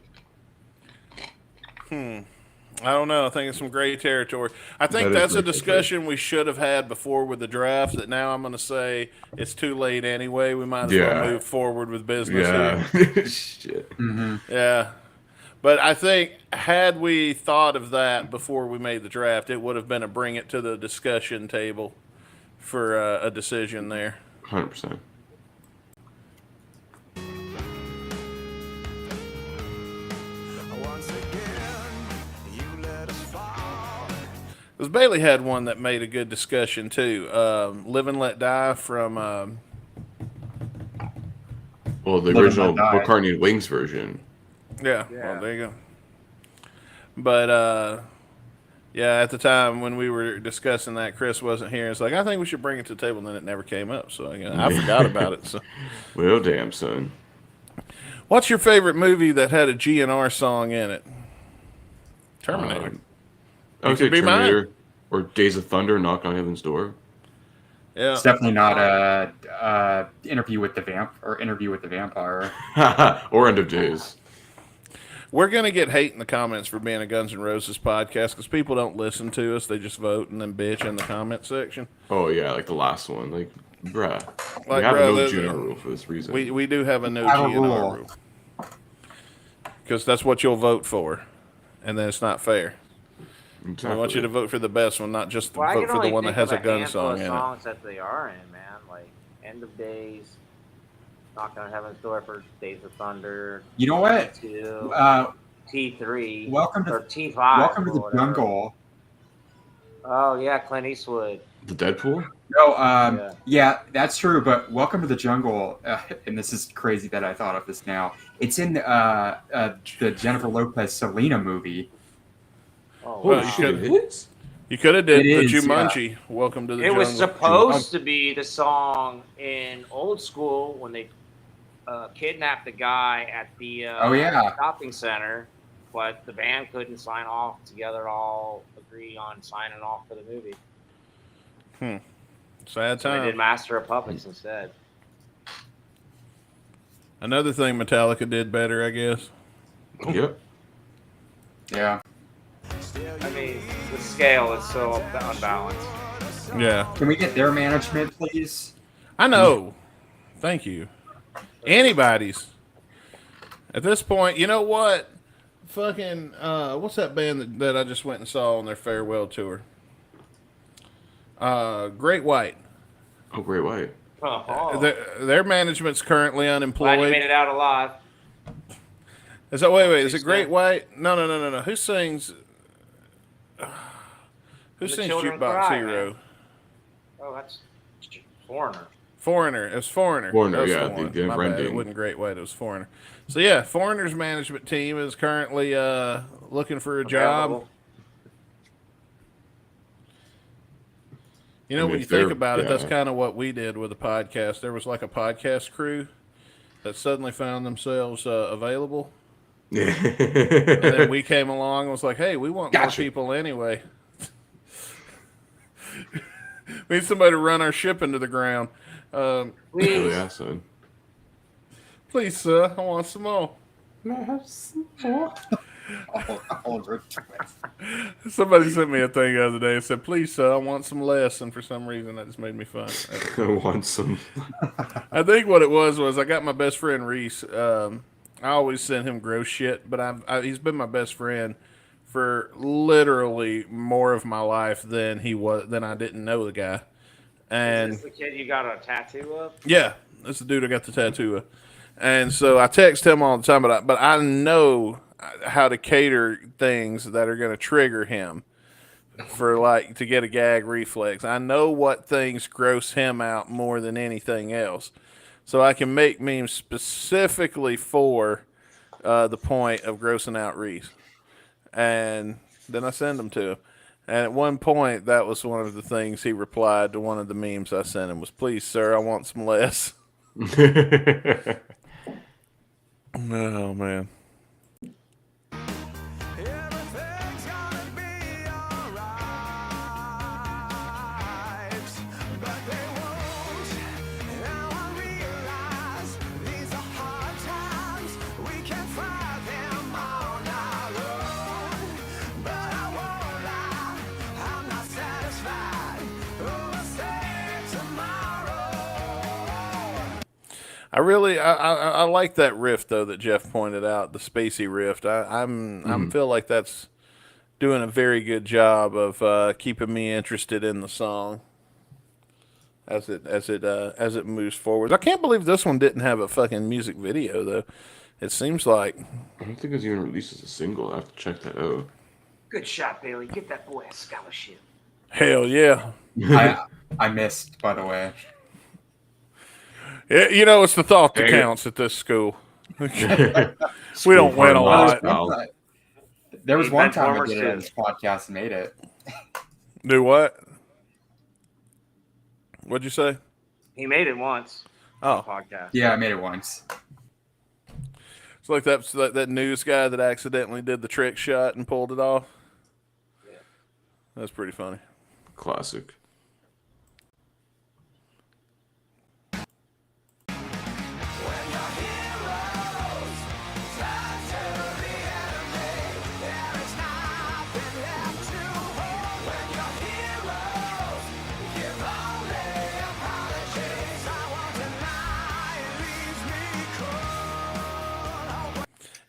S1: I don't know. I think it's some gray territory. I think
S2: That is
S1: that's a
S2: gray
S1: discussion we should have had before with the draft. That now I'm going to say it's too late anyway. We might as well
S2: Yeah.
S1: move forward with business
S2: Yeah.
S1: here.
S2: Shit.
S4: Mm-hmm.
S1: Yeah. But I think had we thought of that before we made the draft, it would have been a bring it to the discussion table for a decision there.
S2: 100%.
S1: Because Bailey had one that made a good discussion too. Live and Let Die from.
S2: Well, the
S4: Live and
S2: original
S4: Let Die.
S2: McCartney and Wings version.
S1: Yeah, well, there you go. But yeah, at the time when we were discussing that, Chris wasn't here. It's like, I think we should bring it to the table, and then it never came up. So I forgot about it. So,
S2: Well, damn, son.
S1: what's your favorite movie that had a GNR song in it? Terminator.
S2: I would
S1: could
S2: say
S1: be mine.
S2: Terminator or Days of Thunder, Knock on Heaven's Door.
S1: Yeah,
S4: It's definitely not Interview with the Vampire.
S2: Or End of Days.
S1: we're gonna get hate in the comments for being a Guns N' Roses podcast because people don't listen to us; they just vote and then bitch in the comment section.
S2: Oh yeah, like the last one. Like, bruh. We
S1: Like,
S2: have
S1: bruh,
S2: no
S1: the-
S2: GNR rule for this reason.
S1: We do have a no
S4: Have a
S1: GNR
S4: rule.
S1: rule because that's what you'll vote for, and then it's not fair.
S2: Exactly.
S1: I want you to vote for the best one, not just
S6: Well, I
S1: vote
S6: can
S1: for the
S6: only
S1: one that
S6: think
S1: has a
S6: of
S1: gun
S6: handful
S1: song
S6: of
S1: in it.
S6: songs that they are in, man. Like End of Days, Knock on Heaven's Door for Days of Thunder.
S4: You know what?
S6: T2, T3.
S4: Welcome to-
S6: or T5.
S4: Welcome to
S6: or
S4: the
S6: whatever.
S4: Jungle.
S6: Oh yeah, Clint Eastwood.
S2: The Deadpool?
S4: No,
S6: Yeah.
S4: yeah, that's true. But Welcome to the Jungle, and this is crazy that I thought of this now. It's in the Jennifer Lopez Selena movie.
S6: Oh,
S1: Well,
S6: wow.
S1: you
S2: Shit,
S1: could-
S2: it is?
S1: You could have did
S4: It
S1: the
S4: is,
S1: Jumanji. Welcome to the
S6: It
S1: Jungle.
S6: was supposed to be the song in Old School when they kidnapped the guy at the
S4: Oh, yeah.
S6: shopping center, but the band couldn't sign off together. All agree on signing off for the movie.
S1: Sad
S6: So they did
S1: time.
S6: Master of Puppets instead.
S1: Another thing Metallica did better, I guess.
S2: Yep.
S4: Yeah.
S6: I mean, the scale is so unbalanced.
S1: Yeah,
S4: Can we get their management, please?
S1: I know. Thank you. Anybody's. At this point, you know what? Fucking, what's that band that I just went and saw on their farewell tour? Great White.
S2: Oh, Great White.
S6: Oh,
S1: Their management's currently
S6: glad you
S1: unemployed.
S6: made it out alive.
S1: Is that wait? Is it Great White? No. Who sings? Who
S6: The
S1: sings
S6: Children
S1: Jukebox
S6: Cry,
S1: Hero?
S6: man. Oh, that's Foreigner.
S1: Foreigner. It was Foreigner.
S2: Foreigner,
S1: That was
S2: yeah,
S1: Foreigner.
S2: the
S1: My bad. It
S2: rending.
S1: wasn't Great White. It was Foreigner. So yeah, Foreigner's management team is currently looking for a job.
S6: Available.
S1: You know,
S2: I mean,
S1: when you
S2: if they're-
S1: think about it, that's
S2: yeah.
S1: kind of what we did with the podcast. There was like a podcast crew that suddenly found themselves available. And then we came along and was like, hey, we want more
S2: Gotcha.
S1: people anyway. We need somebody to run our ship into the ground.
S2: Oh,
S6: Please.
S2: yeah, son.
S1: Please, sir, I want some more. Somebody sent me a thing the other day and said, please, sir, I want some less. And for some reason, that just made me fun.
S2: I want some.
S1: I think what it was I got my best friend Reese. I always send him gross shit, but he's been my best friend for literally more of my life than I didn't know the guy. And
S6: Is this the kid you got a tattoo of?
S1: yeah, that's the dude I got the tattoo of. And so I text him all the time, but I know how to cater things that are going to trigger him for like to get a gag reflex. I know what things gross him out more than anything else. So I can make memes specifically for the point of grossing out Reese. And then I send them to him. And at one point, that was one of the things he replied to one of the memes I sent him was, please, sir, I want some less. Oh, man.
S3: Everything's gonna be alright, but they won't. Now I realize these are hard times. We can fight them on our own, but I won't lie, I'm not satisfied. Who will say tomorrow?
S1: I like that riff though that Jeff pointed out, the spacey riff. I feel like that's doing a very good job of keeping me interested in the song as it moves forward. I can't believe this one didn't have a fucking music video though. It seems like
S2: I don't think it was even released as a single. I have to check that out.
S6: Good shot, Bailey. Get that boy a scholarship.
S1: Hell yeah.
S4: I missed, by the way.
S1: Yeah, you know, it's the thought that
S2: Dang it.
S1: counts at this school. We
S2: School
S1: don't win a
S2: hard knocks,
S1: lot.
S2: pal.
S4: There was
S6: Need
S4: one
S6: bench
S4: time I
S6: warmers
S4: did it
S6: too.
S4: on this podcast and made it.
S1: Do what? What'd you say?
S6: He made it once. On
S1: Oh,
S6: the podcast.
S4: Yeah, I made it once.
S1: it's like that news guy that accidentally did the trick shot and pulled it off.
S6: Yeah.
S1: That's pretty funny.
S2: Classic.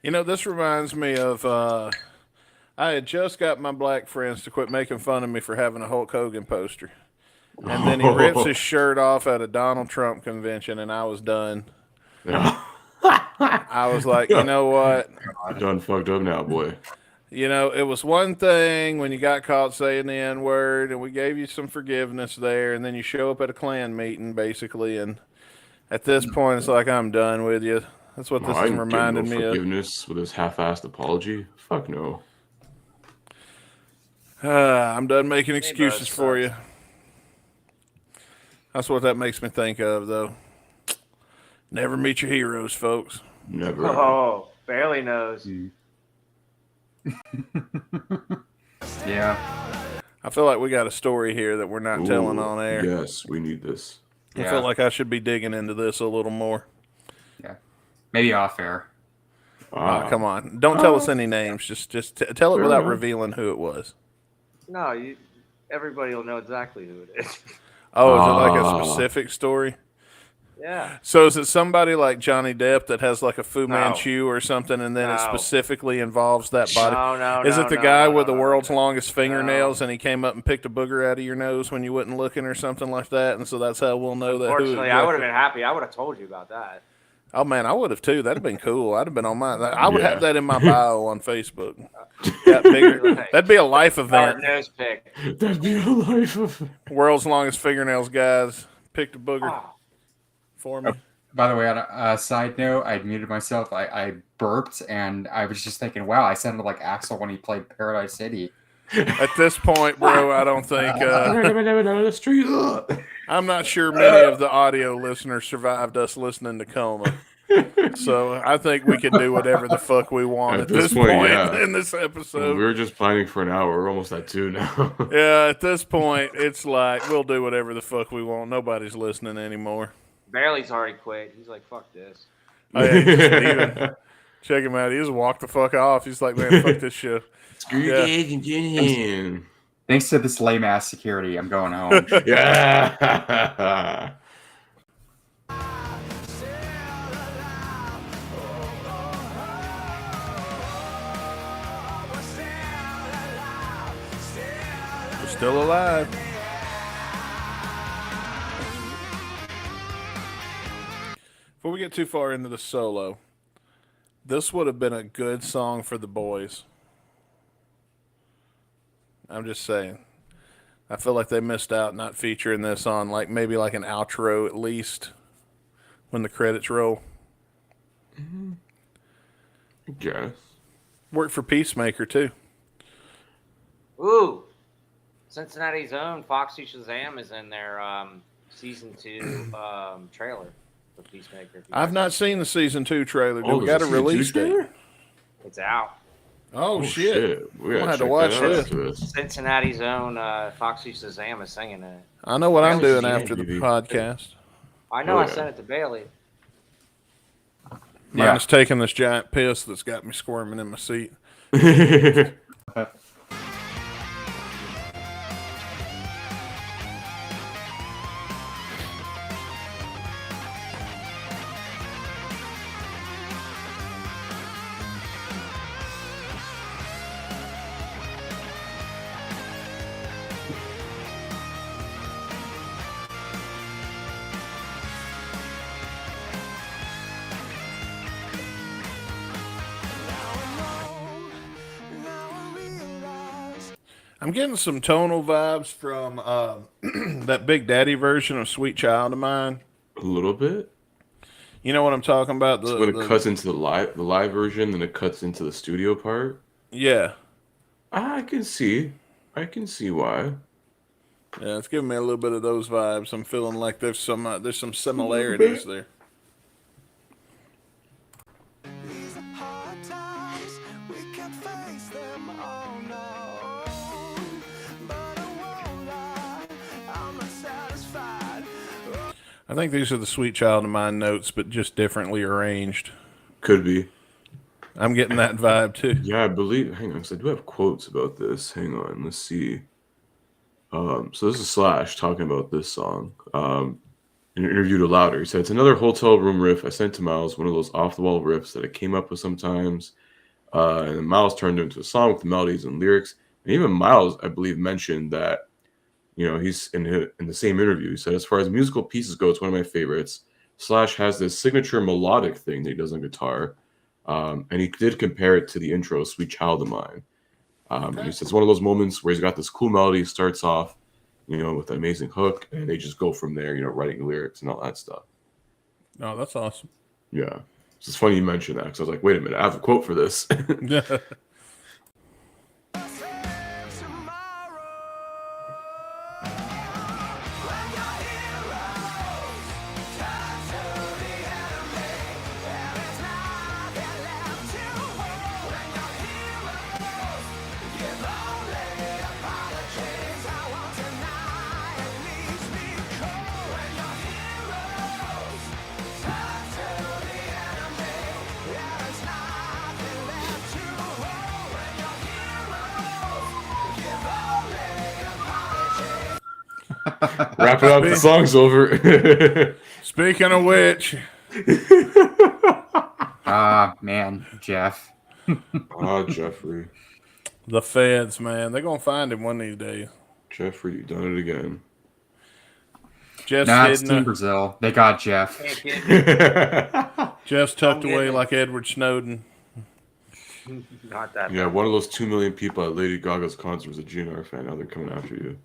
S1: You know, this reminds me of I had just got my black friends to quit making fun of me for having a Hulk Hogan poster. And then he rips his shirt off at a Donald Trump convention, and I was done. I was like, you know what?
S2: You're done fucked up now, boy.
S1: You know, it was one thing when you got caught saying the N-word, and we gave you some forgiveness there, and then you show up at a Klan meeting, basically, and at this point, it's like, I'm done with you. That's what this
S2: I
S1: is
S2: didn't give
S1: reminding
S2: no
S1: me of.
S2: forgiveness with his half-assed apology. Fuck no.
S1: I'm done making excuses
S6: buzz,
S1: for
S6: buzz.
S1: you. That's what that makes me think of, though. Never meet your heroes, folks.
S2: Never.
S6: Oh, barely knows.
S4: Yeah.
S1: I feel like we got a story here that we're not telling
S2: Ooh,
S1: on air.
S2: Yes, we need this.
S1: I
S4: Yeah.
S1: feel like I should be digging into this a little more.
S4: Yeah. Maybe off air.
S2: Ah,
S1: Come on. Don't tell us any names. Just tell it
S2: Fair
S1: without
S2: enough.
S1: revealing who it was.
S6: No, everybody will know exactly who it is.
S1: Oh, is it like a
S2: Ah.
S1: specific story?
S6: Yeah.
S1: So is it somebody like Johnny Depp that has like a Fu
S6: No.
S1: Manchu or something, and then it
S6: No.
S1: specifically involves that body?
S6: No,
S1: Is
S6: no,
S1: it the
S6: no,
S1: guy
S6: no,
S1: with
S6: no,
S1: the
S6: no,
S1: world's
S6: no.
S1: longest fingernails, and he came up and picked a booger out of your nose when you wasn't looking, or something like that? And so that's how we'll know that.
S6: Unfortunately, I would have been happy. I would have told you about that.
S1: Oh man, I would have too. That'd have been cool. I'd have been on my. I would
S2: Yeah.
S1: have that in my bio on Facebook. Got bigger. That'd be a life
S6: Hard
S1: event.
S6: nose pick.
S2: That'd be a life of.
S1: World's longest fingernails, guys. Picked a booger
S6: Oh,
S1: for me.
S4: By the way, on a side note, I muted myself. I burped, and I was just thinking, wow, I sounded like Axel when he played Paradise City.
S1: At this point, bro, I don't think.
S2: The street.
S1: I'm not sure many of the audio listeners survived us listening to Coma. So I think we can do whatever the fuck we want at this point
S2: yeah.
S1: in this
S2: We
S1: episode.
S2: were just planning for an hour. We're almost at 2 now.
S1: Yeah, at this point, it's like we'll do whatever the fuck we want. Nobody's listening anymore.
S6: Barely's already quit. He's like, fuck this.
S1: Oh, yeah, he's Steven. Check him out. He just walked the fuck off. He's like, man, fuck this shit.
S2: Screw
S1: Yeah.
S2: you guys and
S4: Thanks to this lame ass security, I'm going home.
S2: Yeah.
S1: We're still alive. Before we get too far into the solo, this would have been a good song for the boys. I'm just saying. I feel like they missed out not featuring this on like maybe like an outro at least when the credits roll.
S2: I guess.
S1: Worked for Peacemaker too.
S6: Ooh. Cincinnati's own Foxy Shazam is in their season 2 trailer for Peacemaker. If you
S1: I've
S6: guys-
S1: not seen the season 2 trailer. Do we
S2: there's
S1: got a
S2: season 2
S1: release date?
S2: trailer?
S6: It's out.
S1: Oh, shit.
S2: We
S1: I'm gonna
S2: gotta
S1: have to
S2: check
S1: watch
S2: that out
S1: this.
S2: after this.
S6: Cincinnati's own Foxy Shazam is singing it.
S1: I know what I'm
S2: Barely
S1: doing
S2: seen it,
S1: after the
S2: baby.
S1: podcast.
S6: I know
S2: Oh,
S6: I
S2: yeah.
S6: sent it to Bailey.
S1: Mine is taking this giant piss that's got me squirming in my seat. I'm getting some tonal vibes from that Big Daddy version of "Sweet Child of Mine."
S2: A little bit.
S1: You know what I'm talking about?
S2: So when it cuts into the live version, then it cuts into the studio part.
S1: Yeah,
S2: I can see why.
S1: yeah, it's giving me a little bit of those vibes. I'm feeling like there's some
S2: bit.
S1: similarities there.
S3: These hard times, we can face them on our own. But I won't lie, I'm not satisfied.
S1: I think these are the "Sweet Child of Mine" notes, but just differently arranged.
S2: Could be.
S1: I'm getting that vibe too.
S2: Yeah, I believe. Hang on, because I do have quotes about this. Hang on, let's see. So this is Slash talking about this song. In an interview to Louder, he said, "It's another hotel room riff I sent to Myles, one of those off-the-wall riffs that I came up with sometimes." And then Myles turned it into a song with the melodies and lyrics. And even Myles, I believe, mentioned that, he's in the same interview. He said, "As far as musical pieces go, it's one of my favorites. Slash has this signature melodic thing that he does on guitar." And he did compare it to the intro, "Sweet Child of Mine." And he says, "It's one of those moments where he's got this cool melody, starts off, with an amazing hook, and they just go from there, writing lyrics and all that stuff."
S1: Oh, that's awesome.
S2: Yeah. So it's funny you mentioned that, because I was like, wait a minute, I have a quote for this. Wrap it up, the song's over.
S1: Speaking of which,
S4: Man, Jeff.
S2: Jeffrey.
S1: the feds, man, they're gonna find him one of these days.
S2: Jeffrey, you done it again.
S1: Jeff's
S4: Nah, it's
S1: hidden.
S4: Team Brazil. They got Jeff.
S1: Jeff's tucked
S6: I'm
S1: away
S6: getting-
S1: like Edward Snowden.
S6: Not that.
S2: Yeah, one of those 2 million people at Lady Gaga's concert was a GNR fan. Now they're coming after you.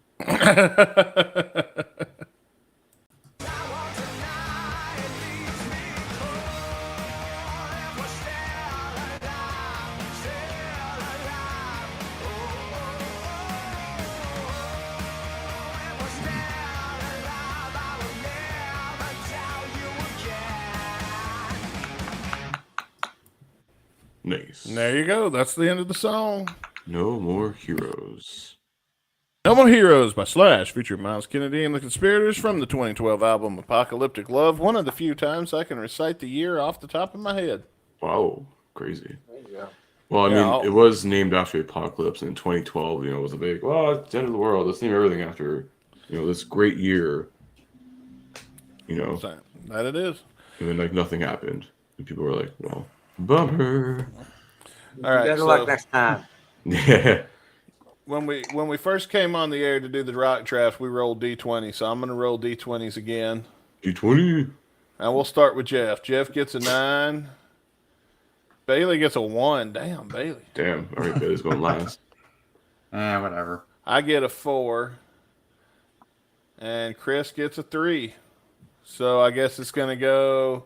S2: Nice.
S1: There you go. That's the end of the song.
S2: No More Heroes.
S1: No More Heroes by Slash, featuring Myles Kennedy and the Conspirators from the 2012 album Apocalyptic Love. One of the few times I can recite the year off the top of my head.
S2: Wow, crazy.
S6: There you go.
S2: Well, I
S1: Yeah,
S2: mean, it was named after Apocalypse in 2012. It was a big, it's the end of the world. Let's name everything after, this great year.
S1: So, that it is.
S2: And then, nothing happened. And people were like, well, bummer.
S1: All right.
S6: Better
S1: So
S6: luck next time.
S2: Yeah.
S1: when we first came on the air to do the rock draft, we rolled D20. So I'm going to roll D20s again.
S2: D20.
S1: And we'll start with Jeff. Jeff gets a 9. Bailey gets a 1. Damn, Bailey.
S2: Damn. All right, Bailey's going last.
S4: Whatever.
S1: I get a 4. And Chris gets a 3. So I guess it's going to go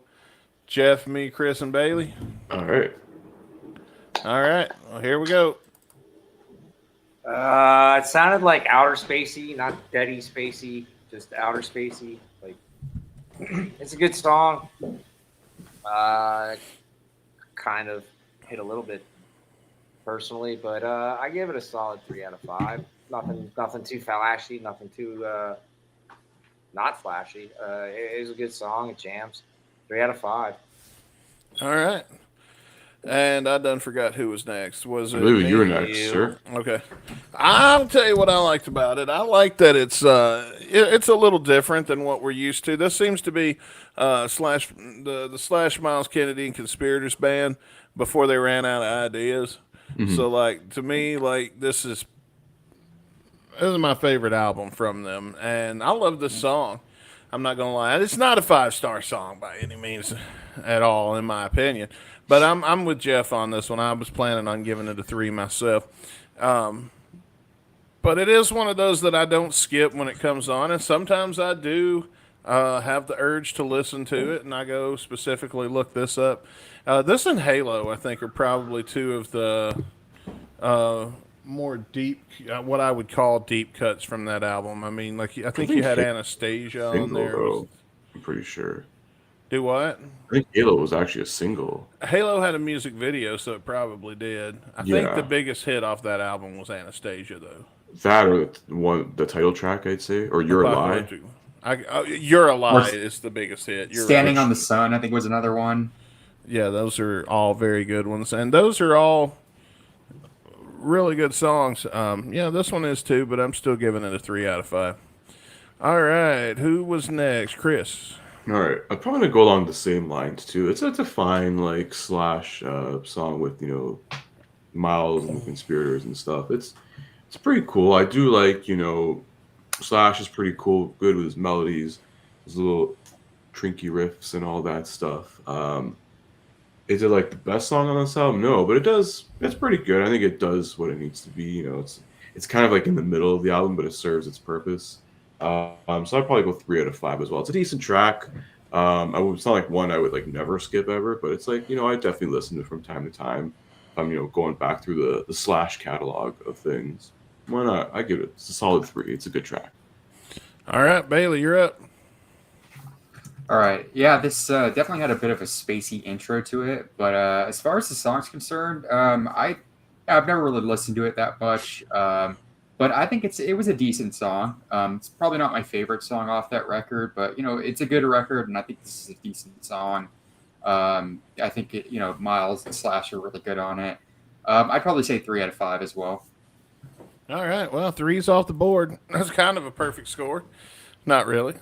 S1: Jeff, me, Chris, and Bailey.
S2: All right.
S1: All right. Well, here we go.
S6: It sounded like outer spacey, not deady spacey, just outer spacey. Like, it's a good song. Kind of hit a little bit personally, but I give it a solid 3 out of 5. Nothing too flashy, nothing too not flashy. It was a good song. It jams. 3 out of 5.
S1: All right. And I done forgot who was next. Was it
S2: I believe you were
S1: me?
S2: next, sir.
S1: Okay. I'll tell you what I liked about it. I like that it's a little different than what we're used to. This seems to be Slash the Slash Myles Kennedy and Conspirators band before they ran out of ideas.
S2: Mm-hmm.
S1: So to me, this is my favorite album from them, and I love this song. I'm not gonna lie, it's not a 5-star song by any means at all, in my opinion. But I'm with Jeff on this one. I was planning on giving it a 3 myself. But it is one of those that I don't skip when it comes on, and sometimes I do have the urge to listen to it, and I go specifically look this up. This and Halo, I think, are probably two of the more deep, what I would call deep cuts from that album. I mean, like I think you had Anastasia on
S2: Single,
S1: there.
S2: though, I'm pretty sure.
S1: Do what?
S2: I think Halo was actually a single.
S1: Halo had a music video, so it probably did. I think the biggest hit off that album was Anastasia, though.
S2: That or the title track, I'd say, or You're a Lie.
S1: You're a Lie is the biggest hit. You're
S4: Standing
S1: right.
S4: on the Sun, I think, was another one.
S1: Yeah, those are all very good ones, and those are all really good songs. Yeah, this one is too, but I'm still giving it a 3 out of 5. All right, who was next? Chris.
S2: All right, I'm probably gonna go along the same lines too. It's a fine like Slash song with Myles and the Conspirators and stuff. It's pretty cool. I do like Slash is pretty cool, good with his melodies, his little trinky riffs and all that stuff. Is it like the best song on this album? No, but it's pretty good. I think it does what it needs to be. It's kind of like in the middle of the album, but it serves its purpose. So I'd probably go 3 out of 5 as well. It's a decent track. It's not like one I would like never skip ever, but it's like I definitely listen to it from time to time. I'm going back through the Slash catalog of things. Why not? I give it a solid 3. It's a good track.
S1: All right, Bailey, you're up.
S4: All right. Yeah, this definitely had a bit of a spacey intro to it, but as far as the song's concerned, I've never really listened to it that much, but I think it was a decent song. It's probably not my favorite song off that record, but it's a good record, and I think this is a decent song. I think Myles and Slash are really good on it. I'd probably say 3 out of 5 as well.
S1: All right, well, 3's off the board. That's kind of a perfect score. Not really.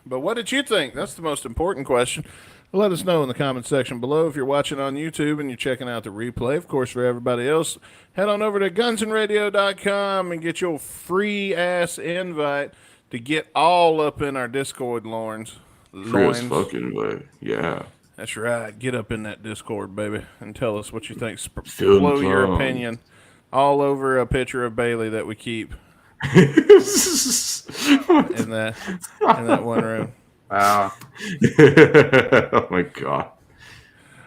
S1: But what did you think? That's the most important question. Let us know in the comment section below. If you're watching on YouTube and you're checking out the replay, of course, for everybody else, head on over to gunsandradio.com and get your free-ass invite to get all up in our Discord loins.
S2: Free as fucking way. Yeah.
S1: That's right. Get up in that Discord, baby, and tell us what you think.
S2: Film
S1: Blow your
S2: clown.
S1: opinion all over a picture of Bailey that we keep in that one room.
S4: Wow.
S2: Oh my god.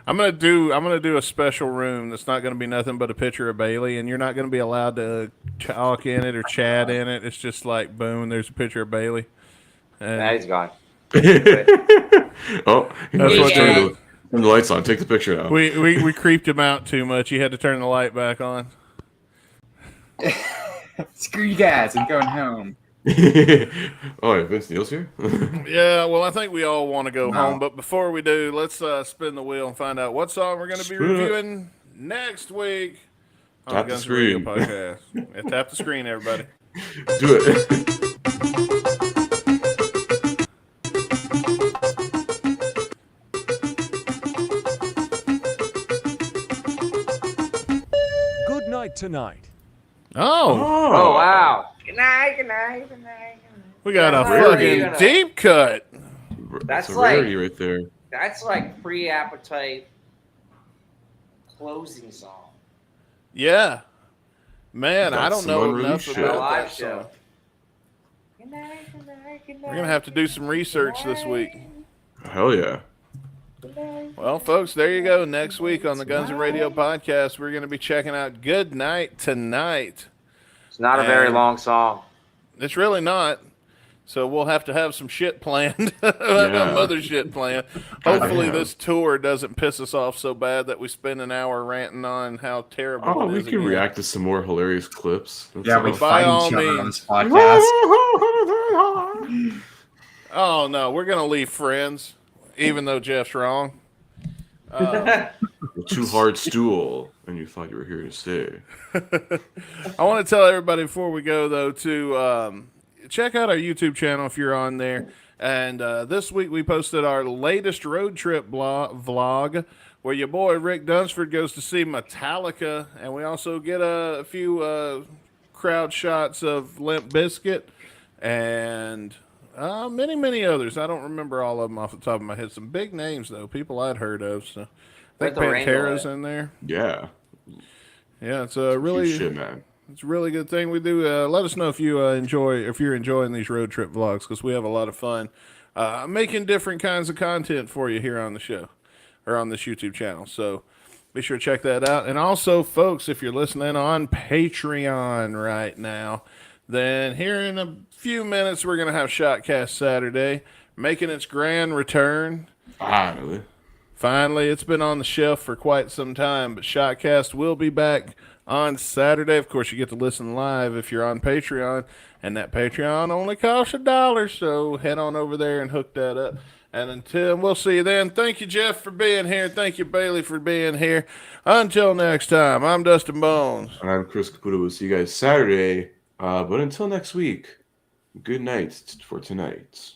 S1: I'm gonna do a special room that's not gonna be nothing but a picture of Bailey, and you're not gonna be allowed to talk in it or chat in it. It's just like boom, there's a picture of Bailey. And
S6: Nah, he's gone.
S2: Oh,
S1: That's what
S2: turn the lights on. Take the picture now.
S1: we creeped him out too much. He had to turn the light back on.
S4: Screw you guys, I'm going home.
S2: Oh, Vince Neil's here?
S1: Yeah, well, I think we all want to go
S4: No.
S1: home, but before we do, let's spin the wheel and find out what song we're going to be
S2: Spin it.
S1: reviewing next week on
S2: Tap the
S1: Guns N' Radio
S2: screen.
S1: Podcast. Yeah, tap the screen, everybody.
S2: Do it.
S7: Good night tonight.
S1: Oh,
S6: Oh, wow. Good night, good night, good night, good night.
S1: we got a
S6: Where are you
S1: fucking
S6: gonna-
S1: deep cut.
S6: That's
S2: a
S6: like-
S2: rarity right there.
S6: That's like pre-appetite closing song.
S1: Yeah. Man, I
S2: That's
S1: don't
S2: some
S1: know
S2: unreleased
S1: enough
S2: shit.
S1: about
S6: Live
S1: that
S6: show.
S1: song.
S6: Good night, good night, good night.
S1: We're going to have to do some research this week.
S2: Hell yeah.
S1: Well, folks, there you go. Next week on the Guns N' Radio Podcast, we're going to be checking out Good Night Tonight.
S6: It's not a very
S1: And-
S6: long song.
S1: It's really not. So we'll have to have some shit planned,
S2: Yeah.
S1: other shit planned. Hopefully this tour doesn't piss us off so bad that we spend an hour ranting on how terrible
S2: Oh,
S1: it
S2: we
S1: is
S2: can
S1: again.
S2: react to some more hilarious clips. That's
S4: Yeah, we
S2: all.
S1: By
S4: fight
S1: all
S4: each other on
S1: means.
S4: this podcast.
S1: Oh, no, we're going to leave friends, even though Jeff's wrong.
S2: A too hard stool, and you thought you were here to stay.
S1: I want to tell everybody before we go, though, to check out our YouTube channel if you're on there. And this week we posted our latest road trip vlog where your boy Rick Dunsford goes to see Metallica. And we also get a few crowd shots of Limp Bizkit and many, many others. I don't remember all of them off the top of my head. Some big names, though, people I'd heard of. So I think
S6: Where's the Wrangler
S1: Pantera's
S6: at?
S1: in there.
S2: Yeah.
S1: Yeah, it's a really...
S2: Huge shit, man.
S1: It's a really good thing we do. Let us know if you're enjoying these road trip vlogs, because we have a lot of fun making different kinds of content for you here on the show or on this YouTube channel. So be sure to check that out. And also, folks, if you're listening on Patreon right now, then here in a few minutes we're going to have Shotcast Saturday making its grand return. Finally, it's been on the shelf for quite some time, but Shotcast will be back on Saturday. Of course, you get to listen live if you're on Patreon, and that Patreon only costs $1, so head on over there and hook that up. And until we'll see you then, thank you, Jeff, for being here. Thank you, Bailey, for being here. Until next time, I'm Dustin Bones.
S2: And I'm Chris Caputo. We'll see you guys Saturday. But until next week, good night for tonight.